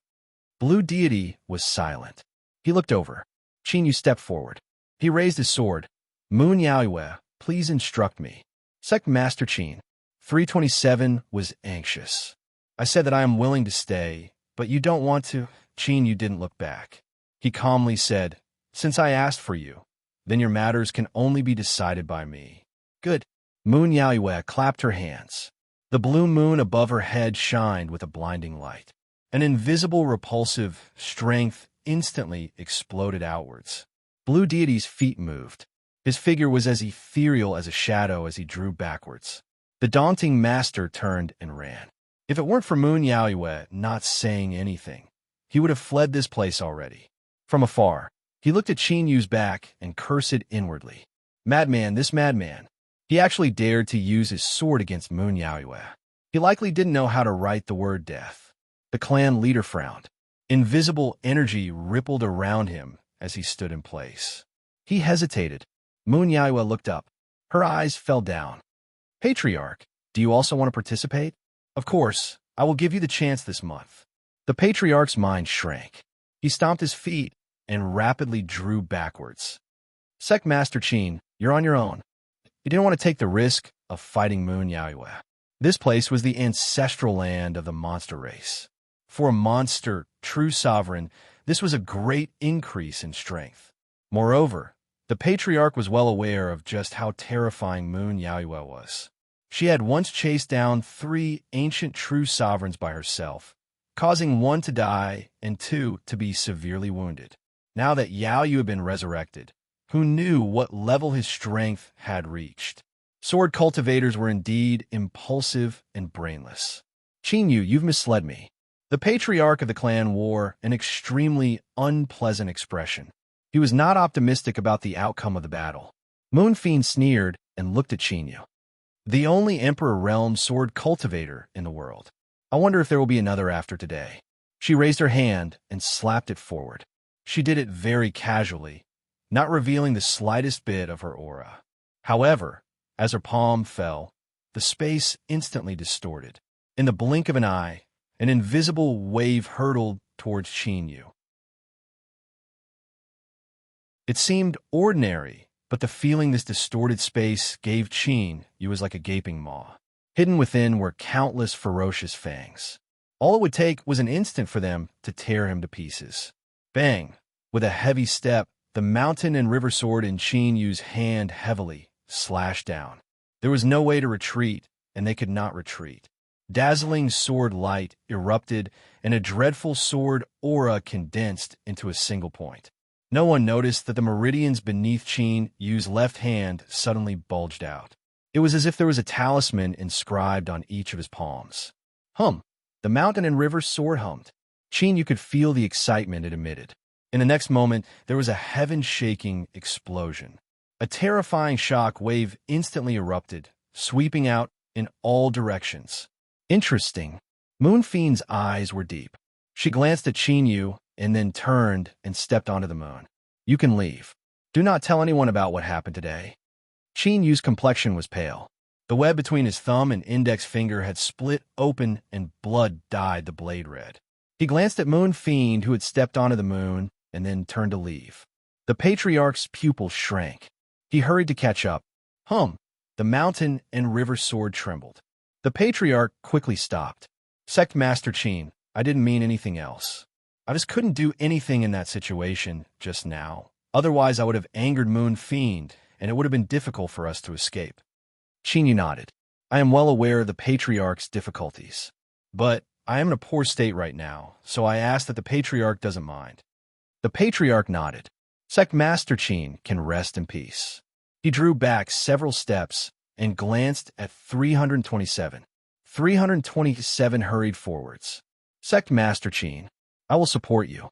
Blue Deity was silent. He looked over. Qin Yu stepped forward. He raised his sword. "Moon Yaoyue, please instruct me." Sect Master Qin. 327 was anxious. "I said that I am willing to stay, but you don't want to." Qin Yu didn't look back. He calmly said, "Since I asked for you, then your matters can only be decided by me." "Good." Moon Yaoyue clapped her hands. The blue moon above her head shined with a blinding light. An invisible repulsive strength instantly exploded outwards. Blue Deity's feet moved. His figure was as ethereal as a shadow as he drew backwards. The daunting master turned and ran. If it weren't for Moon Yaoyue not saying anything, he would have fled this place already. From afar, he looked at Qin Yu's back and cursed inwardly. "Madman, this madman." He actually dared to use his sword against Moon Yaoyue. He likely didn't know how to write the word death. The clan leader frowned. Invisible energy rippled around him as he stood in place. He hesitated. Moon Yaoyue looked up. Her eyes fell down. "Patriarch, do you also want to participate?" "Of course, I will give you the chance this month." The Patriarch's mind shrank. He stomped his feet and rapidly drew backwards. "Sect Master Qin, you're on your own." He didn't want to take the risk of fighting Moon Yaoyue. This place was the ancestral land of the monster race. For a monster, true sovereign, this was a great increase in strength. Moreover, the Patriarch was well aware of just how terrifying Moon Yaoyue was. She had once chased down 3 ancient true sovereigns by herself, causing 1 to die and 2 to be severely wounded. Now that Yaoyu had been resurrected, who knew what level his strength had reached? Sword cultivators were indeed impulsive and brainless. Qin Yu, you've misled me. The patriarch of the clan wore an extremely unpleasant expression. He was not optimistic about the outcome of the battle. Moonfiend sneered and looked at Qin Yu. The only Emperor Realm sword cultivator in the world. I wonder if there will be another after today. She raised her hand and slapped it forward. She did it very casually, not revealing the slightest bit of her aura. However, as her palm fell, the space instantly distorted. In the blink of an eye, an invisible wave hurtled towards Qin Yu. It seemed ordinary, but the feeling this distorted space gave Qin Yu was like a gaping maw. Hidden within were countless ferocious fangs. All it would take was an instant for them to tear him to pieces. Bang! With a heavy step, the mountain and river sword in Qin Yu's hand heavily slashed down. There was no way to retreat, and they could not retreat. Dazzling sword light erupted, and a dreadful sword aura condensed into a single point. No one noticed that the meridians beneath Qin Yu's left hand suddenly bulged out. It was as if there was a talisman inscribed on each of his palms. Hum! The mountain and river sword hummed. Qin Yu could feel the excitement it emitted. In the next moment, there was a heaven-shaking explosion. A terrifying shock wave instantly erupted, sweeping out in all directions. Interesting. Moonfiend's eyes were deep. She glanced at Qin Yu and then turned and stepped onto the moon. You can leave. Do not tell anyone about what happened today. Qin Yu's complexion was pale. The web between his thumb and index finger had split open and blood dyed the blade red. He glanced at Moonfiend, who had stepped onto the moon, and then turned to leave. The patriarch's pupils shrank. He hurried to catch up. Hum! The mountain and river sword trembled. The patriarch quickly stopped. Sect Master Qin, I didn't mean anything else. I just couldn't do anything in that situation just now. Otherwise, I would have angered Moonfiend, and it would have been difficult for us to escape. Qin Yu nodded. I am well aware of the patriarch's difficulties. But I am in a poor state right now, so I ask that the patriarch doesn't mind. The patriarch nodded. Sect Master Qin can rest in peace. He drew back several steps and glanced at 327. 327 hurried forwards. Sect Master Qin, I will support you.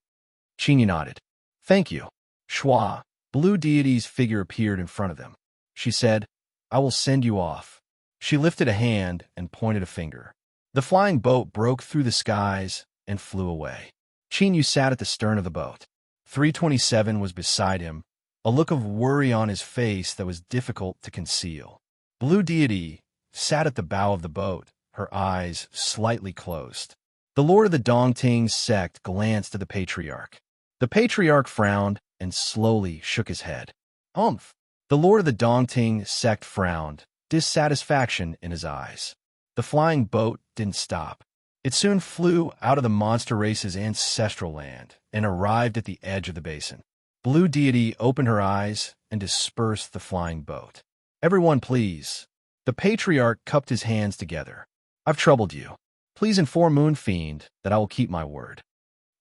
Qin Yu nodded. Thank you. Shua, Blue Deity's figure appeared in front of them. She said, I will send you off. She lifted a hand and pointed a finger. The flying boat broke through the skies and flew away. Qin Yu sat at the stern of the boat. 327 was beside him, a look of worry on his face that was difficult to conceal. Blue Deity sat at the bow of the boat, her eyes slightly closed. The Lord of the Dongting sect glanced at the patriarch. The patriarch frowned and slowly shook his head. Umph! The Lord of the Dongting sect frowned, dissatisfaction in his eyes. The flying boat didn't stop. It soon flew out of the monster race's ancestral land and arrived at the edge of the basin. Blue Deity opened her eyes and dispersed the flying boat. Everyone, please. The patriarch cupped his hands together. I've troubled you. Please inform Moonfiend that I will keep my word.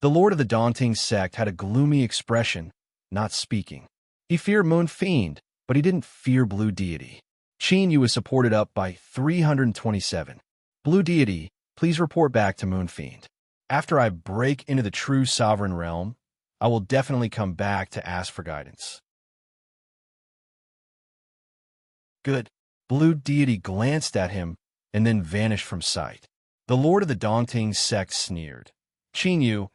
The Lord of the Daunting sect had a gloomy expression, not speaking. He feared Moonfiend, but he didn't fear Blue Deity. Qin Yu was supported up by 327. Blue Deity, please report back to Moonfiend. After I break into the true sovereign realm, I will definitely come back to ask for guidance. Good. Blue Deity glanced at him and then vanished from sight. The Lord of the Daunting sect sneered. Qin Yu,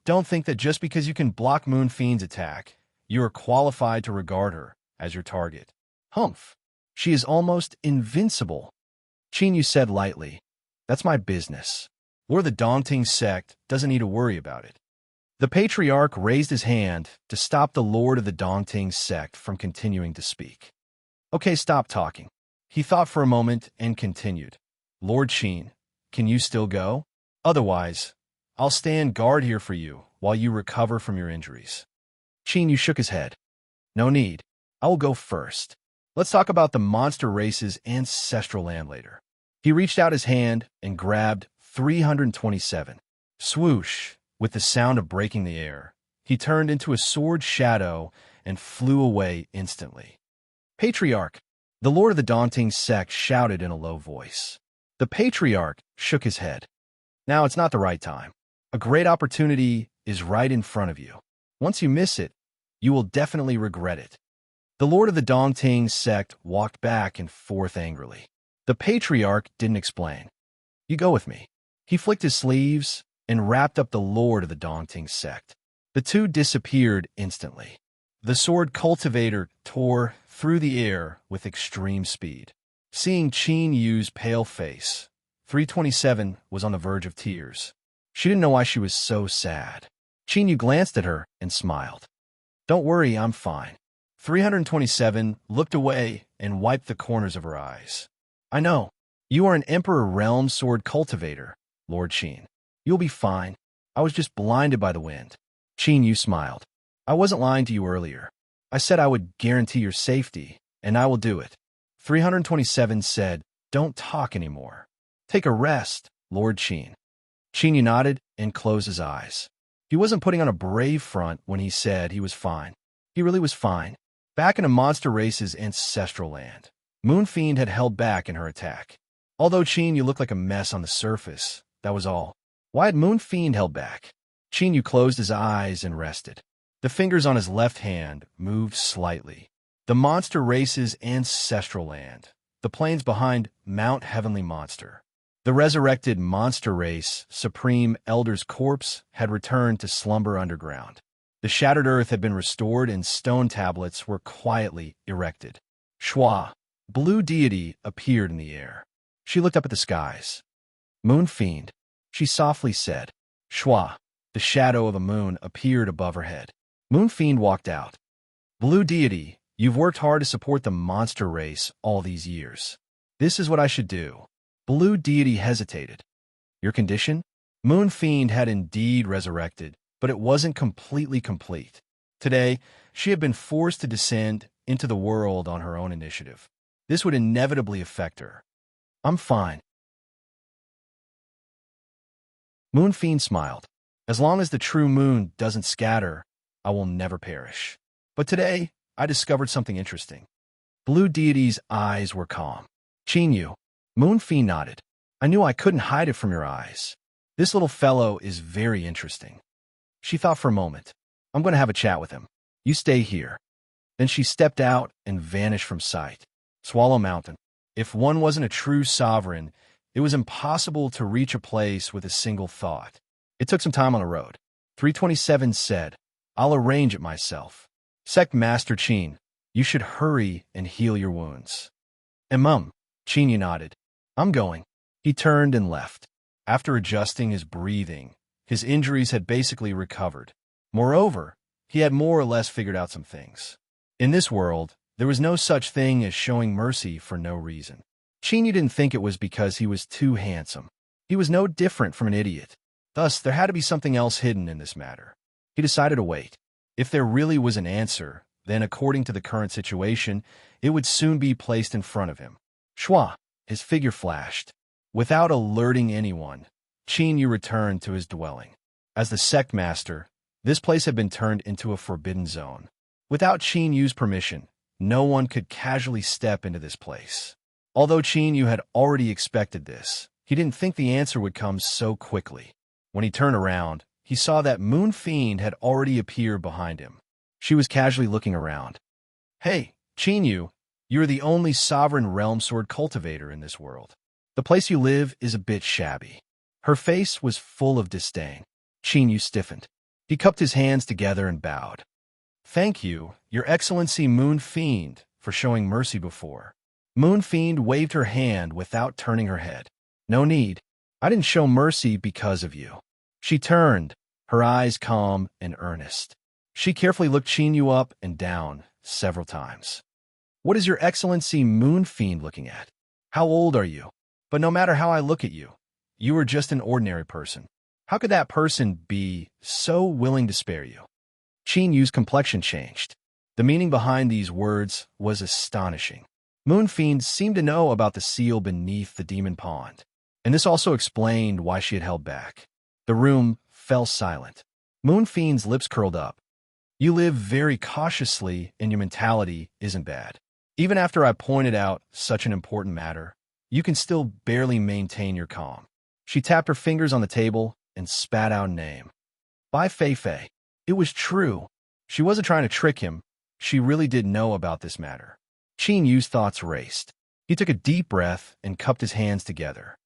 don't think that just because you can block Moonfiend's attack, you are qualified to regard her as your target. Humph. She is almost invincible. Qin Yu said lightly, that's my business. Lord of the Daunting sect doesn't need to worry about it. The patriarch raised his hand to stop the Lord of the Daunting sect from continuing to speak. Okay, stop talking. He thought for a moment and continued. Lord Qin, can you still go? Otherwise, I'll stand guard here for you while you recover from your injuries. Qin Yu shook his head. No need. I will go first. Let's talk about the monster race's ancestral land later. He reached out his hand and grabbed 327. Swoosh! With the sound of breaking the air, he turned into a sword shadow and flew away instantly. Patriarch! The lord of the daunting sect shouted in a low voice. The patriarch shook his head. Now it's not the right time. A great opportunity is right in front of you. Once you miss it, you will definitely regret it. The lord of the daunting sect walked back and forth angrily. The patriarch didn't explain. You go with me. He flicked his sleeves and wrapped up the lord of the daunting sect. The two disappeared instantly. The sword cultivator tore through the air with extreme speed. Seeing Qin Yu's pale face, 327 was on the verge of tears. She didn't know why she was so sad. Qin Yu glanced at her and smiled. Don't worry, I'm fine. 327 looked away and wiped the corners of her eyes. I know. You are an Emperor Realm sword cultivator, Lord Qin. You'll be fine. I was just blinded by the wind. Qin Yu smiled. I wasn't lying to you earlier. I said I would guarantee your safety, and I will do it. 327 said, Don't talk anymore. Take a rest, Lord Qin. Qin Yu nodded and closed his eyes. He wasn't putting on a brave front when he said he was fine. He really was fine. Back in a monster race's ancestral land, Moonfiend had held back in her attack. Although Qin Yu looked like a mess on the surface, that was all. Why had Moonfiend held back? Qin Yu closed his eyes and rested. The fingers on his left hand moved slightly. The monster race's ancestral land, the plains behind Mount Heavenly Monster. The resurrected monster race, Supreme Elder's corpse, had returned to slumber underground. The shattered earth had been restored and stone tablets were quietly erected. Shua, blue deity, appeared in the air. She looked up at the skies. Moonfiend, she softly said. Shua, the shadow of a moon, appeared above her head. Moonfiend walked out. Blue deity, you've worked hard to support the monster race all these years. This is what I should do. Blue deity hesitated. Your condition? Moonfiend had indeed resurrected, but it wasn't completely complete. Today, she had been forced to descend into the world on her own initiative. This would inevitably affect her. I'm fine. Moonfiend smiled. As long as the true moon doesn't scatter, I will never perish. But today, I discovered something interesting. Blue deity's eyes were calm. Qin Yu. Moonfiend nodded. I knew I couldn't hide it from your eyes. This little fellow is very interesting. She thought for a moment. I'm going to have a chat with him. You stay here. Then she stepped out and vanished from sight. Swallow Mountain. If one wasn't a true sovereign, it was impossible to reach a place with a single thought. It took some time on the road. 327 said, I'll arrange it myself. Sect Master Qin, you should hurry and heal your wounds. Qin Yu nodded. I'm going. He turned and left. After adjusting his breathing, his injuries had basically recovered. Moreover, he had more or less figured out some things. In this world, there was no such thing as showing mercy for no reason. Qin Yu didn't think it was because he was too handsome. He was no different from an idiot. Thus, there had to be something else hidden in this matter. He decided to wait. If there really was an answer, then according to the current situation, it would soon be placed in front of him. Shua, his figure flashed. Without alerting anyone, Qin Yu returned to his dwelling. As the sect master, this place had been turned into a forbidden zone. Without Qin Yu's permission, no one could casually step into this place. Although Qin Yu had already expected this, he didn't think the answer would come so quickly. When he turned around, he saw that Moonfiend had already appeared behind him. She was casually looking around. Hey, Qin Yu, you're the only sovereign realm sword cultivator in this world. The place you live is a bit shabby. Her face was full of disdain. Qin Yu stiffened. He cupped his hands together and bowed. Thank you, Your Excellency Moonfiend, for showing mercy before. Moonfiend waved her hand without turning her head. No need. I didn't show mercy because of you. She turned, her eyes calm and earnest. She carefully looked Qin Yu up and down several times. What is Your Excellency Moonfiend looking at? How old are you? But no matter how I look at you, you are just an ordinary person. How could that person be so willing to spare you? Qin Yu's complexion changed. The meaning behind these words was astonishing. Moonfiend seemed to know about the seal beneath the demon pond, and this also explained why she had held back. The room fell silent. Moonfiend's lips curled up. You live very cautiously and your mentality isn't bad. Even after I pointed out such an important matter, you can still barely maintain your calm. She tapped her fingers on the table and spat out a name. Bai Feifei. It was true. She wasn't trying to trick him. She really did know about this matter. Qin Yu's thoughts raced. He took a deep breath and cupped his hands together.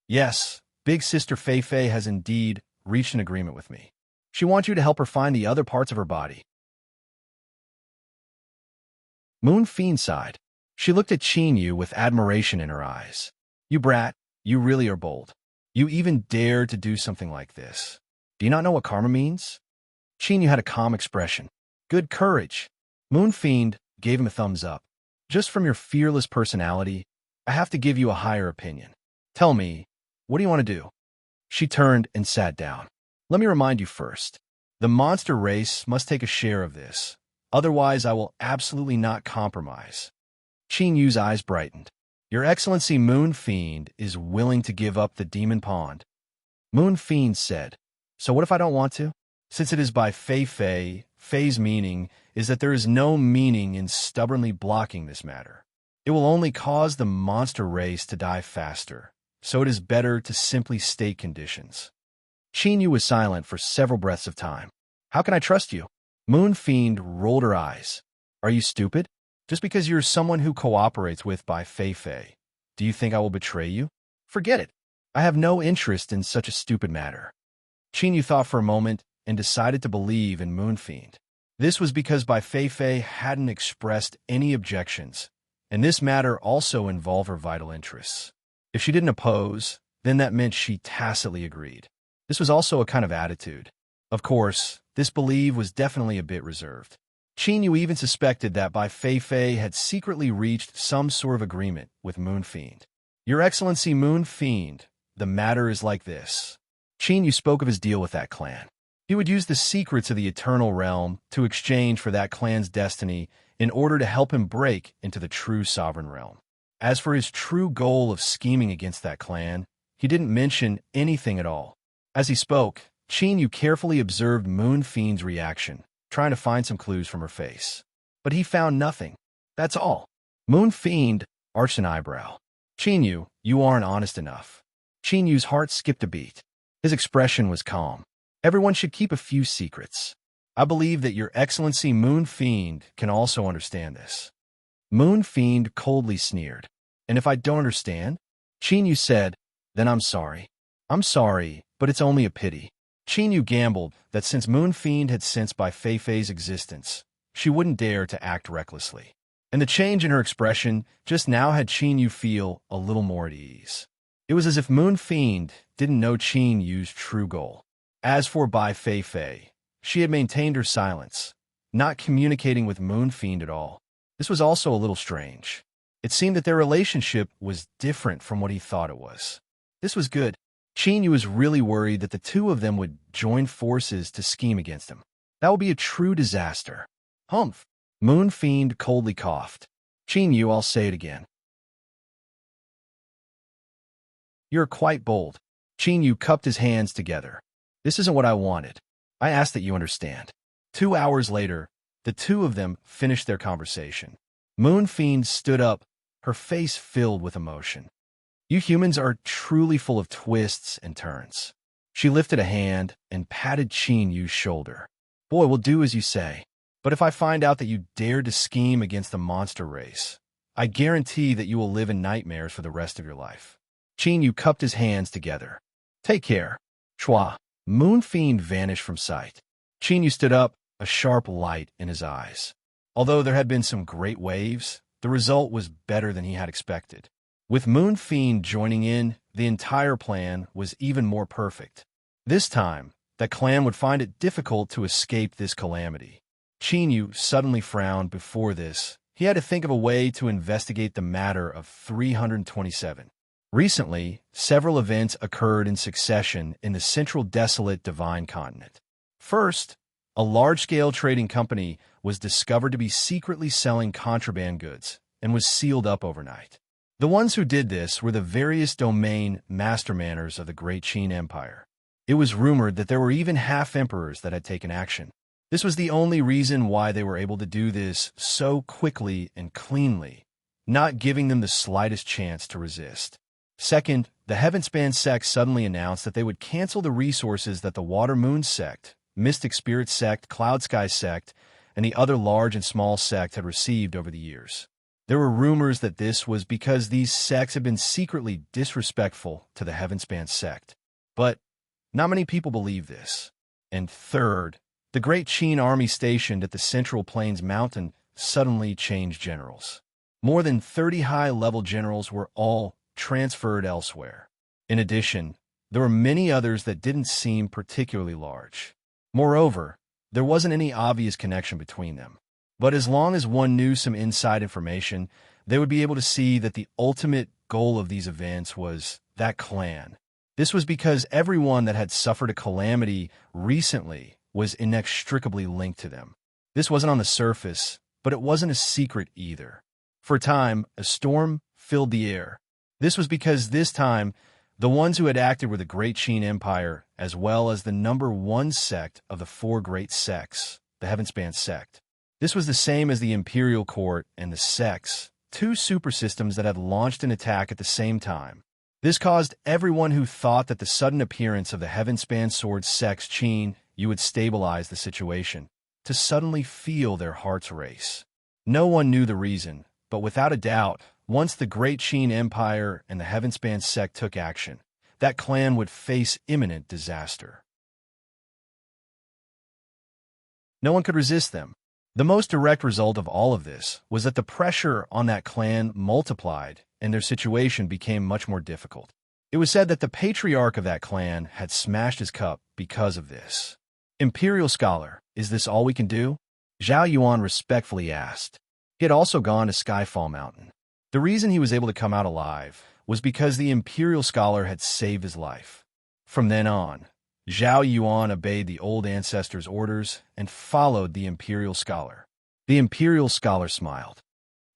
Yes, big sister Feifei has indeed reached an agreement with me. She wants you to help her find the other parts of her body. Moon Fiend sighed. She looked at Qin Yu with admiration in her eyes. You brat, you really are bold. You even dare to do something like this. Do you not know what karma means? Qin Yu had a calm expression. Good courage. Moon Fiend gave him a thumbs up. Just from your fearless personality, I have to give you a higher opinion. Tell me, what do you want to do? She turned and sat down. Let me remind you first. The monster race must take a share of this. Otherwise, I will absolutely not compromise. Qin Yu's eyes brightened. Your Excellency Moon Fiend is willing to give up the demon pond. Moon Fiend said, so what if I don't want to? Since it is by Feifei, Fei's meaning is that there is no meaning in stubbornly blocking this matter. It will only cause the monster race to die faster, so it is better to simply state conditions. Qin Yu was silent for several breaths of time. How can I trust you? Moon Fiend rolled her eyes. Are you stupid? Just because you're someone who cooperates with Bai Feifei, do you think I will betray you? Forget it. I have no interest in such a stupid matter. Qin Yu thought for a moment and decided to believe in Moon Fiend. This was because Bai Feifei hadn't expressed any objections, and this matter also involved her vital interests. If she didn't oppose, then that meant she tacitly agreed. This was also a kind of attitude. Of course, this belief was definitely a bit reserved. Qin Yu even suspected that Bai Feifei had secretly reached some sort of agreement with Moon Fiend. Your Excellency Moon Fiend, the matter is like this. Qin Yu spoke of his deal with that clan. He would use the secrets of the Eternal Realm to exchange for that clan's destiny in order to help him break into the true Sovereign Realm. As for his true goal of scheming against that clan, he didn't mention anything at all. As he spoke, Qin Yu carefully observed Moon Fiend's reaction, trying to find some clues from her face. But he found nothing. That's all. Moon Fiend arched an eyebrow. Qin Yu, you aren't honest enough. Qin Yu's heart skipped a beat. His expression was calm. Everyone should keep a few secrets. I believe that Your Excellency Moon Fiend can also understand this. Moon Fiend coldly sneered. And if I don't understand? Qin Yu said, then I'm sorry. I'm sorry, but it's only a pity. Qin Yu gambled that since Moon Fiend had sensed Bai Feifei's existence, she wouldn't dare to act recklessly. And the change in her expression just now had Qin Yu feel a little more at ease. It was as if Moon Fiend didn't know Qin Yu's true goal. As for Bai Feifei, she had maintained her silence, not communicating with Moon Fiend at all. This was also a little strange. It seemed that their relationship was different from what he thought it was. This was good. Qin Yu was really worried that the two of them would join forces to scheme against him. That would be a true disaster. Humph. Moon Fiend coldly coughed. Qin Yu, I'll say it again. You're quite bold. Qin Yu cupped his hands together. This isn't what I wanted. I ask that you understand. 2 hours later, the two of them finished their conversation. Moon Fiend stood up, her face filled with emotion. You humans are truly full of twists and turns. She lifted a hand and patted Qin Yu's shoulder. Boy, we'll do as you say. But if I find out that you dared to scheme against the monster race, I guarantee that you will live in nightmares for the rest of your life. Qin Yu cupped his hands together. Take care. Chua. Moon Fiend vanished from sight. Qin Yu stood up, a sharp light in his eyes. Although there had been some great waves, the result was better than he had expected. With Moon Fiend joining in, the entire plan was even more perfect. This time, the clan would find it difficult to escape this calamity. Qin Yu suddenly frowned before this. He had to think of a way to investigate the matter of 327. Recently, several events occurred in succession in the central desolate divine continent. First, a large-scale trading company was discovered to be secretly selling contraband goods and was sealed up overnight. The ones who did this were the various domain mastermanners of the Great Qin Empire. It was rumored that there were even half-emperors that had taken action. This was the only reason why they were able to do this so quickly and cleanly, not giving them the slightest chance to resist. Second, the Heavenspan sect suddenly announced that they would cancel the resources that the Water Moon sect, Mystic Spirit sect, Cloud Sky sect, and the other large and small sects had received over the years. There were rumors that this was because these sects had been secretly disrespectful to the Heavenspan sect. But not many people believe this. And third, the great Qin army stationed at the Central Plains Mountain suddenly changed generals. More than 30 high-level generals were all transferred elsewhere. In addition, there were many others that didn't seem particularly large. Moreover, there wasn't any obvious connection between them. But as long as one knew some inside information, they would be able to see that the ultimate goal of these events was that clan. This was because everyone that had suffered a calamity recently was inextricably linked to them. This wasn't on the surface, but it wasn't a secret either. For a time, a storm filled the air. This was because this time, the ones who had acted were the Great Qin Empire, as well as the number one sect of the four great sects, the Heavenspan sect. This was the same as the Imperial Court and the sects, two super systems that had launched an attack at the same time. This caused everyone who thought that the sudden appearance of the Heavenspan Sword sects Qin you would stabilize the situation, to suddenly feel their hearts race. No one knew the reason, but without a doubt, once the Great Qin Empire and the Heavenspan sect took action, that clan would face imminent disaster. No one could resist them. The most direct result of all of this was that the pressure on that clan multiplied and their situation became much more difficult. It was said that the patriarch of that clan had smashed his cup because of this. Imperial Scholar, is this all we can do? Zhao Yuan respectfully asked. He had also gone to Skyfall Mountain. The reason he was able to come out alive was because the Imperial Scholar had saved his life. From then on, Zhao Yuan obeyed the old ancestor's orders and followed the Imperial Scholar. The Imperial Scholar smiled.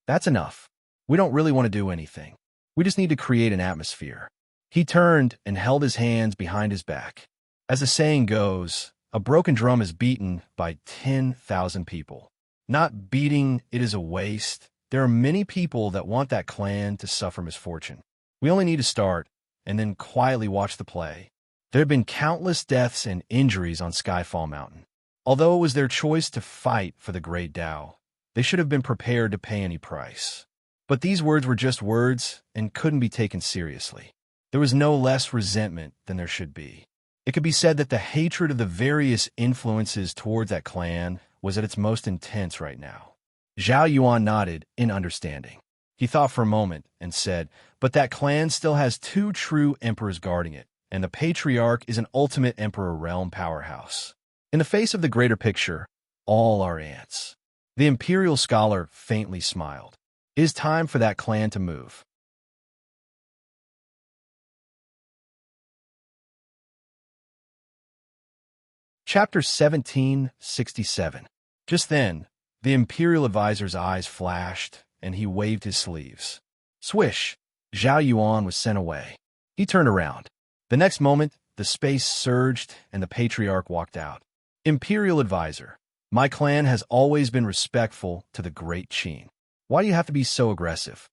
That's enough. We don't really want to do anything. We just need to create an atmosphere. He turned and held his hands behind his back. As the saying goes, a broken drum is beaten by 10,000 people. Not beating it is a waste. There are many people that want that clan to suffer misfortune. We only need to start, and then quietly watch the play. There have been countless deaths and injuries on Skyfall Mountain. Although it was their choice to fight for the Great Tao, they should have been prepared to pay any price. But these words were just words and couldn't be taken seriously. There was no less resentment than there should be. It could be said that the hatred of the various influences towards that clan was at its most intense right now. Zhao Yuan nodded in understanding. He thought for a moment and said, but that clan still has two true emperors guarding it, and the patriarch is an ultimate emperor realm powerhouse. In the face of the greater picture, all are ants. The Imperial Scholar faintly smiled. It is time for that clan to move. Chapter 1767. Just then, the Imperial Advisor's eyes flashed, and he waved his sleeves. Swish! Zhao Yuan was sent away. He turned around. The next moment, the space surged, and the Patriarch walked out. Imperial Advisor, my clan has always been respectful to the Great Qin. Why do you have to be so aggressive?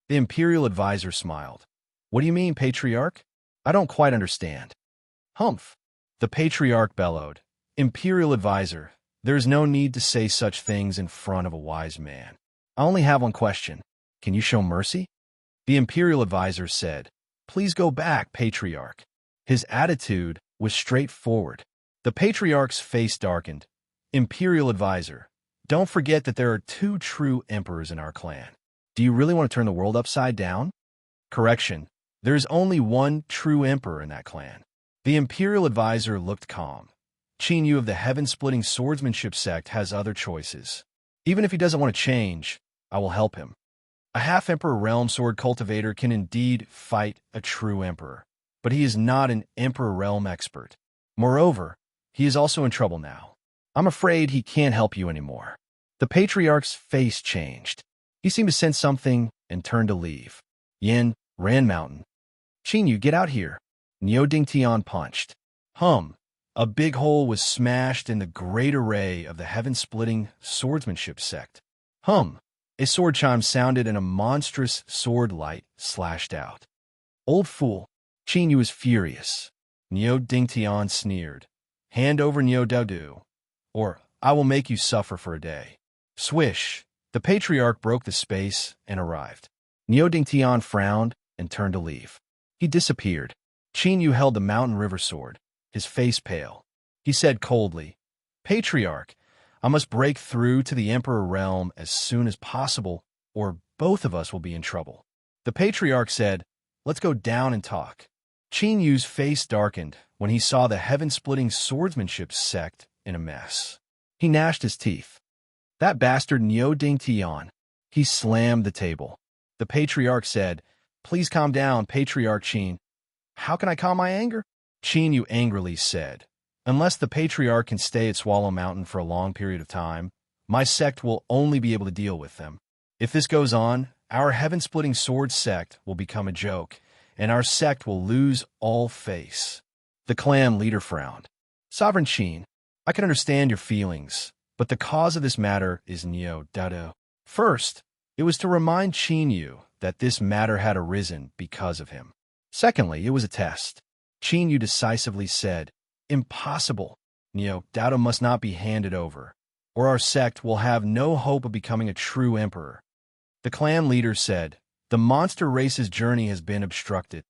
The Imperial Advisor smiled. What do you mean, Patriarch? I don't quite understand. Humph! The Patriarch bellowed. Imperial Advisor, there is no need to say such things in front of a wise man. I only have one question. Can you show mercy? The Imperial Advisor said, Please go back, Patriarch. His attitude was straightforward. The Patriarch's face darkened. Imperial Advisor, don't forget that there are two true emperors in our clan. Do you really want to turn the world upside down? Correction, there is only one true emperor in that clan. The Imperial Advisor looked calm. Qin Yu of the Heaven-Splitting Swordsmanship sect has other choices. Even if he doesn't want to change, I will help him. A half-emperor realm sword cultivator can indeed fight a true emperor, but he is not an emperor realm expert. Moreover, he is also in trouble now. I'm afraid he can't help you anymore. The Patriarch's face changed. He seemed to sense something and turned to leave. Yin, Ran Mountain. Qin Yu, get out here. Niu Dingtian punched. A big hole was smashed in the great array of the heaven-splitting swordsmanship sect. Hum! A sword chime sounded and a monstrous sword light slashed out. Old fool! Qin Yu was furious. Niu Dingtian sneered. Hand over Niu Daodu, or I will make you suffer for a day. Swish! The patriarch broke the space and arrived. Niu Dingtian frowned and turned to leave. He disappeared. Qin Yu held the mountain river sword, his face pale. He said coldly, Patriarch, I must break through to the Emperor realm as soon as possible, or both of us will be in trouble. The Patriarch said, Let's go down and talk. Qin Yu's face darkened when he saw the heaven-splitting swordsmanship sect in a mess. He gnashed his teeth. That bastard Niu Dingtian. He slammed the table. The Patriarch said, Please calm down, Patriarch Qin. How can I calm my anger? Qin Yu angrily said, Unless the Patriarch can stay at Swallow Mountain for a long period of time, my sect will only be able to deal with them. If this goes on, our heaven-splitting sword sect will become a joke, and our sect will lose all face. The clan leader frowned. Sovereign Qin, I can understand your feelings, but the cause of this matter is Niu Daodu. First, it was to remind Qin Yu that this matter had arisen because of him. Secondly, it was a test. Qin Yu decisively said, Impossible. Niu Daodu must not be handed over, or our sect will have no hope of becoming a true emperor. The clan leader said, The monster race's journey has been obstructed.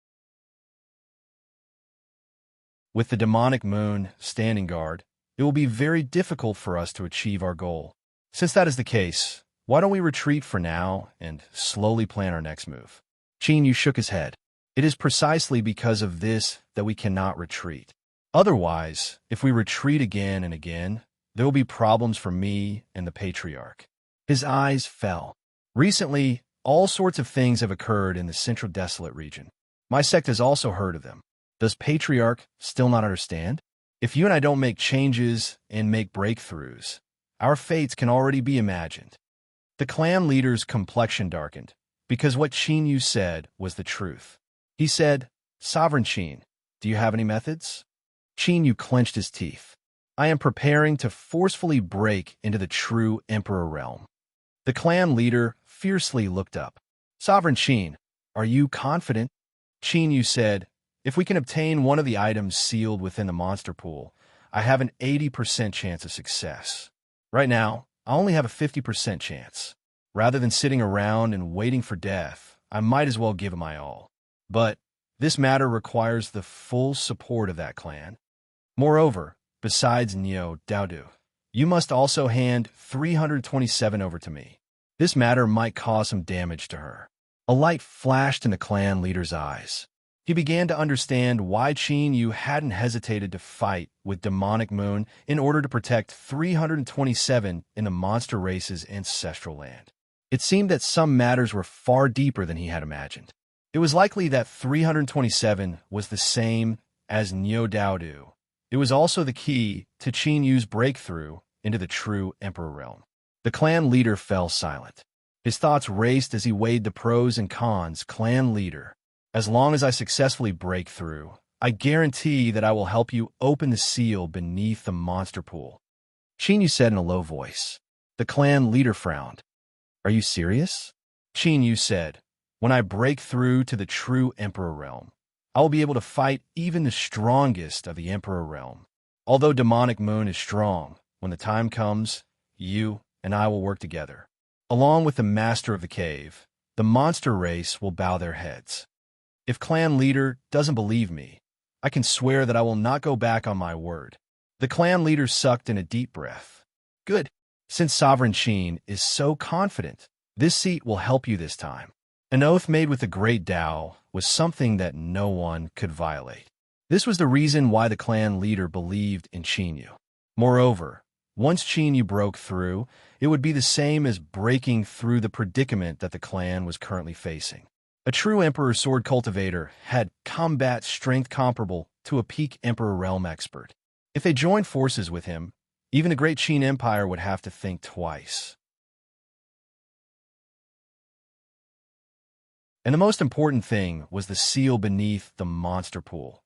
With the demonic moon standing guard, it will be very difficult for us to achieve our goal. Since that is the case, why don't we retreat for now and slowly plan our next move? Qin Yu shook his head. It is precisely because of this that we cannot retreat. Otherwise, if we retreat again and again, there will be problems for me and the Patriarch. His eyes fell. Recently, all sorts of things have occurred in the Central Desolate region. My sect has also heard of them. Does Patriarch still not understand? If you and I don't make changes and make breakthroughs, our fates can already be imagined. The clan leader's complexion darkened, because what Qin Yu said was the truth. He said, Sovereign Qin, do you have any methods? Qin Yu clenched his teeth. I am preparing to forcefully break into the true Emperor realm. The clan leader fiercely looked up. Sovereign Qin, are you confident? Qin Yu said, If we can obtain one of the items sealed within the monster pool, I have an 80% chance of success. Right now, I only have a 50% chance. Rather than sitting around and waiting for death, I might as well give it my all. But this matter requires the full support of that clan. Moreover, besides Niu Daodu, you must also hand 327 over to me. This matter might cause some damage to her. A light flashed in the clan leader's eyes. He began to understand why Qin Yu hadn't hesitated to fight with Demonic Moon in order to protect 327 in the monster race's ancestral land. It seemed that some matters were far deeper than he had imagined. It was likely that 327 was the same as Niu Daodu. It was also the key to Qin Yu's breakthrough into the true Emperor realm. The clan leader fell silent. His thoughts raced as he weighed the pros and cons. Clan leader, as long as I successfully break through, I guarantee that I will help you open the seal beneath the monster pool. Qin Yu said in a low voice. The clan leader frowned. Are you serious? Qin Yu said, When I break through to the true Emperor realm, I will be able to fight even the strongest of the Emperor realm. Although Demonic Moon is strong, when the time comes, you and I will work together. Along with the Master of the Cave, the monster race will bow their heads. If clan leader doesn't believe me, I can swear that I will not go back on my word. The clan leader sucked in a deep breath. Good. Since Sovereign Qin is so confident, this seat will help you this time. An oath made with the great Tao was something that no one could violate. This was the reason why the clan leader believed in Qin Yu. Moreover, once Qin Yu broke through, it would be the same as breaking through the predicament that the clan was currently facing. A true Emperor sword cultivator had combat strength comparable to a peak Emperor realm expert. If they joined forces with him, even the great Qin Empire would have to think twice. And the most important thing was the seal beneath the monster pool.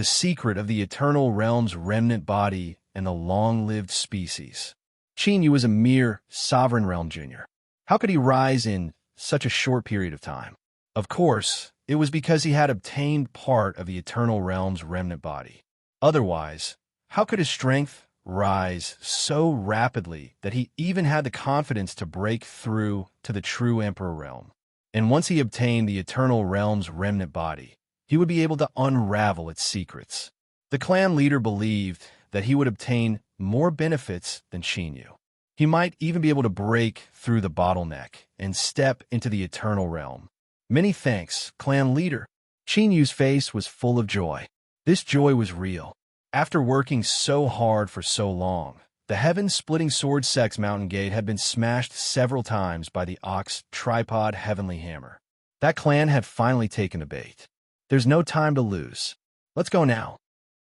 the secret of the eternal realm's remnant body and the long-lived species. Qin Yu was a mere sovereign realm junior. How could he rise in such a short period of time? Of course, it was because he had obtained part of the eternal realm's remnant body. Otherwise, how could his strength rise so rapidly that he even had the confidence to break through to the true Emperor realm? And once he obtained the eternal realm's remnant body, he would be able to unravel its secrets. The clan leader believed that he would obtain more benefits than Qin Yu. He might even be able to break through the bottleneck and step into the eternal realm. Many thanks, clan leader. Qin Yu's face was full of joy. This joy was real. After working so hard for so long, the heaven-splitting sword sex mountain gate had been smashed several times by the ox tripod heavenly hammer. That clan had finally taken a bait. There's no time to lose. Let's go now.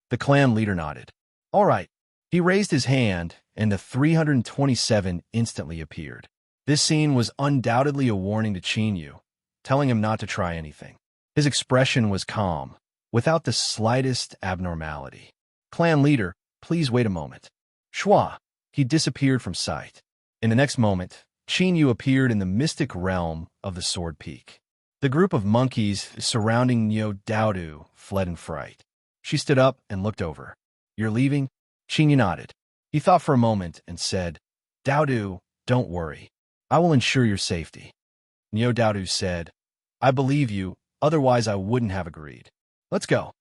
The clan leader nodded. All right. He raised his hand, and the 327 instantly appeared. This scene was undoubtedly a warning to Qin Yu, telling him not to try anything. His expression was calm, without the slightest abnormality. Clan leader, please wait a moment. Shua. He disappeared from sight. In the next moment, Qin Yu appeared in the mystic realm of the Sword Peak. The group of monkeys surrounding Niu Daodu fled in fright. She stood up and looked over. You're leaving? Qin Yu nodded. He thought for a moment and said, Daodu, don't worry. I will ensure your safety. Niu Daodu said, I believe you, otherwise I wouldn't have agreed. Let's go.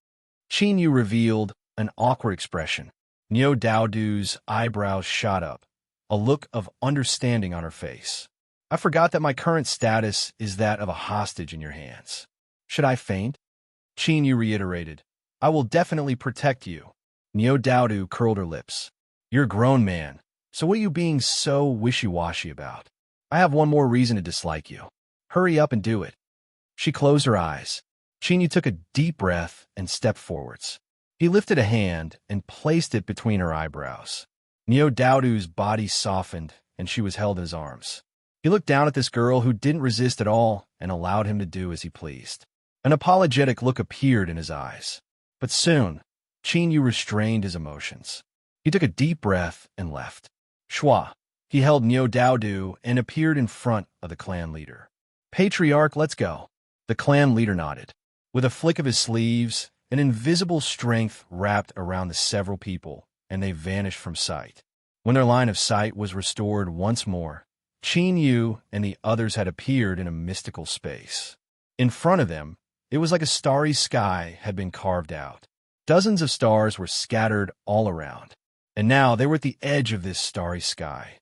Qin Yu revealed an awkward expression. Niu Daodu's eyebrows shot up, a look of understanding on her face. I forgot that my current status is that of a hostage in your hands. Should I faint? Qin Yu reiterated, I will definitely protect you. Niu Daodu curled her lips. You're a grown man, so what are you being so wishy-washy about? I have one more reason to dislike you. Hurry up and do it. She closed her eyes. Qin Yu took a deep breath and stepped forwards. He lifted a hand and placed it between her eyebrows. Niu Daodu's body softened, and she was held in his arms. He looked down at this girl who didn't resist at all and allowed him to do as he pleased. An apologetic look appeared in his eyes. But soon, Qin Yu restrained his emotions. He took a deep breath and left. Shua. He held Niu Daodu and appeared in front of the clan leader. Patriarch, let's go. The clan leader nodded. With a flick of his sleeves, an invisible strength wrapped around the several people, and they vanished from sight. When their line of sight was restored once more, Qin Yu and the others had appeared in a mystical space. In front of them, it was like a starry sky had been carved out. Dozens of stars were scattered all around, and now they were at the edge of this starry sky.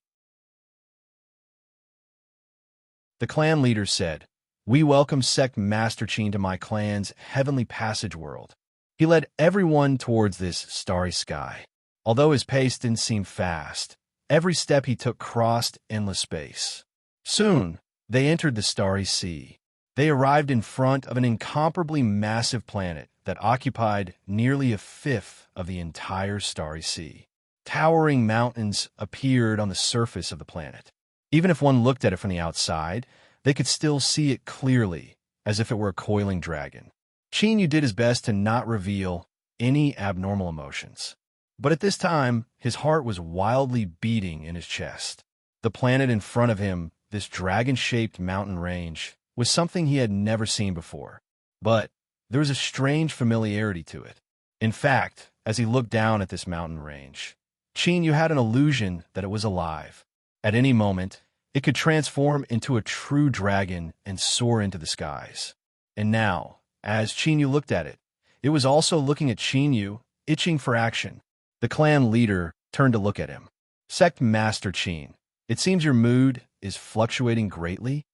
The clan leader said, We welcome Sect Master Qin to my clan's heavenly passage world. He led everyone towards this starry sky. Although his pace didn't seem fast, every step he took crossed endless space. Soon, they entered the starry sea. They arrived in front of an incomparably massive planet that occupied nearly a fifth of the entire starry sea. Towering mountains appeared on the surface of the planet. Even if one looked at it from the outside, they could still see it clearly, as if it were a coiling dragon. Qin Yu did his best to not reveal any abnormal emotions. But at this time, his heart was wildly beating in his chest. The planet in front of him, this dragon-shaped mountain range, was something he had never seen before. But there was a strange familiarity to it. In fact, as he looked down at this mountain range, Qin Yu had an illusion that it was alive. At any moment, it could transform into a true dragon and soar into the skies. And now, as Qin Yu looked at it, it was also looking at Qin Yu, itching for action. The clan leader turned to look at him. Sect Master Qin, it seems your mood is fluctuating greatly.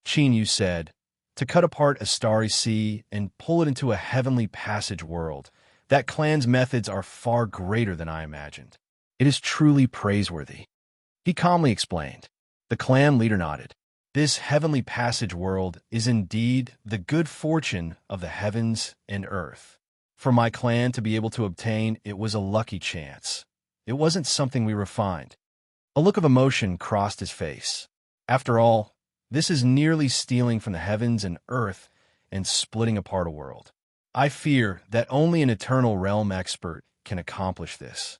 Qin Yu said, to cut apart a starry sea and pull it into a heavenly passage world, that clan's methods are far greater than I imagined. It is truly praiseworthy. He calmly explained. The clan leader nodded. This heavenly passage world is indeed the good fortune of the heavens and earth. For my clan to be able to obtain, it was a lucky chance. It wasn't something we refined. A look of emotion crossed his face. After all, this is nearly stealing from the heavens and earth and splitting apart a world. I fear that only an eternal realm expert can accomplish this.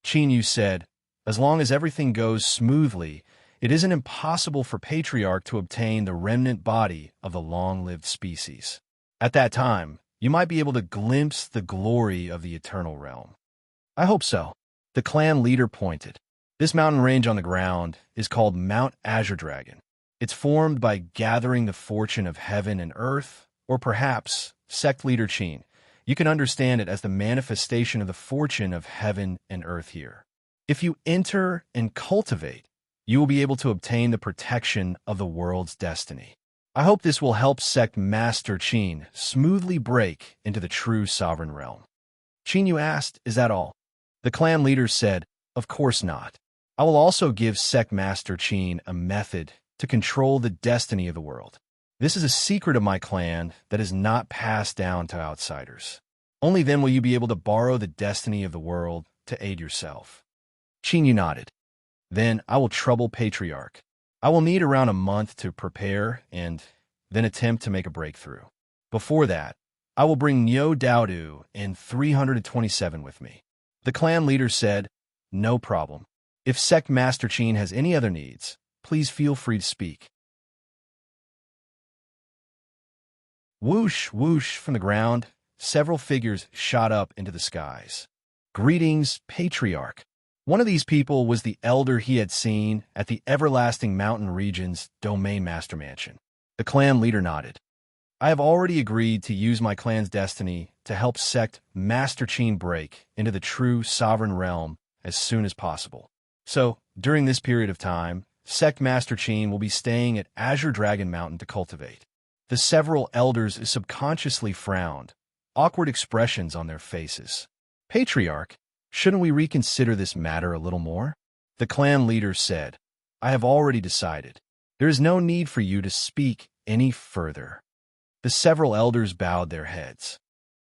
Qin Yu said, as long as everything goes smoothly, it isn't impossible for Patriarch to obtain the remnant body of the long-lived species. At that time, you might be able to glimpse the glory of the eternal realm. I hope so. The clan leader pointed. This mountain range on the ground is called Mount Azure Dragon. It's formed by gathering the fortune of heaven and earth, or perhaps, sect leader Qin, you can understand it as the manifestation of the fortune of heaven and earth here. If you enter and cultivate, you will be able to obtain the protection of the world's destiny. I hope this will help Sect Master Qin smoothly break into the true sovereign realm. Qin Yu asked, is that all? The clan leader said, of course not. I will also give Sect Master Qin a method to control the destiny of the world. This is a secret of my clan that is not passed down to outsiders. Only then will you be able to borrow the destiny of the world to aid yourself. Qin Yu nodded. Then I will trouble Patriarch. I will need around a month to prepare and then attempt to make a breakthrough. Before that, I will bring Nyo Daodu and 327 with me. The clan leader said, no problem. If Sect Master Qin has any other needs, please feel free to speak. Whoosh, whoosh from the ground, several figures shot up into the skies. Greetings, Patriarch. One of these people was the elder he had seen at the Everlasting Mountain Region's Domain Master Mansion. The clan leader nodded. I have already agreed to use my clan's destiny to help Sect Master Qin break into the true sovereign realm as soon as possible. So, during this period of time, Sect Master Qin will be staying at Azure Dragon Mountain to cultivate. The several elders subconsciously frowned, awkward expressions on their faces. Patriarch, shouldn't we reconsider this matter a little more? The clan leader said, I have already decided. There is no need for you to speak any further. The several elders bowed their heads.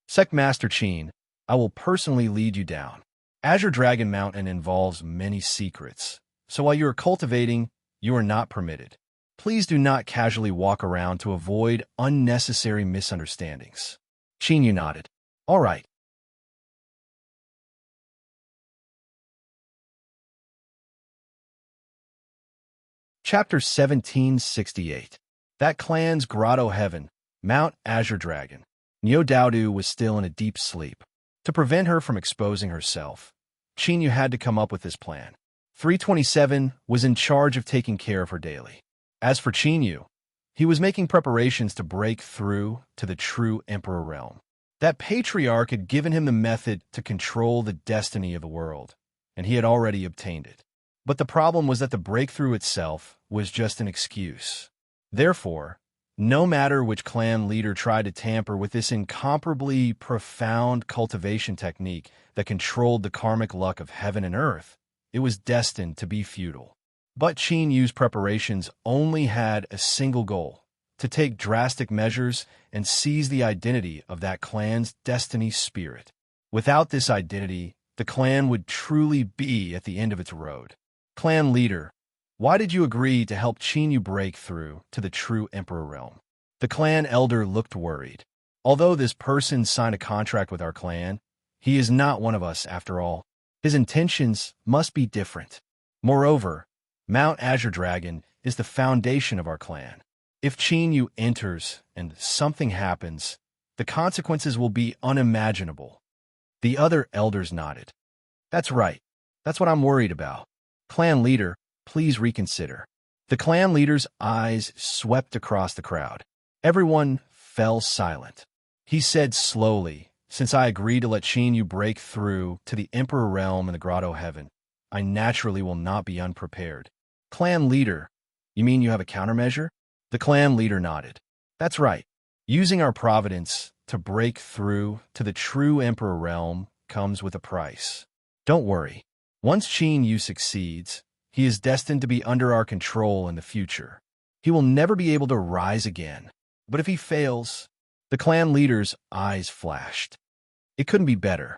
Sect Master Qin, I will personally lead you down. Azure Dragon Mountain involves many secrets, so while you are cultivating, you are not permitted. Please do not casually walk around to avoid unnecessary misunderstandings. Qin Yu nodded. All right. Chapter 1768. That clan's grotto heaven, Mount Azure Dragon. Nyo Daodu was still in a deep sleep. To prevent her from exposing herself, Qin Yu had to come up with this plan. 327 was in charge of taking care of her daily. As for Qin Yu, he was making preparations to break through to the true Emperor realm. That Patriarch had given him the method to control the destiny of the world, and he had already obtained it. But the problem was that the breakthrough itself was just an excuse. Therefore, no matter which clan leader tried to tamper with this incomparably profound cultivation technique that controlled the karmic luck of heaven and earth, it was destined to be futile. But Qin Yu's preparations only had a single goal, to take drastic measures and seize the identity of that clan's destiny spirit. Without this identity, the clan would truly be at the end of its road. Clan leader, why did you agree to help Qin Yu break through to the true Emperor realm? The clan elder looked worried. Although this person signed a contract with our clan, he is not one of us after all. His intentions must be different. Moreover, Mount Azure Dragon is the foundation of our clan. If Qin Yu enters and something happens, the consequences will be unimaginable. The other elders nodded. That's right. That's what I'm worried about. Clan leader, please reconsider. The clan leader's eyes swept across the crowd. Everyone fell silent. He said slowly, since I agreed to let Qin Yu break through to the Emperor realm in the Grotto Heaven, I naturally will not be unprepared. Clan leader, you mean you have a countermeasure? The clan leader nodded. That's right. Using our providence to break through to the true Emperor realm comes with a price. Don't worry. Once Qin Yu succeeds, he is destined to be under our control in the future. He will never be able to rise again. But if he fails, the clan leader's eyes flashed. It couldn't be better.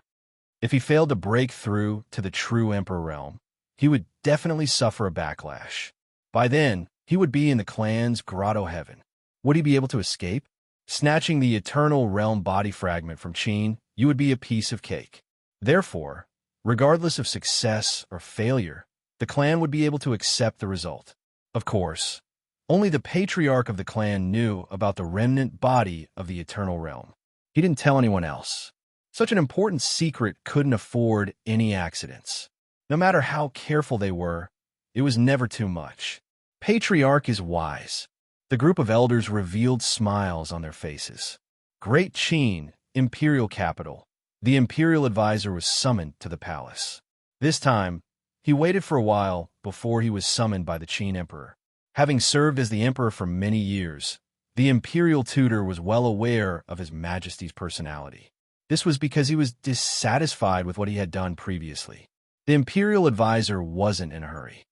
If he failed to break through to the true Emperor realm, he would definitely suffer a backlash. By then, he would be in the clan's grotto heaven. Would he be able to escape? Snatching the eternal realm body fragment from Qin, you would be a piece of cake. Therefore, regardless of success or failure, the clan would be able to accept the result. Of course, only the patriarch of the clan knew about the remnant body of the eternal realm. He didn't tell anyone else. Such an important secret couldn't afford any accidents. No matter how careful they were, it was never too much. Patriarch is wise. The group of elders revealed smiles on their faces. Great Qin, imperial capital. The imperial advisor was summoned to the palace. This time, he waited for a while before he was summoned by the Qin emperor. Having served as the emperor for many years, the imperial tutor was well aware of His Majesty's personality. This was because he was dissatisfied with what he had done previously. The imperial advisor wasn't in a hurry.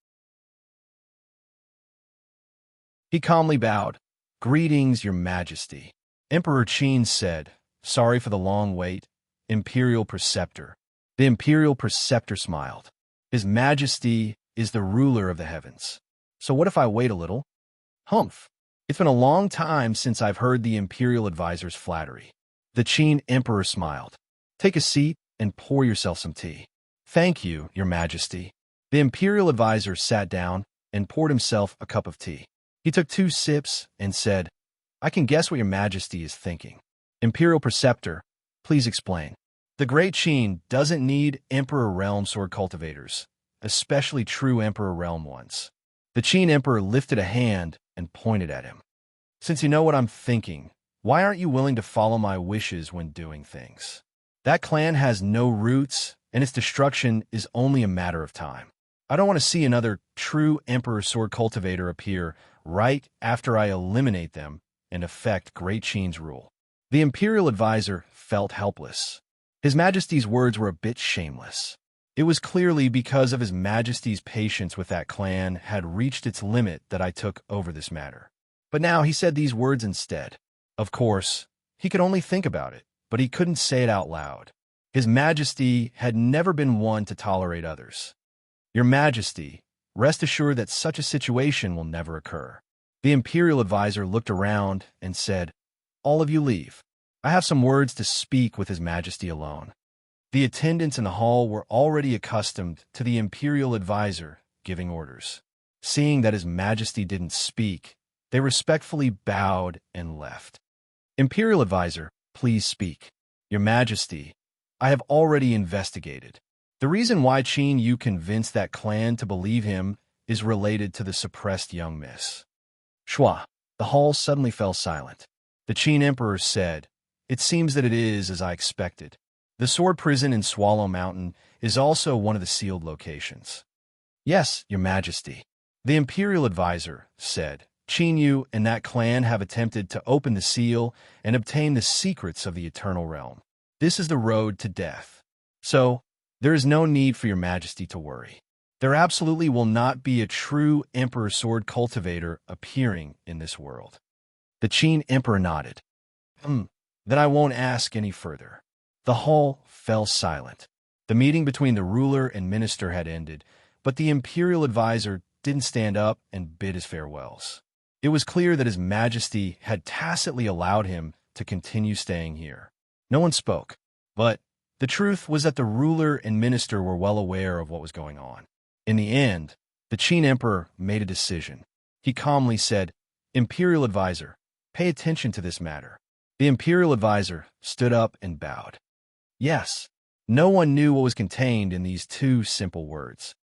He calmly bowed. "Greetings, Your Majesty." Emperor Qin said, "Sorry for the long wait, Imperial Preceptor." The Imperial Preceptor smiled. "His Majesty is the ruler of the heavens. So what if I wait a little?" "Humph. It's been a long time since I've heard the Imperial Advisor's flattery." The Qin Emperor smiled. "Take a seat and pour yourself some tea." "Thank you, Your Majesty." The Imperial Advisor sat down and poured himself a cup of tea. He took 2 sips and said, "I can guess what Your Majesty is thinking. Imperial Preceptor, please explain." The Great Qin doesn't need Emperor Realm sword cultivators, especially true Emperor Realm ones. The Qin Emperor lifted a hand and pointed at him. "Since you know what I'm thinking, why aren't you willing to follow my wishes when doing things? That clan has no roots, and its destruction is only a matter of time. I don't want to see another true Emperor Sword Cultivator appear right after I eliminate them and affect Great Qin's rule." The Imperial Advisor felt helpless. His Majesty's words were a bit shameless. It was clearly because of His Majesty's patience with that clan had reached its limit that I took over this matter. But now he said these words instead. Of course, he could only think about it, but he couldn't say it out loud. His Majesty had never been one to tolerate others. "Your Majesty, rest assured that such a situation will never occur." The Imperial Advisor looked around and said, "All of you leave. I have some words to speak with His Majesty alone." The attendants in the hall were already accustomed to the Imperial Advisor giving orders. Seeing that His Majesty didn't speak, they respectfully bowed and left. "Imperial Advisor, please speak." "Your Majesty, I have already investigated. The reason why Qin Yu convinced that clan to believe him is related to the suppressed young miss." Shua. The hall suddenly fell silent. The Qin Emperor said, "It seems that it is as I expected. The sword prison in Swallow Mountain is also one of the sealed locations." "Yes, Your Majesty." The Imperial Advisor said, "Qin Yu and that clan have attempted to open the seal and obtain the secrets of the Eternal Realm. This is the road to death. So, there is no need for Your Majesty to worry. There absolutely will not be a true Emperor Sword Cultivator appearing in this world." The Qin Emperor nodded. Then I won't ask any further." The hall fell silent. The meeting between the ruler and minister had ended, but the Imperial Advisor didn't stand up and bid his farewells. It was clear that His Majesty had tacitly allowed him to continue staying here. No one spoke, but the truth was that the ruler and minister were well aware of what was going on. In the end, the Qin Emperor made a decision. He calmly said, "Imperial Advisor, pay attention to this matter." The Imperial Advisor stood up and bowed. Yes, no one knew what was contained in these 2 simple words.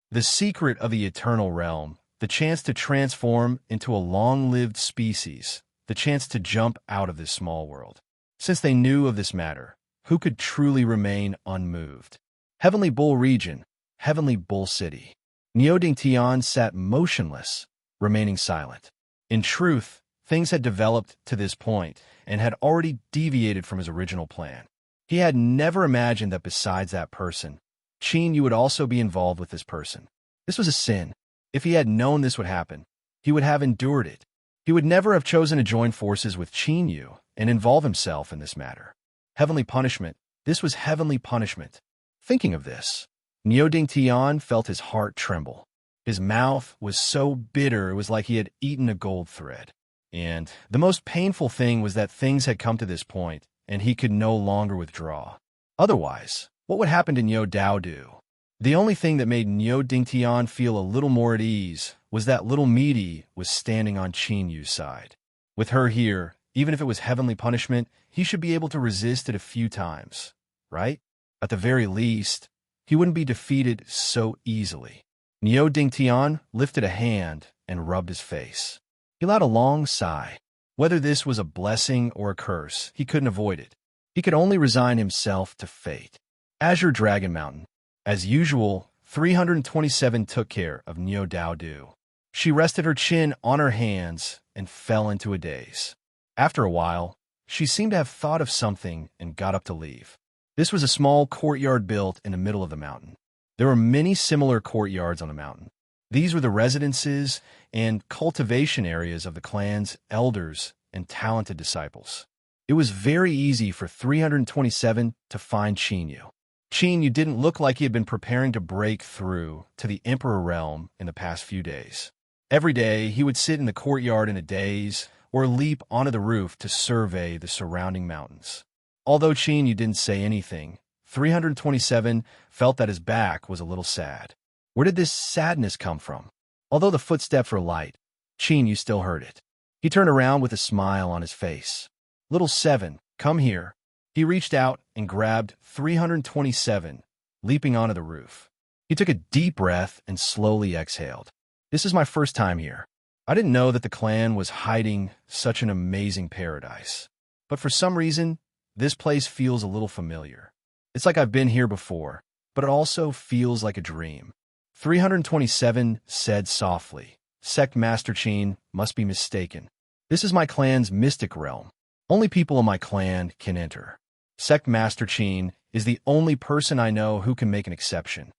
The secret of the Eternal Realm, the chance to transform into a long-lived species, the chance to jump out of this small world. Since they knew of this matter, who could truly remain unmoved? Heavenly Bull Region, Heavenly Bull City. Nioding Tian sat motionless, remaining silent. In truth, things had developed to this point and had already deviated from his original plan. He had never imagined that besides that person, Qin Yu would also be involved with this person. This was a sin. If he had known this would happen, he would have endured it. He would never have chosen to join forces with Qin Yu and involve himself in this matter. Heavenly punishment. This was heavenly punishment. Thinking of this, Nioding Tian felt his heart tremble. His mouth was so bitter it was like he had eaten a gold thread. And the most painful thing was that things had come to this point, and he could no longer withdraw. Otherwise, what would happen to Niu Dao do? The only thing that made Niu Dingtian feel a little more at ease was that little Meaty was standing on Qin Yu's side. With her here, even if it was heavenly punishment, he should be able to resist it a few times, right? At the very least, he wouldn't be defeated so easily. Niu Dingtian lifted a hand and rubbed his face. He let out a long sigh. Whether this was a blessing or a curse, he couldn't avoid it. He could only resign himself to fate. Azure Dragon Mountain. As usual, 327 took care of Niu Dao Du. She rested her chin on her hands and fell into a daze. After a while, she seemed to have thought of something and got up to leave. This was a small courtyard built in the middle of the mountain. There were many similar courtyards on the mountain. These were the residences and cultivation areas of the clan's elders and talented disciples. It was very easy for 327 to find Qin Yu. Qin Yu didn't look like he had been preparing to break through to the Emperor realm in the past few days. Every day, he would sit in the courtyard in a daze or leap onto the roof to survey the surrounding mountains. Although Qin Yu didn't say anything, 327 felt that his back was a little sad. Where did this sadness come from? Although the footsteps were light, Qin Yu still heard it. He turned around with a smile on his face. "Little Seven, come here." He reached out and grabbed 327, leaping onto the roof. He took a deep breath and slowly exhaled. "This is my first time here. I didn't know that the clan was hiding such an amazing paradise. But for some reason, this place feels a little familiar. It's like I've been here before, but it also feels like a dream." 327 said softly, "Sect Master Qin must be mistaken. This is my clan's mystic realm. Only people in my clan can enter. Sect Master Qin is the only person I know who can make an exception."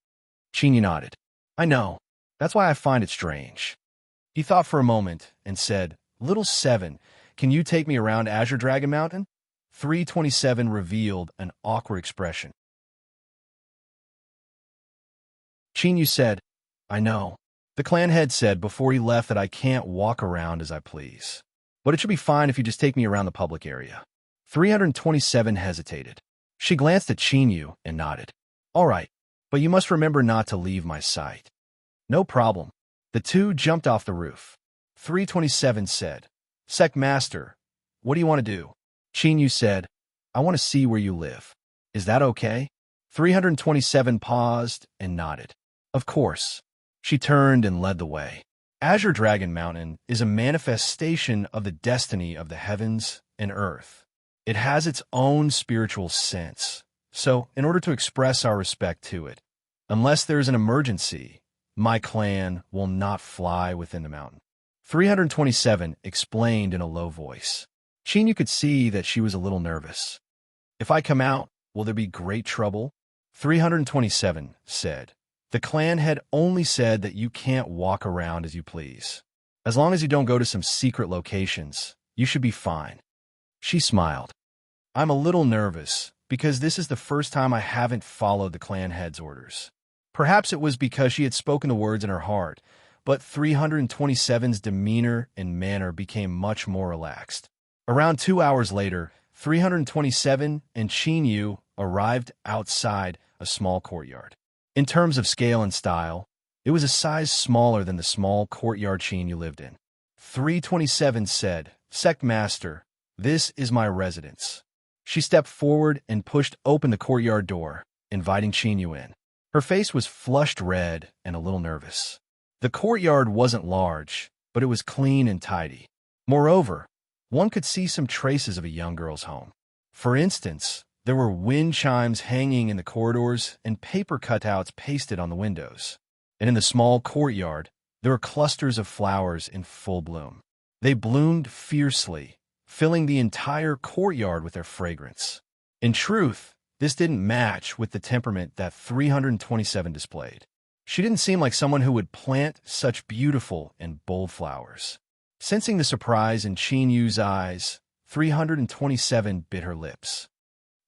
Qin Yu nodded. "I know. That's why I find it strange." He thought for a moment and said, "Little Seven, can you take me around Azure Dragon Mountain?" 327 revealed an awkward expression. Qin Yu said, "I know. The clan head said before he left that I can't walk around as I please. But it should be fine if you just take me around the public area." 327 hesitated. She glanced at Qin Yu and nodded. "All right, but you must remember not to leave my sight." "No problem." The two jumped off the roof. 327 said, "Sect Master, what do you want to do?" Qin Yu said, "I want to see where you live. Is that okay?" 327 paused and nodded. "Of course." She turned and led the way. Azure Dragon Mountain is a manifestation of the destiny of the heavens and earth. It has its own spiritual sense. So, in order to express our respect to it, unless there is an emergency, my clan will not fly within the mountain. 327 explained in a low voice. Qin Yu could see that she was a little nervous. "If I come out, will there be great trouble?" 327 said. "The clan had only said that you can't walk around as you please. As long as you don't go to some secret locations, you should be fine." She smiled. "I'm a little nervous because this is the first time I haven't followed the clan head's orders." Perhaps it was because she had spoken the words in her heart, but 327's demeanor and manner became much more relaxed. Around 2 hours later, 327 and Qin Yu arrived outside a small courtyard. In terms of scale and style, it was a size smaller than the small courtyard Qin Yu lived in. 327 said, "Sect Master, this is my residence." She stepped forward and pushed open the courtyard door, inviting Qin Yu in. Her face was flushed red and a little nervous. The courtyard wasn't large, but it was clean and tidy. Moreover, one could see some traces of a young girl's home. For instance, there were wind chimes hanging in the corridors and paper cutouts pasted on the windows. And in the small courtyard, there were clusters of flowers in full bloom. They bloomed fiercely, filling the entire courtyard with their fragrance. In truth, this didn't match with the temperament that 327 displayed. She didn't seem like someone who would plant such beautiful and bold flowers. Sensing the surprise in Qin Yu's eyes, 327 bit her lips.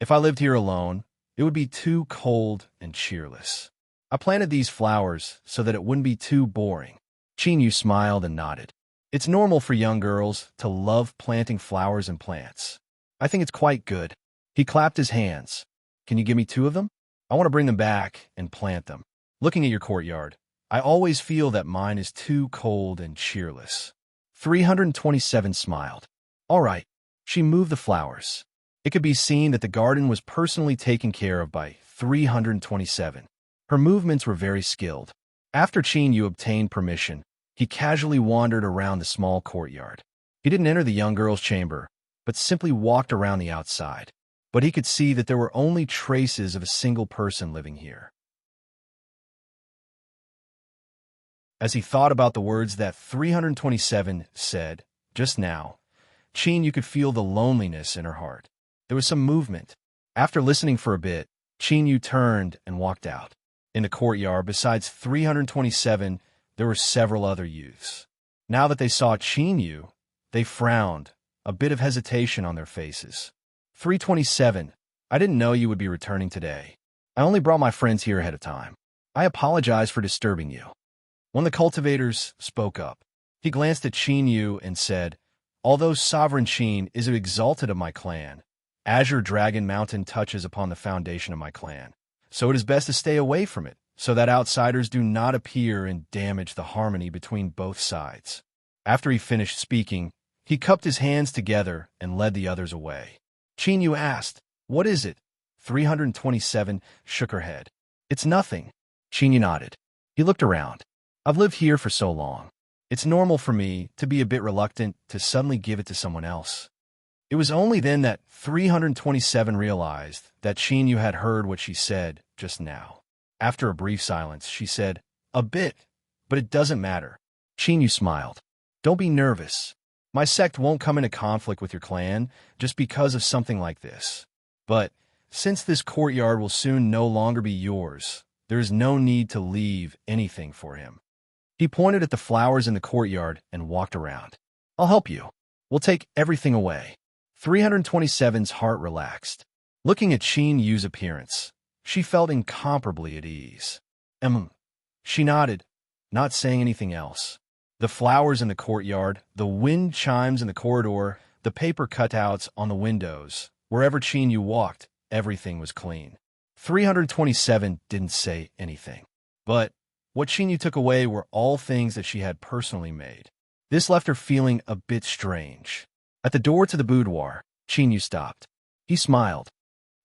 "If I lived here alone, it would be too cold and cheerless. I planted these flowers so that it wouldn't be too boring. Chinyu smiled and nodded. It's normal for young girls to love planting flowers and plants. I think it's quite good. He clapped his hands. Can you give me 2 of them? I want to bring them back and plant them. Looking at your courtyard, I always feel that mine is too cold and cheerless. 327 smiled. All right. She moved the flowers. It could be seen that the garden was personally taken care of by 327. Her movements were very skilled. After Chinyu obtained permission, he casually wandered around the small courtyard. He didn't enter the young girl's chamber, but simply walked around the outside. But he could see that there were only traces of a single person living here. As he thought about the words that 327 said just now, you could feel the loneliness in her heart. There was some movement. After listening for a bit, Chinyu turned and walked out. In the courtyard, besides 327, there were several other youths. Now that they saw Chinyu, they frowned, a bit of hesitation on their faces. 327, I didn't know you would be returning today. I only brought my friends here ahead of time. I apologize for disturbing you. One of the cultivators spoke up. He glanced at Chinyu and said, although Sovereign Qin is exalted of my clan, Azure Dragon Mountain touches upon the foundation of my clan. So it is best to stay away from it, so that outsiders do not appear and damage the harmony between both sides. After he finished speaking, he cupped his hands together and led the others away. Chinyu asked, what is it? 327 shook her head. It's nothing. Chinyu nodded. He looked around. I've lived here for so long. It's normal for me to be a bit reluctant to suddenly give it to someone else. It was only then that 327 realized that Chinyu had heard what she said just now. After a brief silence, she said, a bit, but it doesn't matter. Chinyu smiled. Don't be nervous. My sect won't come into conflict with your clan just because of something like this. But since this courtyard will soon no longer be yours, there is no need to leave anything for him. He pointed at the flowers in the courtyard and walked around. I'll help you. We'll take everything away. 327's heart relaxed. Looking at Chinyu's appearance, she felt incomparably at ease. She nodded, not saying anything else. The flowers in the courtyard, the wind chimes in the corridor, the paper cutouts on the windows, wherever Chinyu walked, everything was clean. 327 didn't say anything. But what Chinyu took away were all things that she had personally made. This left her feeling a bit strange. At the door to the boudoir, Chinyu stopped. He smiled.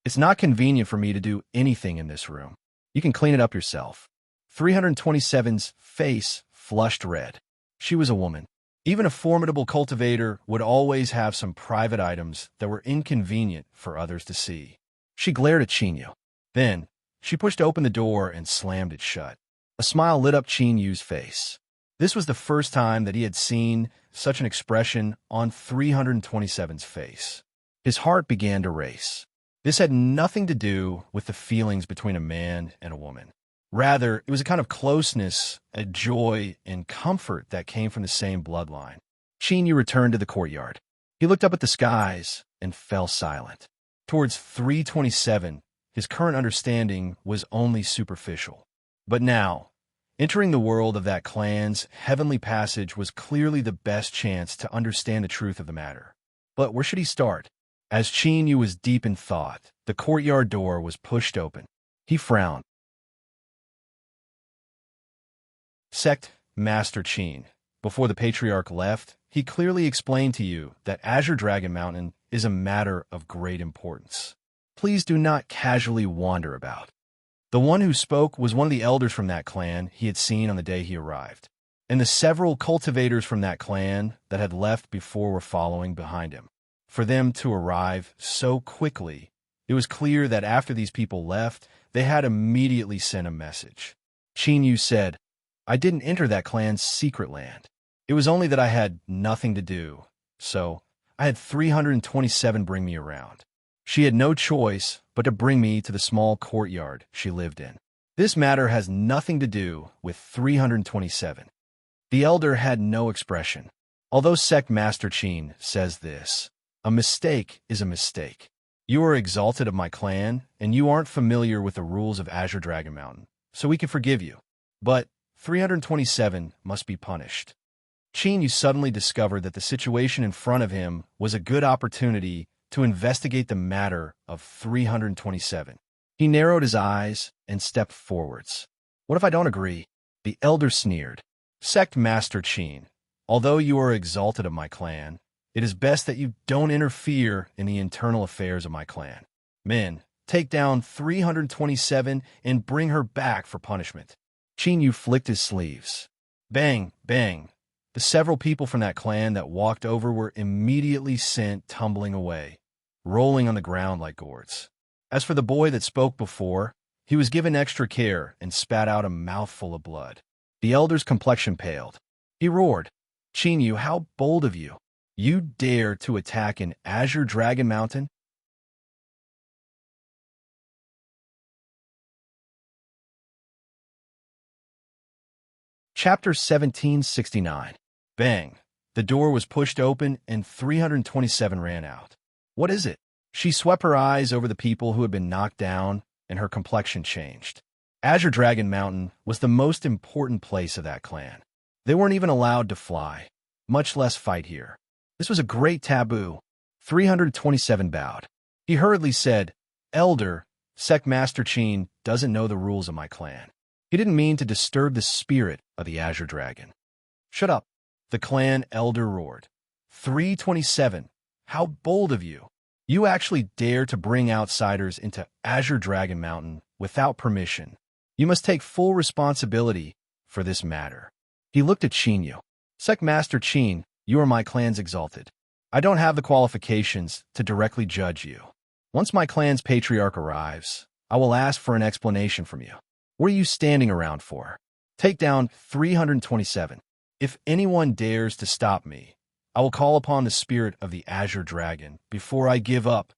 It's not convenient for me to do anything in this room. You can clean it up yourself. 327's face flushed red. She was a woman. Even a formidable cultivator would always have some private items that were inconvenient for others to see. She glared at Chinyu. Then, she pushed open the door and slammed it shut. A smile lit up Chinyu's face. This was the first time that he had seen such an expression on 327's face. His heart began to race. This had nothing to do with the feelings between a man and a woman. Rather, it was a kind of closeness, a joy, and comfort that came from the same bloodline. Chinyu returned to the courtyard. He looked up at the skies and fell silent. Towards 327, his current understanding was only superficial. But now, entering the world of that clan's heavenly passage was clearly the best chance to understand the truth of the matter. But where should he start? As Chinyu was deep in thought, the courtyard door was pushed open. He frowned. Sect Master Qin. Before the patriarch left, he clearly explained to you that Azure Dragon Mountain is a matter of great importance. Please do not casually wander about. The one who spoke was one of the elders from that clan he had seen on the day he arrived, and the several cultivators from that clan that had left before were following behind him. For them to arrive so quickly, it was clear that after these people left, they had immediately sent a message. Chinyu said, I didn't enter that clan's secret land. It was only that I had nothing to do, so I had 327 bring me around. She had no choice but to bring me to the small courtyard she lived in. This matter has nothing to do with 327. The elder had no expression. Although Sect Master Qin says this, a mistake is a mistake. You are exalted of my clan, and you aren't familiar with the rules of Azure Dragon Mountain. so we can forgive you. But 327 must be punished. Chinyu suddenly discovered that the situation in front of him was a good opportunity to investigate the matter of 327. He narrowed his eyes and stepped forwards. What if I don't agree? The elder sneered. Sect Master Qin, although you are exalted of my clan, it is best that you don't interfere in the internal affairs of my clan. Men, take down 327 and bring her back for punishment. Chinyu flicked his sleeves. Bang, bang. The several people from that clan that walked over were immediately sent tumbling away, rolling on the ground like gourds. As for the boy that spoke before, he was given extra care and spat out a mouthful of blood. The elder's complexion paled. He roared, Chinyu, how bold of you! You dare to attack an Azure Dragon Mountain? Chapter 1769. Bang! The door was pushed open and 327 ran out. What is it? She swept her eyes over the people who had been knocked down, and her complexion changed. Azure Dragon Mountain was the most important place of that clan. They weren't even allowed to fly, much less fight here. This was a great taboo. 327 bowed. He hurriedly said, Elder, Sect Master Qin doesn't know the rules of my clan. He didn't mean to disturb the spirit of the Azure Dragon. Shut up, the clan elder roared. 327, how bold of you! You actually dare to bring outsiders into Azure Dragon Mountain without permission. You must take full responsibility for this matter. He looked at Chinyu. Sect Master Qin, you are my clan's exalted. I don't have the qualifications to directly judge you. Once my clan's patriarch arrives, I will ask for an explanation from you. What are you standing around for? Take down 327. If anyone dares to stop me, I will call upon the spirit of the Azure Dragon before I give up.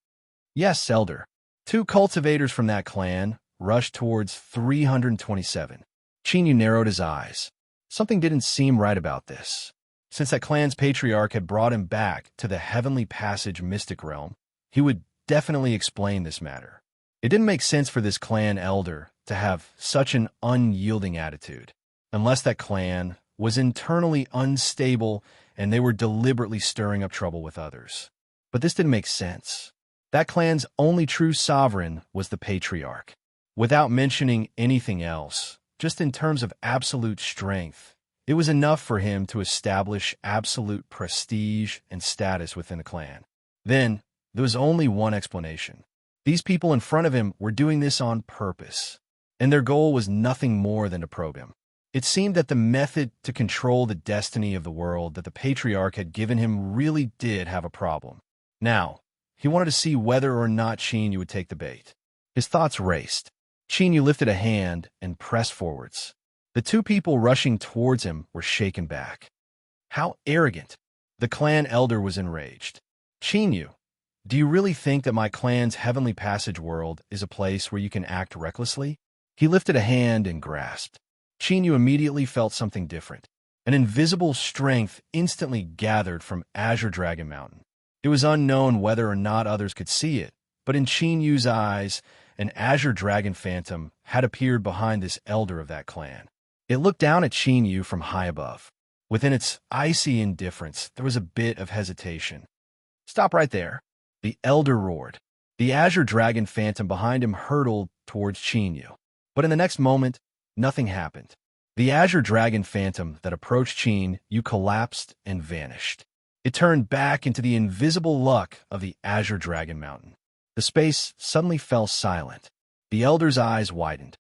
Yes, Elder. 2 cultivators from that clan rushed towards 327. Chinyu narrowed his eyes. Something didn't seem right about this. Since that clan's patriarch had brought him back to the Heavenly Passage mystic realm, he would definitely explain this matter. It didn't make sense for this clan elder to have such an unyielding attitude, unless that clan was internally unstable and they were deliberately stirring up trouble with others. But this didn't make sense. That clan's only true sovereign was the patriarch. Without mentioning anything else, just in terms of absolute strength, it was enough for him to establish absolute prestige and status within the clan. Then, there was only one explanation. These people in front of him were doing this on purpose, and their goal was nothing more than to probe him. It seemed that the method to control the destiny of the world that the patriarch had given him really did have a problem. Now, he wanted to see whether or not Chinyu would take the bait. His thoughts raced. Chinyu lifted a hand and pressed forwards. The 2 people rushing towards him were shaken back. How arrogant! The clan elder was enraged. Chinyu, do you really think that my clan's Heavenly Passage world is a place where you can act recklessly? He lifted a hand and grasped. Chinyu immediately felt something different. An invisible strength instantly gathered from Azure Dragon Mountain. It was unknown whether or not others could see it, but in Chinyu's eyes, an Azure Dragon Phantom had appeared behind this elder of that clan. It looked down at Chinyu from high above. Within its icy indifference, there was a bit of hesitation. Stop right there, the elder roared. The Azure Dragon Phantom behind him hurtled towards Chinyu. But in the next moment, nothing happened. The Azure Dragon Phantom that approached Chinyu collapsed and vanished. It turned back into the invisible luck of the Azure Dragon Mountain. The space suddenly fell silent. The elder's eyes widened.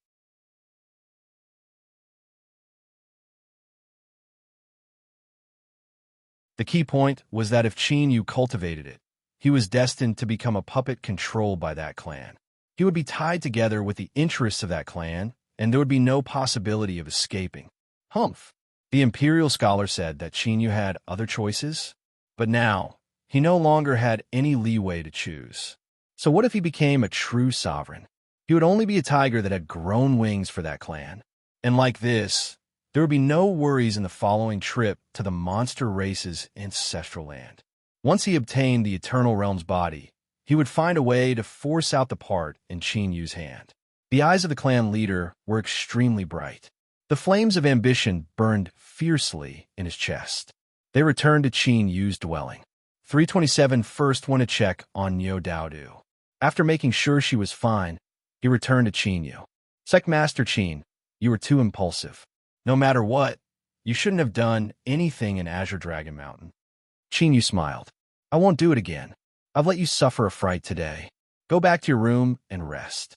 The key point was that if Chinyu cultivated it, he was destined to become a puppet controlled by that clan. He would be tied together with the interests of that clan, and there would be no possibility of escaping. Humph! The Imperial scholar said that Chinyu had other choices, but now he no longer had any leeway to choose. So what if he became a true sovereign? He would only be a tiger that had grown wings for that clan. And like this, there would be no worries in the following trip to the monster race's ancestral land. Once he obtained the Eternal Realm's body, he would find a way to force out the part in Chinyu's hand. The eyes of the clan leader were extremely bright. The flames of ambition burned fiercely in his chest. They returned to Qin Yu's dwelling. 327 first went to check on Nyo Daodu. After making sure she was fine, he returned to Qin Yu. Master Qin, you were too impulsive. No matter what, you shouldn't have done anything in Azure Dragon Mountain. Qin Yu smiled. I won't do it again. I've let you suffer a fright today. Go back to your room and rest.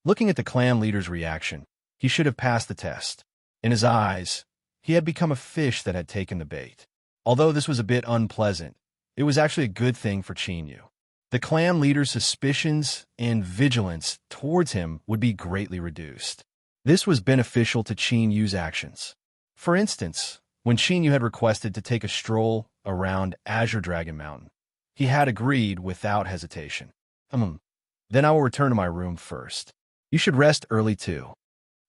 Looking at the clan leader's reaction, he should have passed the test. In his eyes, he had become a fish that had taken the bait. Although this was a bit unpleasant, it was actually a good thing for Qin Yu. The clan leader's suspicions and vigilance towards him would be greatly reduced. This was beneficial to Qin Yu's actions. For instance, when Qin Yu had requested to take a stroll around Azure Dragon Mountain, he had agreed without hesitation. Then I will return to my room first. You should rest early too.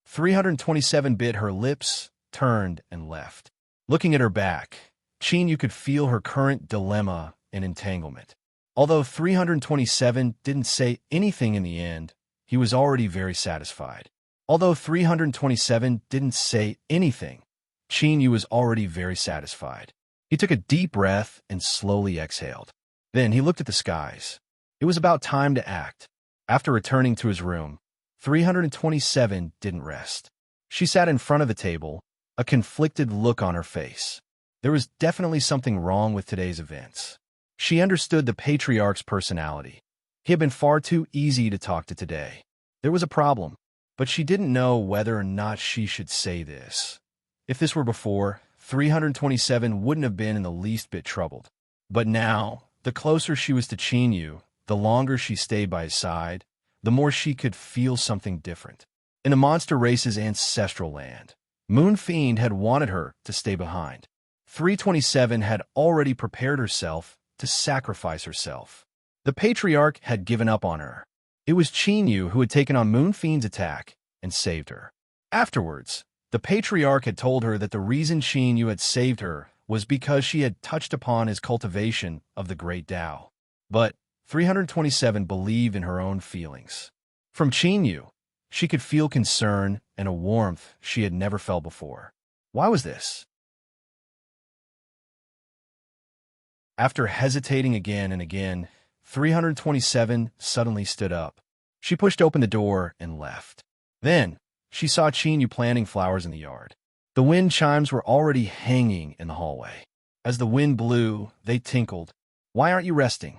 327 bit her lips, turned, and left. Looking at her back, Qin Yu could feel her current dilemma and entanglement. Although 327 didn't say anything in the end, he was already very satisfied. Although 327 didn't say anything, Qin Yu was already very satisfied. He took a deep breath and slowly exhaled. Then he looked at the skies. It was about time to act. After returning to his room, 327 didn't rest. She sat in front of the table, a conflicted look on her face. There was definitely something wrong with today's events. She understood the patriarch's personality. He had been far too easy to talk to today. There was a problem, but she didn't know whether or not she should say this. If this were before, 327 wouldn't have been in the least bit troubled. But now, the closer she was to Qin Yu, the longer she stayed by his side, the more she could feel something different. In the monster race's ancestral land, Moon Fiend had wanted her to stay behind. 327 had already prepared herself to sacrifice herself. The patriarch had given up on her. It was Qin Yu who had taken on Moon Fiend's attack and saved her. Afterwards, the patriarch had told her that the reason Qin Yu had saved her was because she had touched upon his cultivation of the great Tao. But 327 believed in her own feelings. From Qin Yu, she could feel concern and a warmth she had never felt before. Why was this? After hesitating again and again, 327 suddenly stood up. She pushed open the door and left. Then, she saw Qin Yu planting flowers in the yard. The wind chimes were already hanging in the hallway. As the wind blew, they tinkled. Why aren't you resting?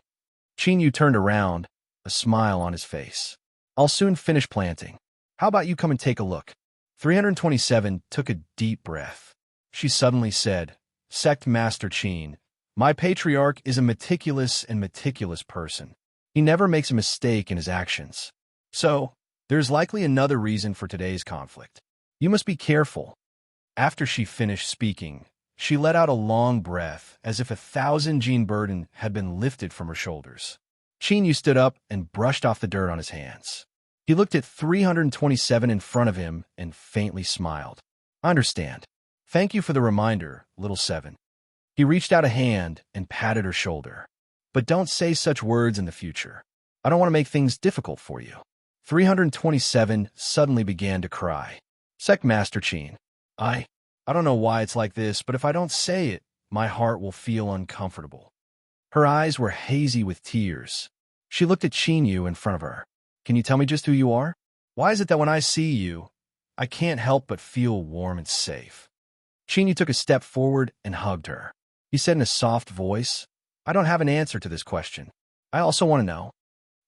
Qin Yu turned around, a smile on his face. I'll soon finish planting. How about you come and take a look? 327 took a deep breath. She suddenly said, Master Qin, my patriarch is a meticulous person. He never makes a mistake in his actions. So, there's likely another reason for today's conflict. You must be careful. After she finished speaking, she let out a long breath as if 1,000 gene burden had been lifted from her shoulders. Qin Yu stood up and brushed off the dirt on his hands. He looked at 327 in front of him and faintly smiled. I understand. Thank you for the reminder, little seven. He reached out a hand and patted her shoulder. But don't say such words in the future. I don't want to make things difficult for you. 327 suddenly began to cry. Master Qin, I don't know why it's like this, but if I don't say it, my heart will feel uncomfortable. Her eyes were hazy with tears. She looked at Qin Yu in front of her. Can you tell me just who you are? Why is it that when I see you, I can't help but feel warm and safe? Qin Yu took a step forward and hugged her. He said in a soft voice, I don't have an answer to this question. I also want to know.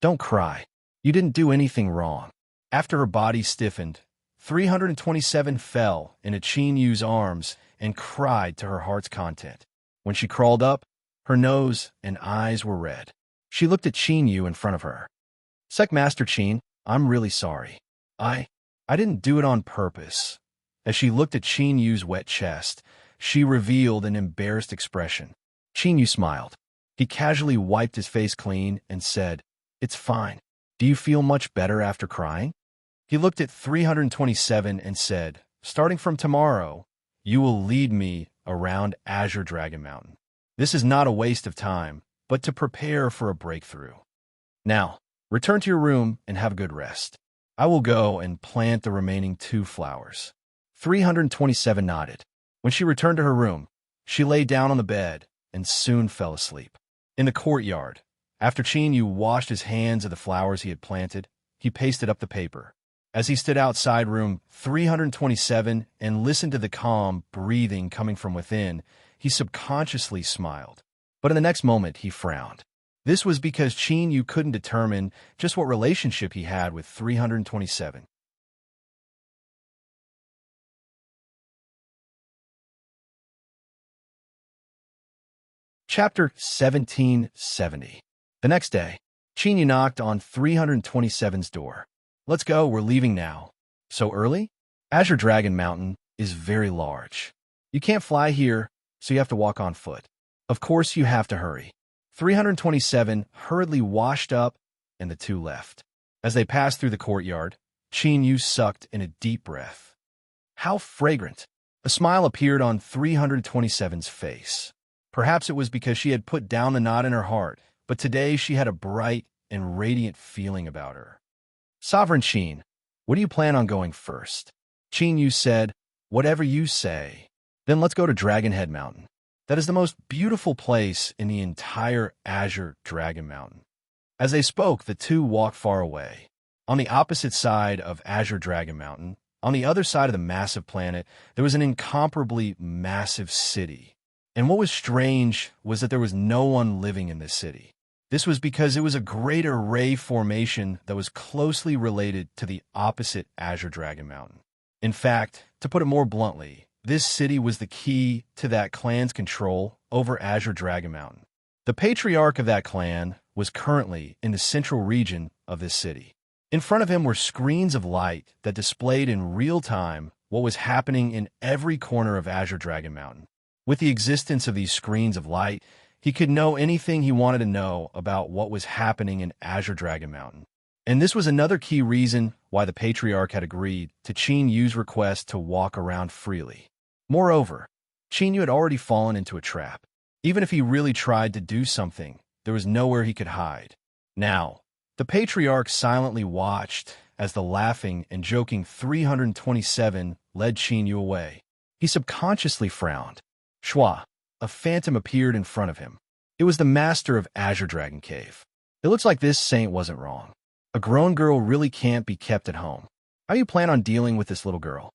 Don't cry. You didn't do anything wrong. After her body stiffened, 327 fell into Qin Yu's arms and cried to her heart's content. When she crawled up, her nose and eyes were red. She looked at Qin Yu in front of her. Master Qin, I'm really sorry. I didn't do it on purpose. As she looked at Qin Yu's wet chest, she revealed an embarrassed expression. Qin Yu smiled. He casually wiped his face clean and said, It's fine. Do you feel much better after crying? He looked at 327 and said, Starting from tomorrow, you will lead me around Azure Dragon Mountain. This is not a waste of time, but to prepare for a breakthrough. Now, return to your room and have a good rest. I will go and plant the remaining 2 flowers. 327 nodded. When she returned to her room, she lay down on the bed and soon fell asleep. In the courtyard, after Qin Yu washed his hands of the flowers he had planted, he pasted up the paper. As he stood outside room 327 and listened to the calm breathing coming from within, he subconsciously smiled. But in the next moment, he frowned. This was because Qin Yu couldn't determine just what relationship he had with 327. Chapter 1770. The next day, Qin Yu knocked on 327's door. Let's go, we're leaving now. So early? Azure Dragon Mountain is very large. You can't fly here, so you have to walk on foot. Of course you have to hurry. 327 hurriedly washed up, and the two left. As they passed through the courtyard, Qin Yu sucked in a deep breath. How fragrant! A smile appeared on 327's face. Perhaps it was because she had put down the knot in her heart, but today she had a bright and radiant feeling about her. Sovereign Qin, what do you plan on going first? Qin Yu said, whatever you say. Then let's go to Dragonhead Mountain. That is the most beautiful place in the entire Azure Dragon Mountain. As they spoke, the two walked far away. On the opposite side of Azure Dragon Mountain, on the other side of the massive planet, there was an incomparably massive city. And what was strange was that there was no one living in this city. This was because it was a greater ray formation that was closely related to the opposite Azure Dragon Mountain. In fact, to put it more bluntly, this city was the key to that clan's control over Azure Dragon Mountain. The patriarch of that clan was currently in the central region of this city. In front of him were screens of light that displayed in real time what was happening in every corner of Azure Dragon Mountain. With the existence of these screens of light, he could know anything he wanted to know about what was happening in Azure Dragon Mountain. And this was another key reason why the Patriarch had agreed to Qin Yu's request to walk around freely. Moreover, Qin Yu had already fallen into a trap. Even if he really tried to do something, there was nowhere he could hide. Now, the Patriarch silently watched as the laughing and joking 327 led Qin Yu away. He subconsciously frowned. Shua, a phantom appeared in front of him. It was the master of Azure Dragon Cave. It looks like this saint wasn't wrong. A grown girl really can't be kept at home. How do you plan on dealing with this little girl?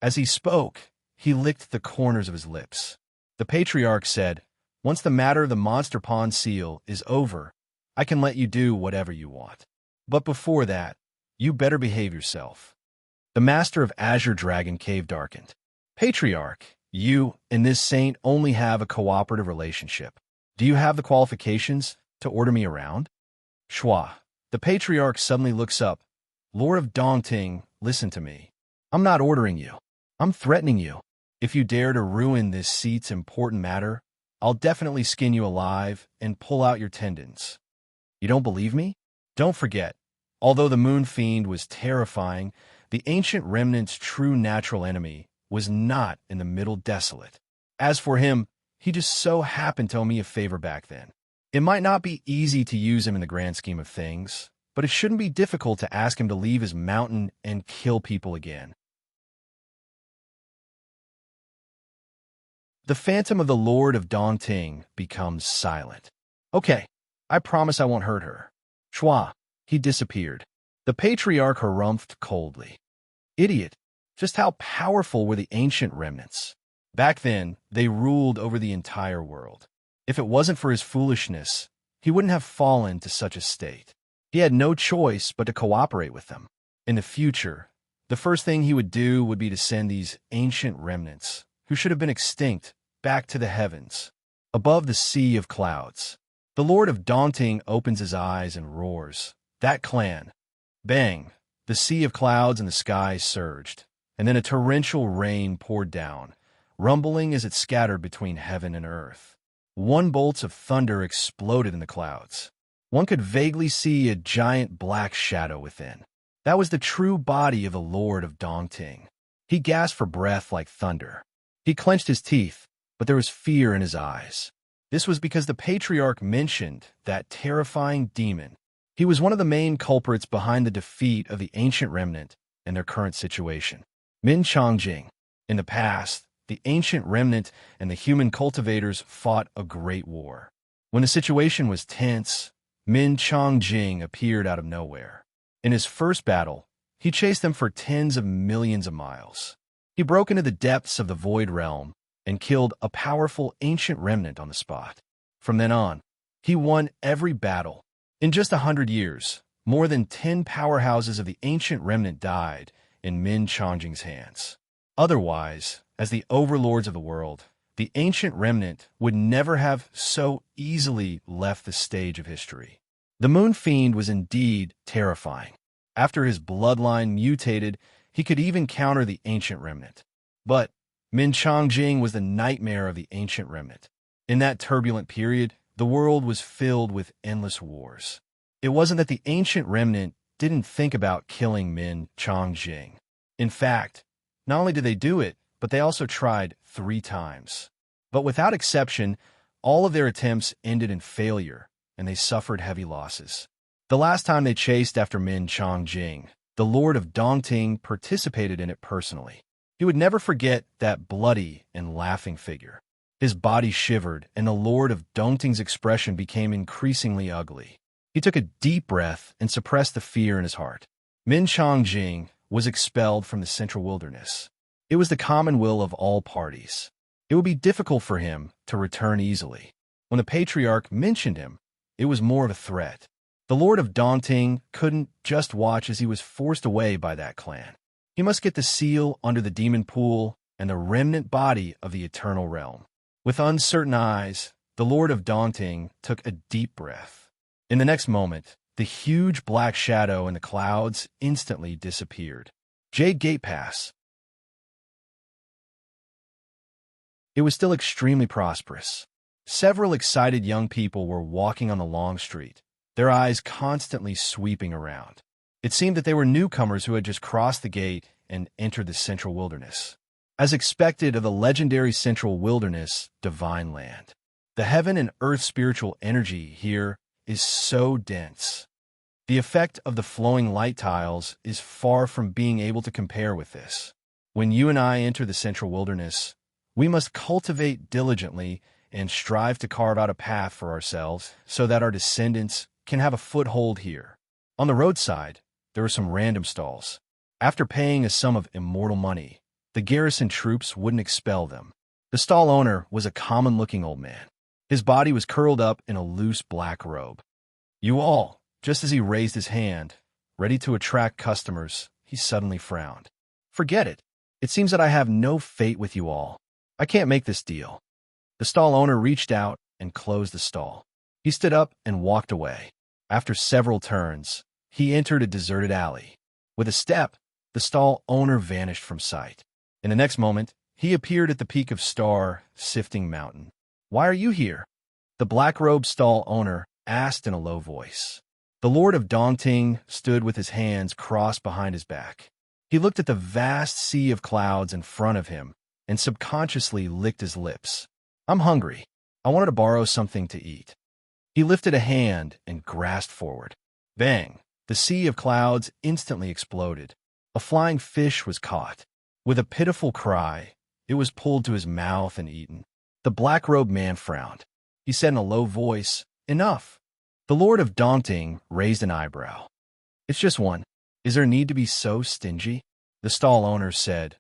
As he spoke, he licked the corners of his lips. The Patriarch said, once the matter of the Monster Pond seal is over, I can let you do whatever you want. But before that, you better behave yourself. The master of Azure Dragon Cave darkened. Patriarch, you and this saint only have a cooperative relationship. Do you have the qualifications to order me around? Shua, the Patriarch suddenly looks up. Lord of Dongting, listen to me. I'm not ordering you. I'm threatening you. If you dare to ruin this seat's important matter, I'll definitely skin you alive and pull out your tendons. You don't believe me? Don't forget, although the Moon Fiend was terrifying, the ancient remnant's true natural enemy was not in the Middle Desolate. As for him, he just so happened to owe me a favor back then. It might not be easy to use him in the grand scheme of things, but it shouldn't be difficult to ask him to leave his mountain and kill people again. The phantom of the Lord of Dongting becomes silent. Okay, I promise I won't hurt her. Shua, he disappeared. The Patriarch harumphed coldly. Idiot. Just how powerful were the ancient remnants? Back then, they ruled over the entire world. If it wasn't for his foolishness, he wouldn't have fallen to such a state. He had no choice but to cooperate with them. In the future, the first thing he would do would be to send these ancient remnants, who should have been extinct, back to the heavens, above the sea of clouds. The Lord of Dongting opens his eyes and roars. That clan. Bang! The sea of clouds and the sky surged, and then a torrential rain poured down, rumbling as it scattered between heaven and earth. Bolts of thunder exploded in the clouds. One could vaguely see a giant black shadow within. That was the true body of the Lord of Dongting. He gasped for breath like thunder. He clenched his teeth, but there was fear in his eyes. This was because the Patriarch mentioned that terrifying demon. He was one of the main culprits behind the defeat of the ancient remnant and their current situation. Min Changjing. In the past, the ancient remnant and the human cultivators fought a great war. When the situation was tense, Min Changjing appeared out of nowhere. In his first battle, he chased them for tens of millions of miles. He broke into the depths of the Void Realm and killed a powerful ancient remnant on the spot. From then on, he won every battle. In just 100 years, more than 10 powerhouses of the ancient remnant died in Min Changjing's hands. Otherwise, as the overlords of the world, the ancient remnant would never have so easily left the stage of history. The Moon Fiend was indeed terrifying. After his bloodline mutated, he could even counter the ancient remnant. But Min Changjing was the nightmare of the ancient remnant. In that turbulent period, the world was filled with endless wars. It wasn't that the ancient remnant didn't think about killing Min Changjing. In fact, not only did they do it, but they also tried 3 times. But without exception, all of their attempts ended in failure, and they suffered heavy losses. The last time they chased after Min Changjing, the Lord of Dongting participated in it personally. He would never forget that bloody and laughing figure. His body shivered, and the Lord of Dongting's expression became increasingly ugly. He took a deep breath and suppressed the fear in his heart. Min Changjing was expelled from the central wilderness. It was the common will of all parties. It would be difficult for him to return easily. When the patriarch mentioned him, it was more of a threat. The Lord of Dongting couldn't just watch as he was forced away by that clan. He must get the seal under the demon pool and the remnant body of the eternal realm. With uncertain eyes, the Lord of Dongting took a deep breath. In the next moment, the huge black shadow in the clouds instantly disappeared. Jade Gate Pass. It was still extremely prosperous. Several excited young people were walking on the long street, their eyes constantly sweeping around. It seemed that they were newcomers who had just crossed the gate and entered the central wilderness. As expected of the legendary central wilderness, divine land. The heaven and earth spiritual energy here is so dense. The effect of the flowing light tiles is far from being able to compare with this. When you and I enter the central wilderness, we must cultivate diligently and strive to carve out a path for ourselves so that our descendants can have a foothold here. On the roadside, there were some random stalls. After paying a sum of immortal money, the garrison troops wouldn't expel them. The stall owner was a common-looking old man. His body was curled up in a loose black robe. You all, just as he raised his hand, ready to attract customers, he suddenly frowned. Forget it. It seems that I have no fate with you all. I can't make this deal. The stall owner reached out and closed the stall. He stood up and walked away. After several turns, he entered a deserted alley. With a step, the stall owner vanished from sight. In the next moment, he appeared at the peak of star-sifting mountain. Why are you here? The black-robed stall owner asked in a low voice. The Lord of Dongting stood with his hands crossed behind his back. He looked at the vast sea of clouds in front of him and subconsciously licked his lips. I'm hungry. I wanted to borrow something to eat. He lifted a hand and grasped forward. Bang! The sea of clouds instantly exploded. A flying fish was caught. With a pitiful cry, it was pulled to his mouth and eaten. The black-robed man frowned. He said in a low voice, Enough. The Lord of Dongting raised an eyebrow. It's just one. Is there need to be so stingy? The stall owner said,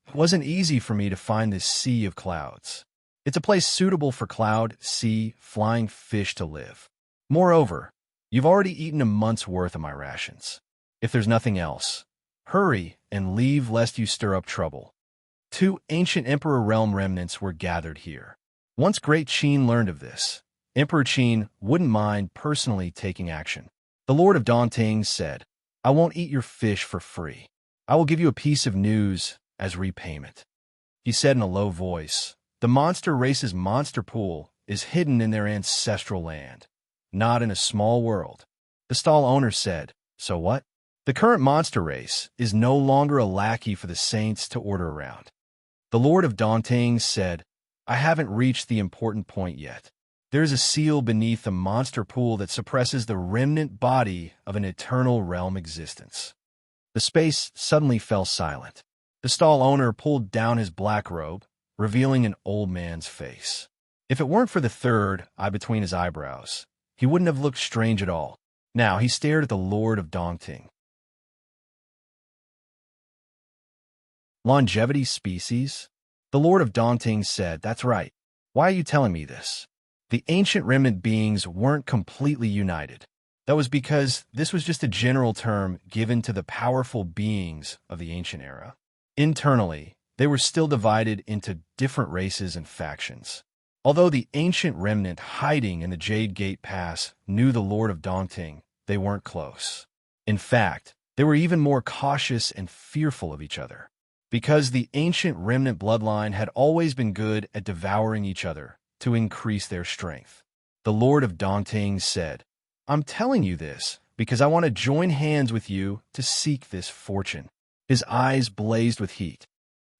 It wasn't easy for me to find this sea of clouds. It's a place suitable for cloud, sea, flying fish to live. Moreover, you've already eaten a month's worth of my rations. If there's nothing else, hurry and leave lest you stir up trouble. 2 ancient Emperor Realm remnants were gathered here. Once Great Qin learned of this, Emperor Qin wouldn't mind personally taking action. The Lord of Dongting said, I won't eat your fish for free. I will give you a piece of news as repayment. He said in a low voice, The monster race's monster pool is hidden in their ancestral land, not in a small world. The stall owner said, So what? The current monster race is no longer a lackey for the saints to order around. The Lord of Dongting said, I haven't reached the important point yet. There is a seal beneath the monster pool that suppresses the remnant body of an eternal realm existence. The space suddenly fell silent. The stall owner pulled down his black robe, revealing an old man's face. If it weren't for the third eye between his eyebrows, he wouldn't have looked strange at all. Now he stared at the Lord of Dongting. Longevity species? The Lord of Dongting said, "That's right. Why are you telling me this?" The ancient remnant beings weren't completely united. That was because this was just a general term given to the powerful beings of the ancient era. Internally, they were still divided into different races and factions. Although the ancient remnant hiding in the Jade Gate Pass knew the Lord of Dongting, they weren't close. In fact, they were even more cautious and fearful of each other. Because the ancient remnant bloodline had always been good at devouring each other to increase their strength. The Lord of Dongting said, "I'm telling you this because I want to join hands with you to seek this fortune." His eyes blazed with heat.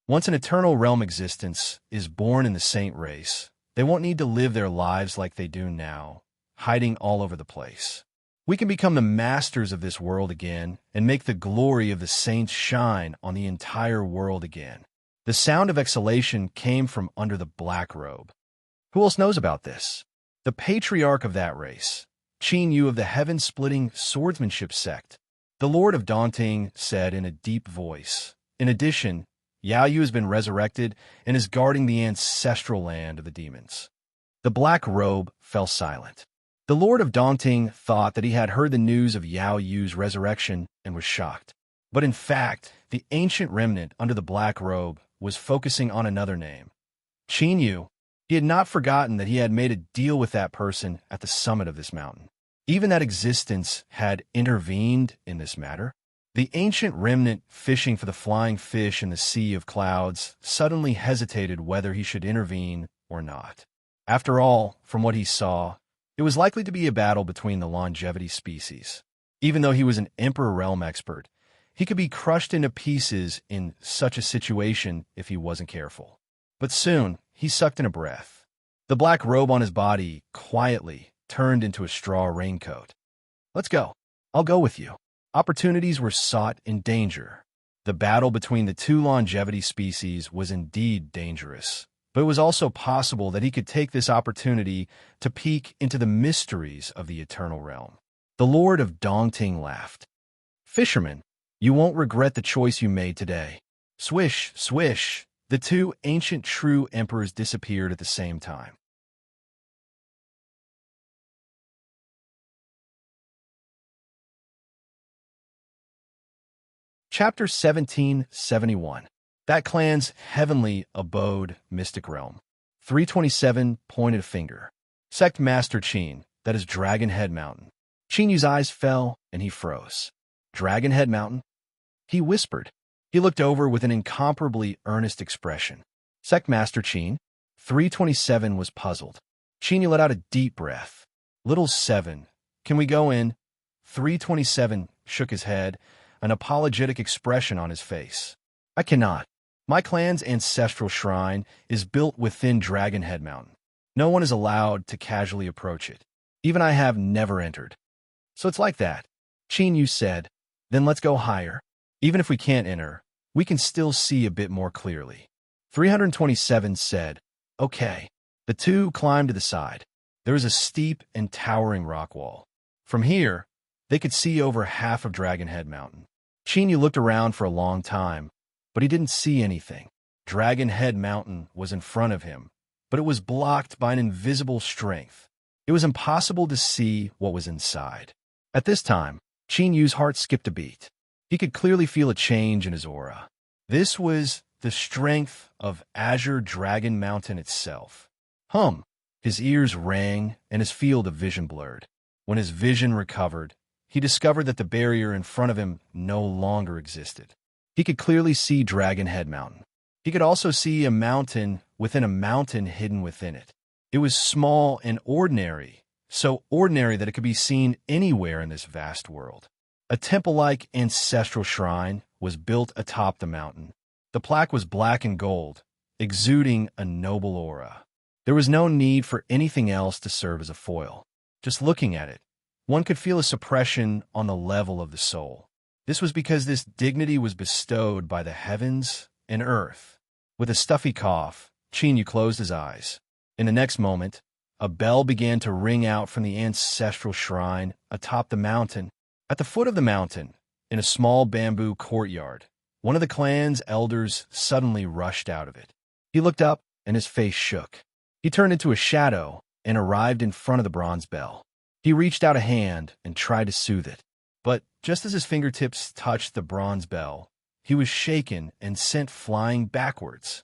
Once an eternal realm existence is born in the saint race, they won't need to live their lives like they do now, hiding all over the place. We can become the masters of this world again and make the glory of the saints shine on the entire world again. The sound of exhalation came from under the black robe. Who else knows about this? The patriarch of that race, Qin Yu of the heaven-splitting swordsmanship sect. The Lord of Dongting said in a deep voice. In addition, Yao Yu has been resurrected and is guarding the ancestral land of the demons. The black robe fell silent. The Lord of Dongting thought that he had heard the news of Yao Yu's resurrection and was shocked. But in fact, the ancient remnant under the black robe was focusing on another name. Qin Yu. He had not forgotten that he had made a deal with that person at the summit of this mountain. Even that existence had intervened in this matter. The ancient remnant fishing for the flying fish in the sea of clouds suddenly hesitated whether he should intervene or not. After all, from what he saw, it was likely to be a battle between the longevity species. Even though he was an Emperor Realm expert, he could be crushed into pieces in such a situation if he wasn't careful. But soon, he sucked in a breath. The black robe on his body quietly turned into a straw raincoat. "Let's go. I'll go with you." Opportunities were sought in danger. The battle between the two longevity species was indeed dangerous, but it was also possible that he could take this opportunity to peek into the mysteries of the eternal realm. The Lord of Dongting laughed. "Fisherman, you won't regret the choice you made today." Swish, swish, the two ancient true emperors disappeared at the same time. Chapter 1771. That clan's heavenly abode, mystic realm. 327 pointed finger. Sect Master Qin, that is Dragon Head Mountain. Qin Yu's eyes fell, and he froze. Dragon Head Mountain? He whispered. He looked over with an incomparably earnest expression. Sect Master Qin? 327 was puzzled. Qin Yu let out a deep breath. Little 7, can we go in? 327 shook his head, an apologetic expression on his face. I cannot. My clan's ancestral shrine is built within Dragon Head Mountain. No one is allowed to casually approach it. Even I have never entered. So it's like that. Qin Yu said, then let's go higher. Even if we can't enter, we can still see a bit more clearly. 327 said, okay. The two climbed to the side. There was a steep and towering rock wall. From here, they could see over half of Dragon Head Mountain. Qin Yu looked around for a long time, but he didn't see anything. Dragon Head Mountain was in front of him, but it was blocked by an invisible strength. It was impossible to see what was inside. At this time, Qin Yu's heart skipped a beat. He could clearly feel a change in his aura. This was the strength of Azure Dragon Mountain itself. His ears rang and his field of vision blurred. When his vision recovered, he discovered that the barrier in front of him no longer existed. He could clearly see Dragon Head Mountain. He could also see a mountain within a mountain hidden within it. It was small and ordinary, so ordinary that it could be seen anywhere in this vast world. A temple-like ancestral shrine was built atop the mountain. The plaque was black and gold, exuding a noble aura. There was no need for anything else to serve as a foil. Just looking at it, one could feel a suppression on the level of the soul. This was because this dignity was bestowed by the heavens and earth. With a stuffy cough, Chinyu closed his eyes. In the next moment, a bell began to ring out from the ancestral shrine atop the mountain. At the foot of the mountain, in a small bamboo courtyard, one of the clan's elders suddenly rushed out of it. He looked up, and his face shook. He turned into a shadow and arrived in front of the bronze bell. He reached out a hand and tried to soothe it. But just as his fingertips touched the bronze bell, he was shaken and sent flying backwards.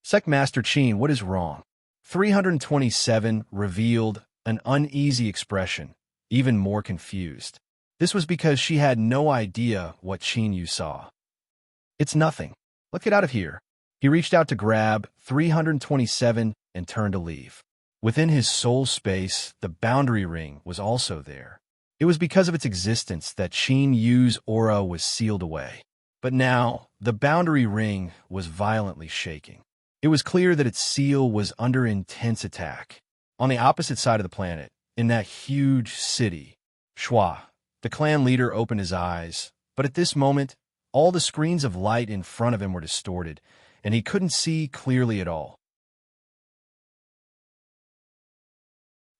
Sect Master Qin, what is wrong? 327 revealed an uneasy expression, even more confused. This was because she had no idea what Chinyu saw. It's nothing. Let's get out of here. He reached out to grab 327 and turned to leave. Within his soul space, the boundary ring was also there. It was because of its existence that Chinyu's aura was sealed away. But now, the boundary ring was violently shaking. It was clear that its seal was under intense attack. On the opposite side of the planet, in that huge city, Shua, the clan leader opened his eyes, but at this moment, all the screens of light in front of him were distorted, and he couldn't see clearly at all.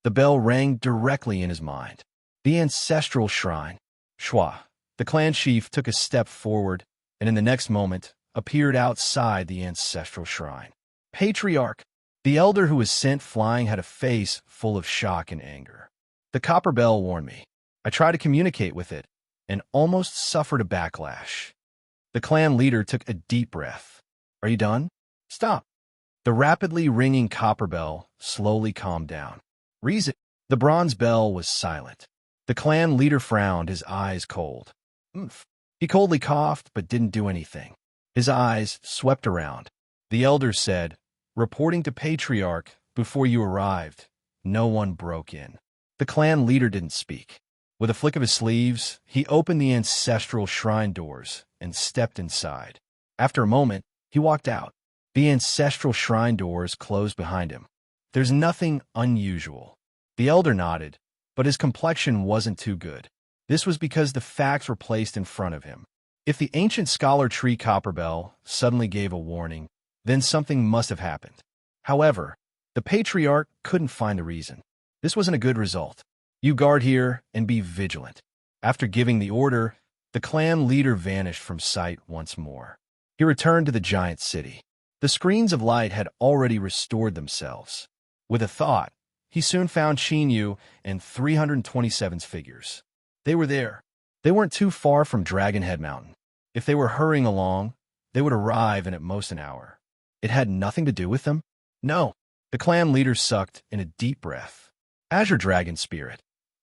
The bell rang directly in his mind. The ancestral shrine. Shua, the clan chief, took a step forward, and in the next moment, appeared outside the ancestral shrine. Patriarch, the elder who was sent flying, had a face full of shock and anger. The copper bell warned me. I tried to communicate with it, and almost suffered a backlash. The clan leader took a deep breath. Are you done? Stop. The rapidly ringing copper bell slowly calmed down. Reason. The bronze bell was silent. The clan leader frowned, his eyes cold. He coldly coughed, but didn't do anything. His eyes swept around. The elder said, reporting to Patriarch, before you arrived, no one broke in. The clan leader didn't speak. With a flick of his sleeves, he opened the ancestral shrine doors and stepped inside. After a moment, he walked out. The ancestral shrine doors closed behind him. There's nothing unusual. The elder nodded, but his complexion wasn't too good. This was because the facts were placed in front of him. If the ancient scholar tree copper bell suddenly gave a warning, then something must have happened. However, the patriarch couldn't find the reason. This wasn't a good result. You guard here and be vigilant. After giving the order, the clan leader vanished from sight once more. He returned to the giant city. The screens of light had already restored themselves. With a thought, he soon found Chinyu and 327's figures. They were there. They weren't too far from Dragonhead Mountain. If they were hurrying along, they would arrive in at most an hour. It had nothing to do with them? No. The clan leader sucked in a deep breath. Azure Dragon Spirit,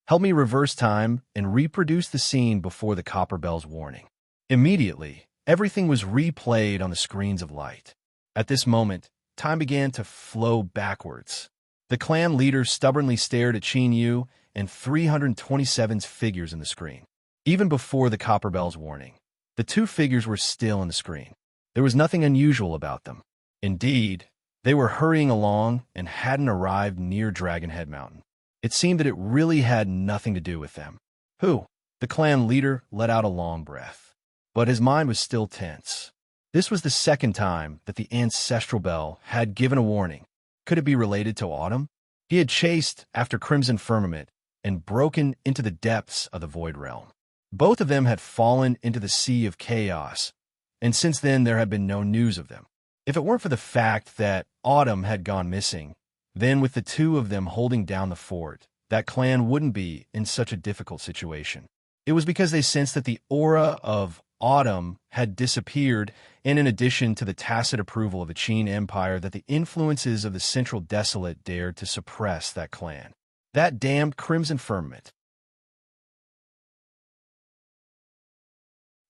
help me reverse time and reproduce the scene before the copper bell's warning. Immediately, everything was replayed on the screens of light. At this moment, time began to flow backwards. The clan leader stubbornly stared at Chinyu and 327's figures in the screen. Even before the copper bell's warning, the two figures were still in the screen. There was nothing unusual about them. Indeed, they were hurrying along and hadn't arrived near Dragonhead Mountain. It seemed that it really had nothing to do with them. Who? The clan leader let out a long breath. But his mind was still tense. This was the second time that the ancestral bell had given a warning. Could it be related to Autumn? He had chased after Crimson Firmament and broken into the depths of the Void Realm. Both of them had fallen into the Sea of Chaos, and since then there had been no news of them. If it weren't for the fact that Autumn had gone missing, then with the two of them holding down the fort, that clan wouldn't be in such a difficult situation. It was because they sensed that the aura of Autumn had disappeared, and in addition to the tacit approval of the Qin Empire, that the influences of the Central Desolate dared to suppress that clan. That damned Crimson Firmament.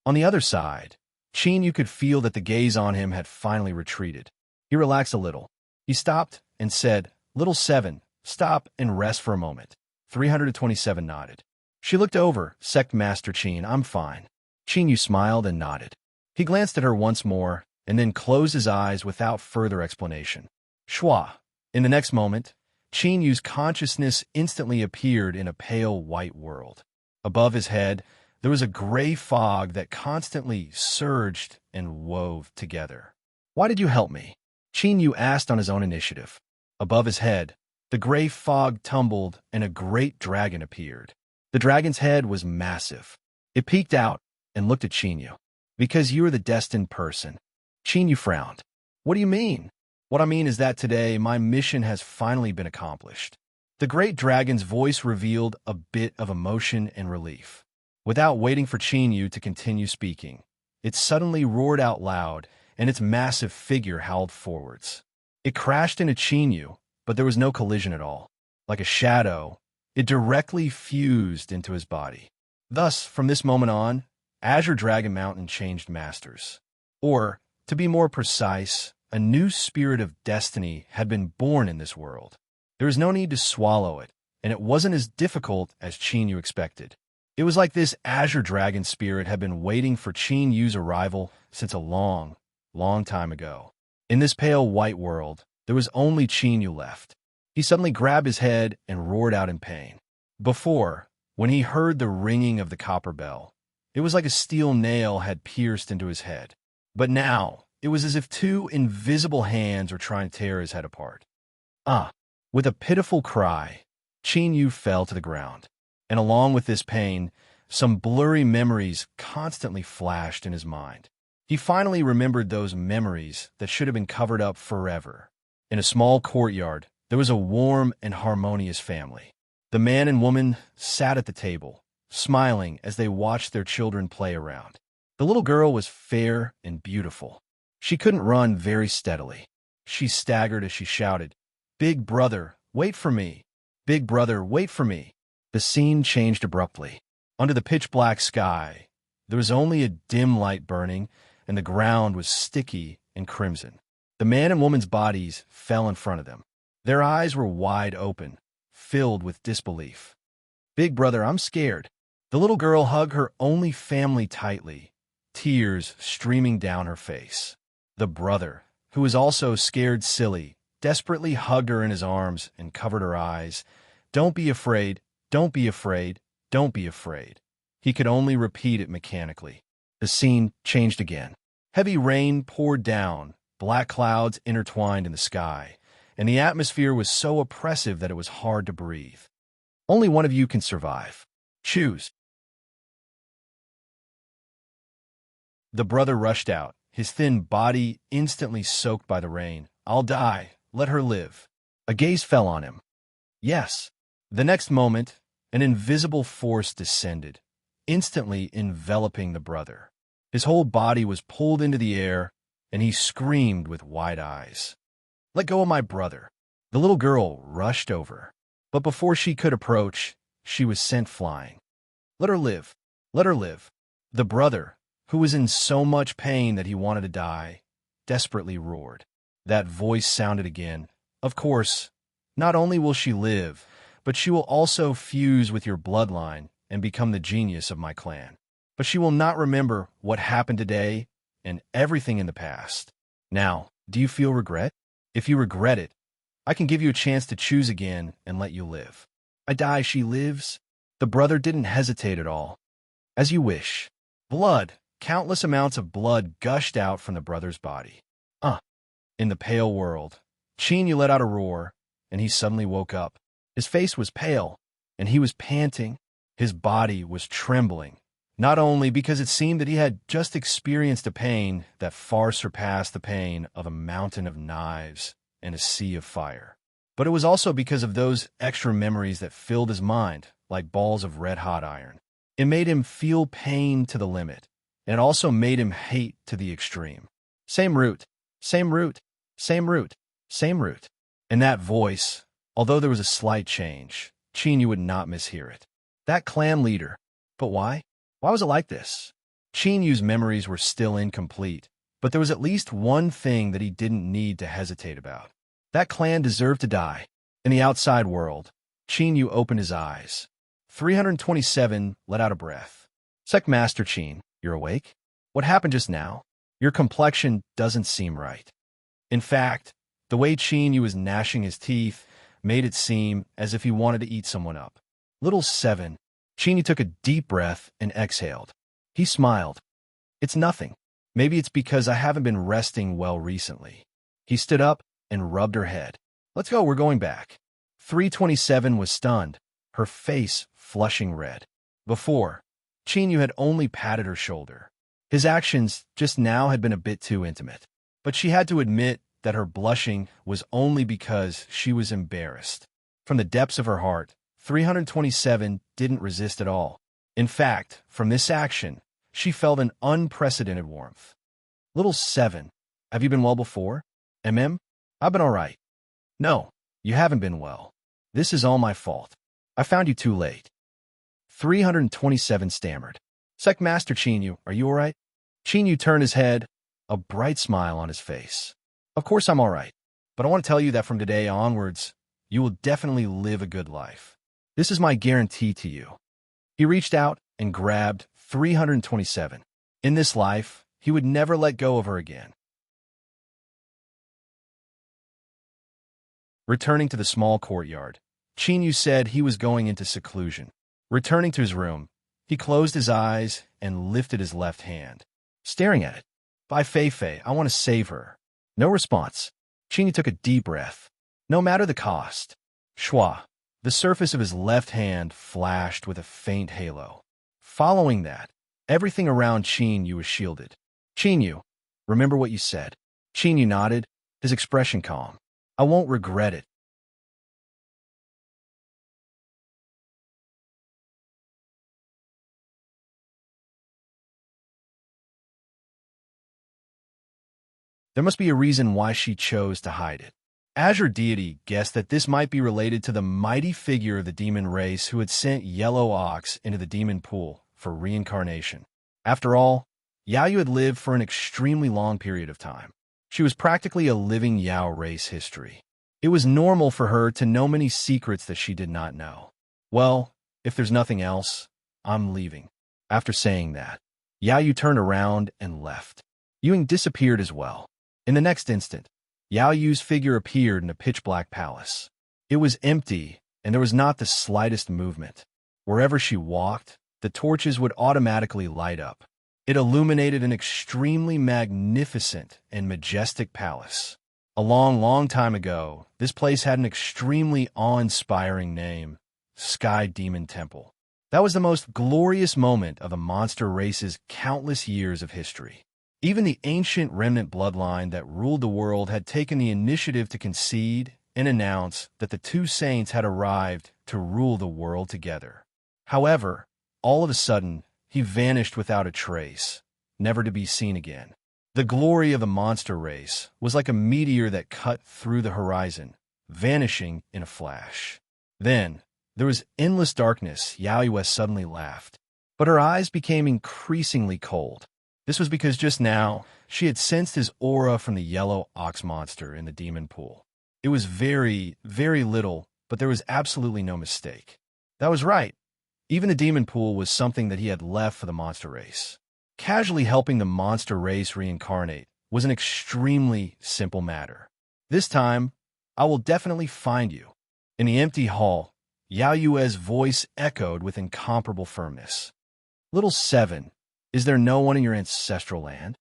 On the other side, Chinyu could feel that the gaze on him had finally retreated. He relaxed a little. He stopped and said, "Little Seven, stop and rest for a moment." 327 nodded. She looked over. Sect Master Qin, I'm fine. Chinyu smiled and nodded. He glanced at her once more and then closed his eyes without further explanation. Shua, In the next moment, Qin Yu's consciousness instantly appeared in a pale white world. Above his head, there was a gray fog that constantly surged and wove together. "Why did you help me?" Qin Yu asked on his own initiative. Above his head, the gray fog tumbled and a great dragon appeared. The dragon's head was massive. It peeked out and looked at Qin Yu. "Because you are the destined person." Qin Yu frowned. "What do you mean?" "What I mean is that today my mission has finally been accomplished." The great dragon's voice revealed a bit of emotion and relief. Without waiting for Qin Yu to continue speaking, it suddenly roared out loud, and its massive figure howled forwards. It crashed into Qin Yu, but there was no collision at all. Like a shadow, it directly fused into his body. Thus, from this moment on, Azure Dragon Mountain changed masters. Or, to be more precise, a new spirit of destiny had been born in this world. There was no need to swallow it, and it wasn't as difficult as Qin Yu expected. It was like this Azure Dragon spirit had been waiting for Qin Yu's arrival since a long, long time ago. In this pale white world, there was only Qin Yu left. He suddenly grabbed his head and roared out in pain. Before, when he heard the ringing of the copper bell, it was like a steel nail had pierced into his head. But now, it was as if two invisible hands were trying to tear his head apart. "Ah!" With a pitiful cry, Qin Yu fell to the ground. And along with this pain, some blurry memories constantly flashed in his mind. He finally remembered those memories that should have been covered up forever. In a small courtyard, there was a warm and harmonious family. The man and woman sat at the table, smiling as they watched their children play around. The little girl was fair and beautiful. She couldn't run very steadily. She staggered as she shouted, "Big brother, wait for me! Big brother, wait for me!" The scene changed abruptly. Under the pitch-black sky, there was only a dim light burning, and the ground was sticky and crimson. The man and woman's bodies fell in front of them. Their eyes were wide open, filled with disbelief. "Big brother, I'm scared." The little girl hugged her only family tightly, tears streaming down her face. The brother, who was also scared silly, desperately hugged her in his arms and covered her eyes. "Don't be afraid. Don't be afraid, don't be afraid." He could only repeat it mechanically. The scene changed again. Heavy rain poured down, black clouds intertwined in the sky, and the atmosphere was so oppressive that it was hard to breathe. "Only one of you can survive. Choose." The brother rushed out, his thin body instantly soaked by the rain. "I'll die. Let her live." A gaze fell on him. "Yes." The next moment, an invisible force descended, instantly enveloping the brother. His whole body was pulled into the air, and he screamed with wide eyes. "Let go of my brother." The little girl rushed over, but before she could approach, she was sent flying. "Let her live. Let her live." The brother, who was in so much pain that he wanted to die, desperately roared. That voice sounded again. "Of course, not only will she live, but she will also fuse with your bloodline and become the genius of my clan. But she will not remember what happened today and everything in the past. Now, do you feel regret? If you regret it, I can give you a chance to choose again and let you live." "I die, she lives." The brother didn't hesitate at all. "As you wish." Blood, countless amounts of blood gushed out from the brother's body. In the pale world, Qin Yu let out a roar, and he suddenly woke up. His face was pale, and he was panting. His body was trembling, not only because it seemed that he had just experienced a pain that far surpassed the pain of a mountain of knives and a sea of fire, but it was also because of those extra memories that filled his mind like balls of red-hot iron. It made him feel pain to the limit, and it also made him hate to the extreme. Same root, same root, same root, same root. And that voice, although there was a slight change, Qin Yu would not mishear it. That clan leader. But why? Why was it like this? Qin Yu's memories were still incomplete, but there was at least one thing that he didn't need to hesitate about. That clan deserved to die. In the outside world, Qin Yu opened his eyes. 327 let out a breath. "Sec Master Qin, you're awake? What happened just now? Your complexion doesn't seem right." In fact, The way Chinyu was gnashing his teeth made it seem as if he wanted to eat someone up. Little 7. Chinyu took a deep breath and exhaled. He smiled. It's nothing. Maybe it's because I haven't been resting well recently. He stood up and rubbed her head. Let's go, we're going back. 327 was stunned, her face flushing red. Before, Chinyu had only patted her shoulder. His actions just now had been a bit too intimate. But she had to admit that her blushing was only because she was embarrassed. From the depths of her heart, 327 didn't resist at all. In fact, from this action, she felt an unprecedented warmth. Little 7, have you been well before? I've been all right. No, you haven't been well. This is all my fault. I found you too late. 327 stammered. Sec Master Chinyu, are you all right? Chinyu turned his head, a bright smile on his face. Of course I'm all right, but I want to tell you that from today onwards, you will definitely live a good life. This is my guarantee to you. He reached out and grabbed 327. In this life, he would never let go of her again. Returning to the small courtyard, Chinyu said he was going into seclusion. Returning to his room, he closed his eyes and lifted his left hand, staring at it. By Fei, I want to save her. No response. Chinyu took a deep breath. No matter the cost. Shwa. The surface of his left hand flashed with a faint halo. Following that, everything around Chinyu was shielded. Chinyu, remember what you said. Chinyu nodded, his expression calm. I won't regret it. There must be a reason why she chose to hide it. Azure deity guessed that this might be related to the mighty figure of the demon race who had sent Yellow Ox into the demon pool for reincarnation. After all, Yaoyu had lived for an extremely long period of time. She was practically a living Yao race history. It was normal for her to know many secrets that she did not know. Well, if there's nothing else, I'm leaving. After saying that, Yaoyu turned around and left. Ewing disappeared as well. In the next instant, Yaoyu's figure appeared in a pitch-black palace. It was empty, and there was not the slightest movement. Wherever she walked, the torches would automatically light up. It illuminated an extremely magnificent and majestic palace. A long time ago, this place had an extremely awe-inspiring name, Sky Demon Temple. That was the most glorious moment of the monster race's countless years of history. Even the ancient remnant bloodline that ruled the world had taken the initiative to concede and announce that the two saints had arrived to rule the world together. However, all of a sudden, he vanished without a trace, never to be seen again. The glory of the monster race was like a meteor that cut through the horizon, vanishing in a flash. Then, there was endless darkness. Yaoyu suddenly laughed, but her eyes became increasingly cold. This was because just now, she had sensed his aura from the yellow ox monster in the demon pool. It was very little, but there was absolutely no mistake. That was right. Even the demon pool was something that he had left for the monster race. Casually helping the monster race reincarnate was an extremely simple matter. This time, I will definitely find you. In the empty hall, Yaoyu's voice echoed with incomparable firmness. Little 7, is there no one in your ancestral land?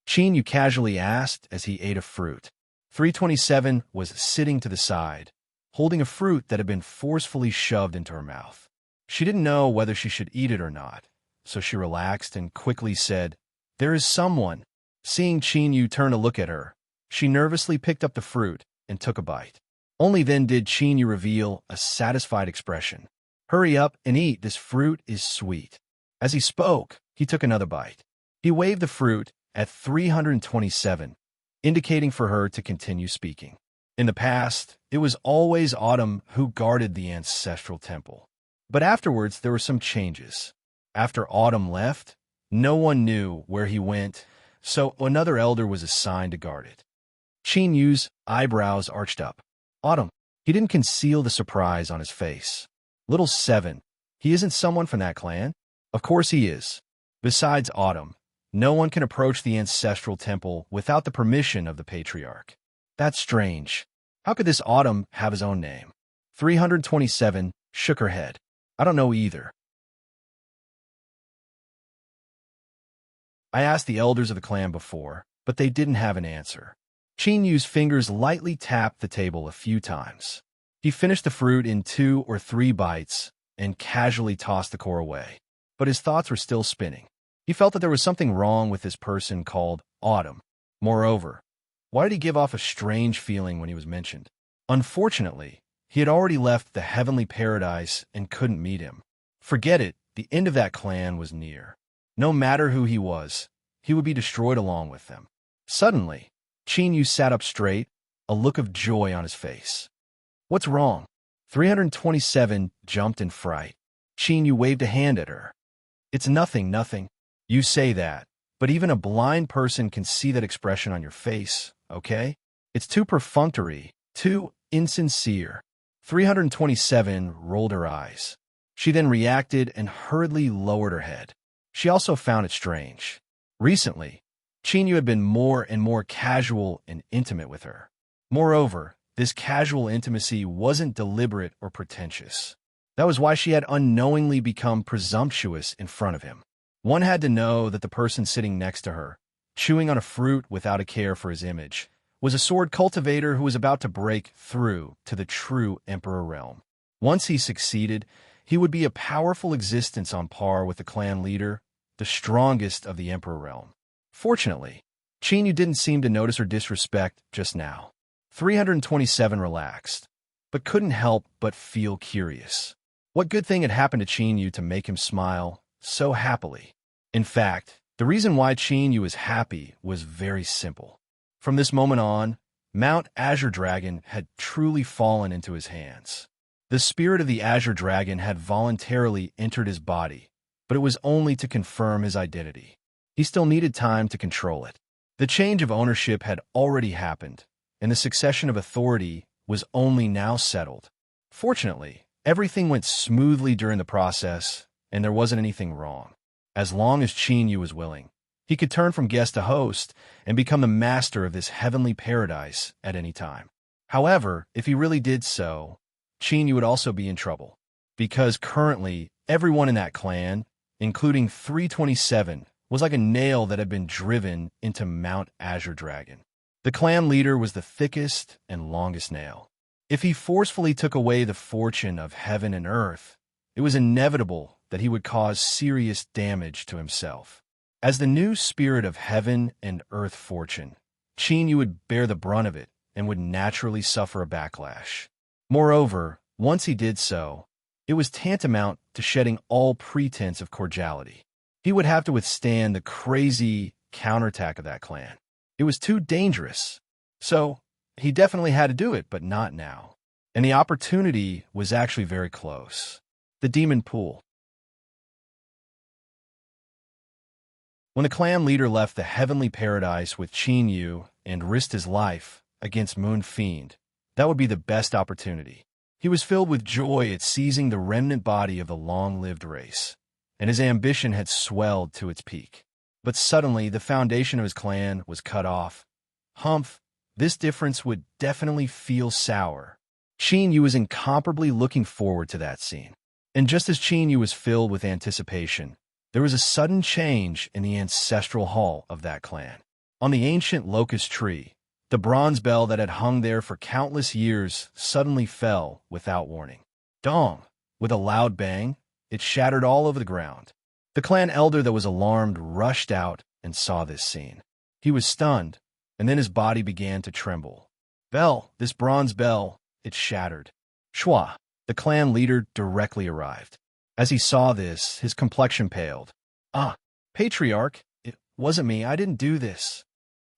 Chinyu casually asked as he ate a fruit. 327 was sitting to the side, holding a fruit that had been forcefully shoved into her mouth. She didn't know whether she should eat it or not, so she relaxed and quickly said, There is someone. Seeing Chinyu turn to look at her, she nervously picked up the fruit and took a bite. Only then did Chinyu reveal a satisfied expression. Hurry up and eat, this fruit is sweet. As he spoke, he took another bite. He waved the fruit at 327, indicating for her to continue speaking. In the past, it was always Autumn who guarded the ancestral temple. But afterwards, there were some changes. After Autumn left, no one knew where he went, so another elder was assigned to guard it. Chinyu's eyebrows arched up. Autumn. He didn't conceal the surprise on his face. Little 7. He isn't someone from that clan? Of course he is. Besides Autumn, no one can approach the ancestral temple without the permission of the patriarch. That's strange. How could this autumn have his own name? 327 shook her head. I don't know either. I asked the elders of the clan before, but they didn't have an answer. Chin Yu's fingers lightly tapped the table a few times. He finished the fruit in 2 or 3 bites and casually tossed the core away. But his thoughts were still spinning. He felt that there was something wrong with this person called Autumn. Moreover, why did he give off a strange feeling when he was mentioned? Unfortunately, he had already left the heavenly paradise and couldn't meet him. Forget it, the end of that clan was near. No matter who he was, he would be destroyed along with them. Suddenly, Chin Yu sat up straight, a look of joy on his face. What's wrong? 327 jumped in fright. Chin Yu waved a hand at her. It's nothing, nothing. You say that, but even a blind person can see that expression on your face, okay? It's too perfunctory, too insincere. 327 rolled her eyes. She then reacted and hurriedly lowered her head. She also found it strange. Recently, Chin Yu had been more and more casual and intimate with her. Moreover, this casual intimacy wasn't deliberate or pretentious. That was why she had unknowingly become presumptuous in front of him. One had to know that the person sitting next to her, chewing on a fruit without a care for his image, was a sword cultivator who was about to break through to the true Emperor realm. Once he succeeded, he would be a powerful existence on par with the clan leader, the strongest of the Emperor realm. Fortunately, Chin Yu didn't seem to notice her disrespect just now. 327 relaxed, but couldn't help but feel curious. What good thing had happened to Chin Yu to make him smile so happily? In fact, the reason why Chin Yu was happy was very simple. From this moment on, Mount Azure Dragon had truly fallen into his hands. The spirit of the Azure Dragon had voluntarily entered his body, but it was only to confirm his identity. He still needed time to control it. The change of ownership had already happened, and the succession of authority was only now settled. Fortunately, everything went smoothly during the process, and there wasn't anything wrong. As long as Chin Yu was willing, he could turn from guest to host and become the master of this heavenly paradise at any time. However, if he really did so, Chin Yu would also be in trouble, because currently everyone in that clan, including 327, was like a nail that had been driven into Mount Azure Dragon. The clan leader was the thickest and longest nail. If he forcefully took away the fortune of heaven and earth, it was inevitable that he would cause serious damage to himself. As the new spirit of heaven and earth fortune, Chin Yu would bear the brunt of it and would naturally suffer a backlash. Moreover, once he did so, it was tantamount to shedding all pretense of cordiality. He would have to withstand the crazy counterattack of that clan. It was too dangerous. So, he definitely had to do it, but not now. And the opportunity was actually very close. The demon pool. When the clan leader left the heavenly paradise with Chin Yu and risked his life against Moon Fiend, that would be the best opportunity. He was filled with joy at seizing the remnant body of the long-lived race, and his ambition had swelled to its peak. But suddenly, the foundation of his clan was cut off. Humph, this difference would definitely feel sour. Chin Yu was incomparably looking forward to that scene. And just as Chin Yu was filled with anticipation, there was a sudden change in the ancestral hall of that clan. On the ancient locust tree, the bronze bell that had hung there for countless years suddenly fell without warning. Dong! With a loud bang, it shattered all over the ground. The clan elder that was alarmed rushed out and saw this scene. He was stunned, and then his body began to tremble. Bell, this bronze bell, it shattered. Shua, the clan leader, directly arrived. As he saw this, his complexion paled. Ah, Patriarch, it wasn't me, I didn't do this.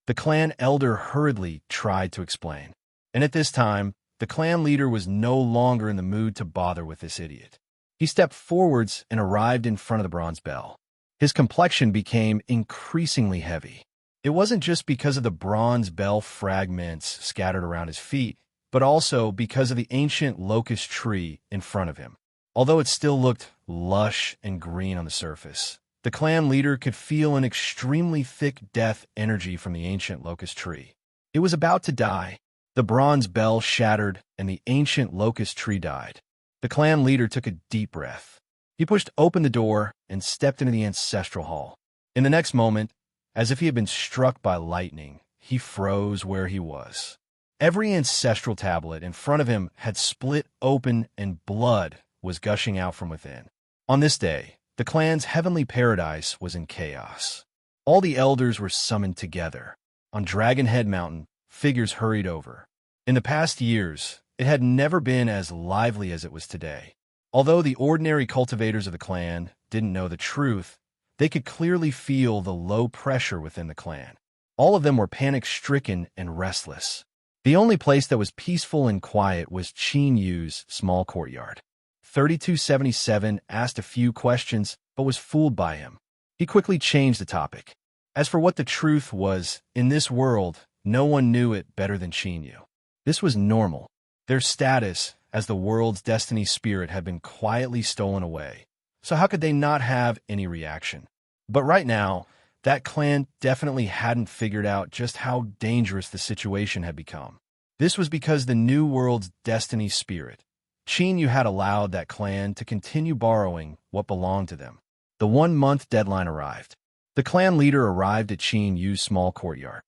The clan elder hurriedly tried to explain. And at this time, the clan leader was no longer in the mood to bother with this idiot. He stepped forwards and arrived in front of the bronze bell. His complexion became increasingly heavy. It wasn't just because of the bronze bell fragments scattered around his feet, but also because of the ancient locust tree in front of him. Although it still looked lush and green on the surface, the clan leader could feel an extremely thick death energy from the ancient locust tree. It was about to die. The bronze bell shattered, and the ancient locust tree died. The clan leader took a deep breath. He pushed open the door and stepped into the ancestral hall. In the next moment, as if he had been struck by lightning, he froze where he was. Every ancestral tablet in front of him had split open and blood was gushing out from within. On this day, the clan's heavenly paradise was in chaos. All the elders were summoned together. On Dragon Head Mountain, figures hurried over. In the past years, it had never been as lively as it was today. Although the ordinary cultivators of the clan didn't know the truth, they could clearly feel the low pressure within the clan. All of them were panic-stricken and restless. The only place that was peaceful and quiet was Qin Yu's small courtyard. 3277 asked a few questions, but was fooled by him. He quickly changed the topic. As for what the truth was, in this world, no one knew it better than Qin Yu. This was normal. Their status as the world's destiny spirit had been quietly stolen away. So how could they not have any reaction? But right now, that clan definitely hadn't figured out just how dangerous the situation had become. This was because the new world's destiny spirit, Qin Yu, had allowed that clan to continue borrowing what belonged to them. The 1-month deadline arrived. The clan leader arrived at Qin Yu's small courtyard.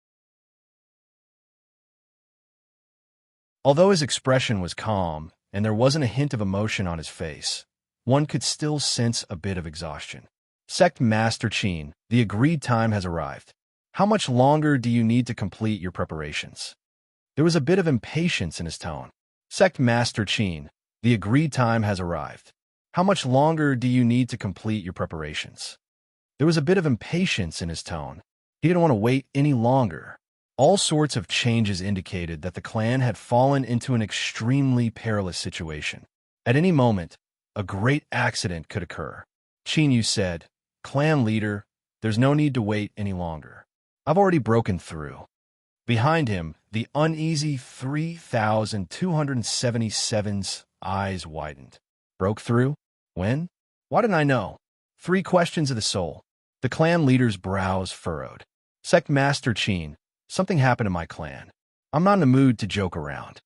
Although his expression was calm and there wasn't a hint of emotion on his face, one could still sense a bit of exhaustion. Sect Master Qin, the agreed time has arrived. How much longer do you need to complete your preparations? There was a bit of impatience in his tone. Sect Master Qin, the agreed time has arrived. How much longer do you need to complete your preparations? There was a bit of impatience in his tone. He didn't want to wait any longer. All sorts of changes indicated that the clan had fallen into an extremely perilous situation. At any moment, a great accident could occur. Qin Yu said, "Clan leader, there's no need to wait any longer. I've already broken through." Behind him, the uneasy 3277's eyes widened. Broke through? When? Why didn't I know? 3 questions of the soul. The clan leader's brows furrowed. Sect Master Qin, something happened to my clan. I'm not in the mood to joke around.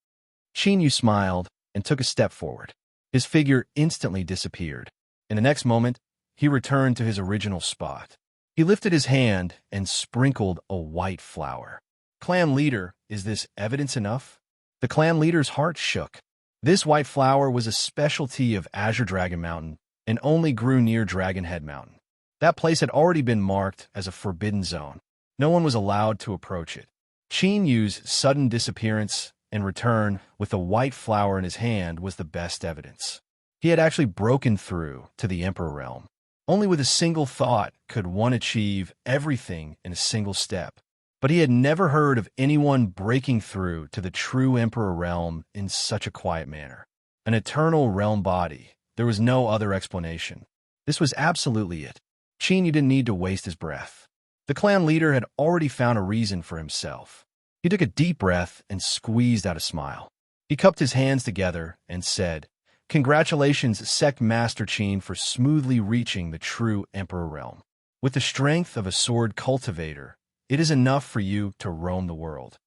Qin Yu smiled and took a step forward. His figure instantly disappeared. In the next moment, he returned to his original spot. He lifted his hand and sprinkled a white flower. Clan leader, is this evidence enough? The clan leader's heart shook. This white flower was a specialty of Azure Dragon Mountain and only grew near Dragon Head Mountain. That place had already been marked as a forbidden zone. No one was allowed to approach it. Qin Yu's sudden disappearance and return with a white flower in his hand was the best evidence. He had actually broken through to the Emperor realm. Only with a single thought could one achieve everything in a single step. But he had never heard of anyone breaking through to the true Emperor realm in such a quiet manner. An eternal realm body. There was no other explanation. This was absolutely it. Qin Yu didn't need to waste his breath. The clan leader had already found a reason for himself. He took a deep breath and squeezed out a smile. He cupped his hands together and said, "Congratulations, Sect Master Qin, for smoothly reaching the true Emperor realm. With the strength of a sword cultivator, it is enough for you to roam the world."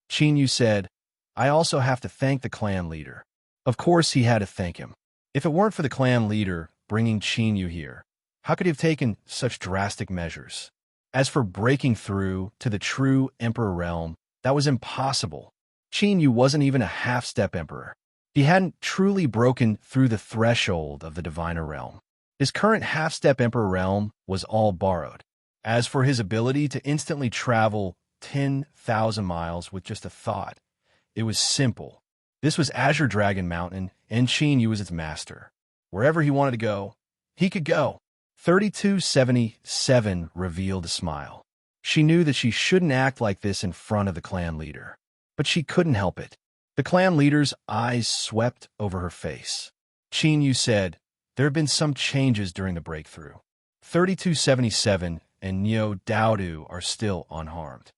Qin Yu said, "I also have to thank the clan leader." Of course he had to thank him. If it weren't for the clan leader bringing Qin Yu here, how could he have taken such drastic measures? As for breaking through to the true Emperor realm, that was impossible. Qin Yu wasn't even a half-step emperor. He hadn't truly broken through the threshold of the diviner realm. His current half-step emperor realm was all borrowed. As for his ability to instantly travel 10,000 miles with just a thought, it was simple. This was Azure Dragon Mountain, and Qin Yu was its master. Wherever he wanted to go, he could go. 3277 revealed a smile. She knew that she shouldn't act like this in front of the clan leader, but she couldn't help it. The clan leader's eyes swept over her face. Qin Yu said, "There have been some changes during the breakthrough. 3277 and Neo Daodu are still unharmed.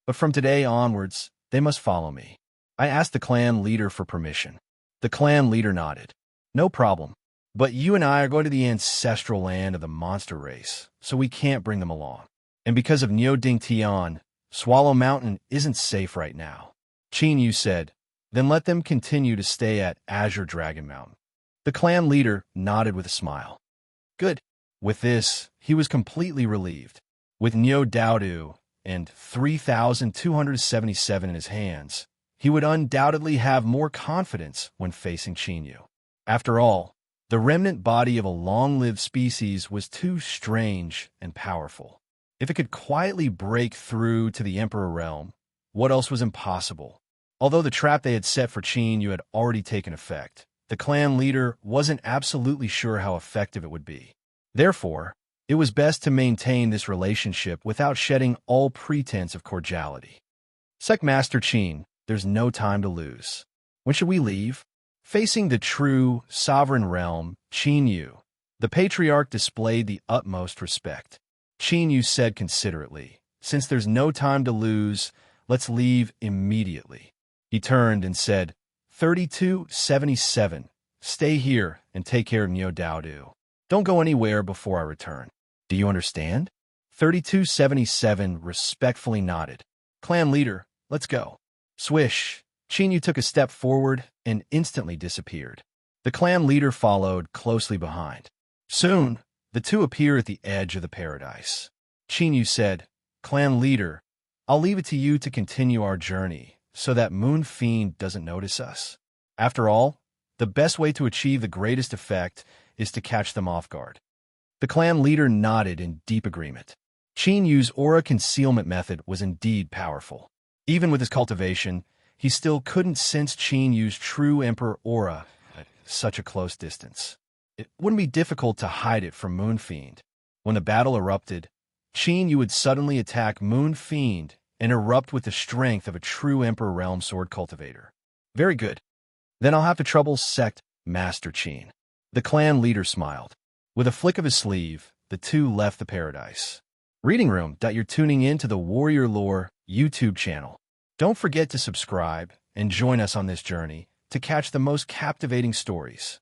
But from today onwards, they must follow me." I asked the clan leader for permission. The clan leader nodded. "No problem. But you and I are going to the ancestral land of the monster race, so we can't bring them along. And because of Neo Ding Tian, Swallow Mountain isn't safe right now. Qin Yu said, then let them continue to stay at Azure Dragon Mountain. The clan leader nodded with a smile. Good. With this, he was completely relieved. With Nyo Daodu and 3,277 in his hands, he would undoubtedly have more confidence when facing Qin Yu. After all, the remnant body of a long-lived species was too strange and powerful. If it could quietly break through to the Emperor realm, what else was impossible? Although the trap they had set for Qin Yu had already taken effect, the clan leader wasn't absolutely sure how effective it would be. Therefore, it was best to maintain this relationship without shedding all pretense of cordiality. Sect Master Qin, there's no time to lose. When should we leave? Facing the true, sovereign realm, Qin Yu, the patriarch displayed the utmost respect. Qin Yu said considerately, since there's no time to lose, let's leave immediately. He turned and said, 3277, stay here and take care of Nyo Daodu. Don't go anywhere before I return. Do you understand? 3277 respectfully nodded. Clan leader, let's go. Swish. Qin Yu took a step forward and instantly disappeared. The clan leader followed closely behind. Soon, the two appeared at the edge of the paradise. Qin Yu said, Clan leader, I'll leave it to you to continue our journey so that Moon Fiend doesn't notice us. After all, the best way to achieve the greatest effect is to catch them off guard. The clan leader nodded in deep agreement. Qin Yu's aura concealment method was indeed powerful. Even with his cultivation, he still couldn't sense Qin Yu's true emperor aura at such a close distance. It wouldn't be difficult to hide it from Moon Fiend. When the battle erupted, Qin Yu would suddenly attack Moon Fiend and erupt with the strength of a true Emperor Realm Sword Cultivator. Very good. Then I'll have to trouble Sect Master Qin. The clan leader smiled. With a flick of his sleeve, the two left the paradise. Reading Room. You're tuning in to the Warrior Lore YouTube channel. Don't forget to subscribe and join us on this journey to catch the most captivating stories.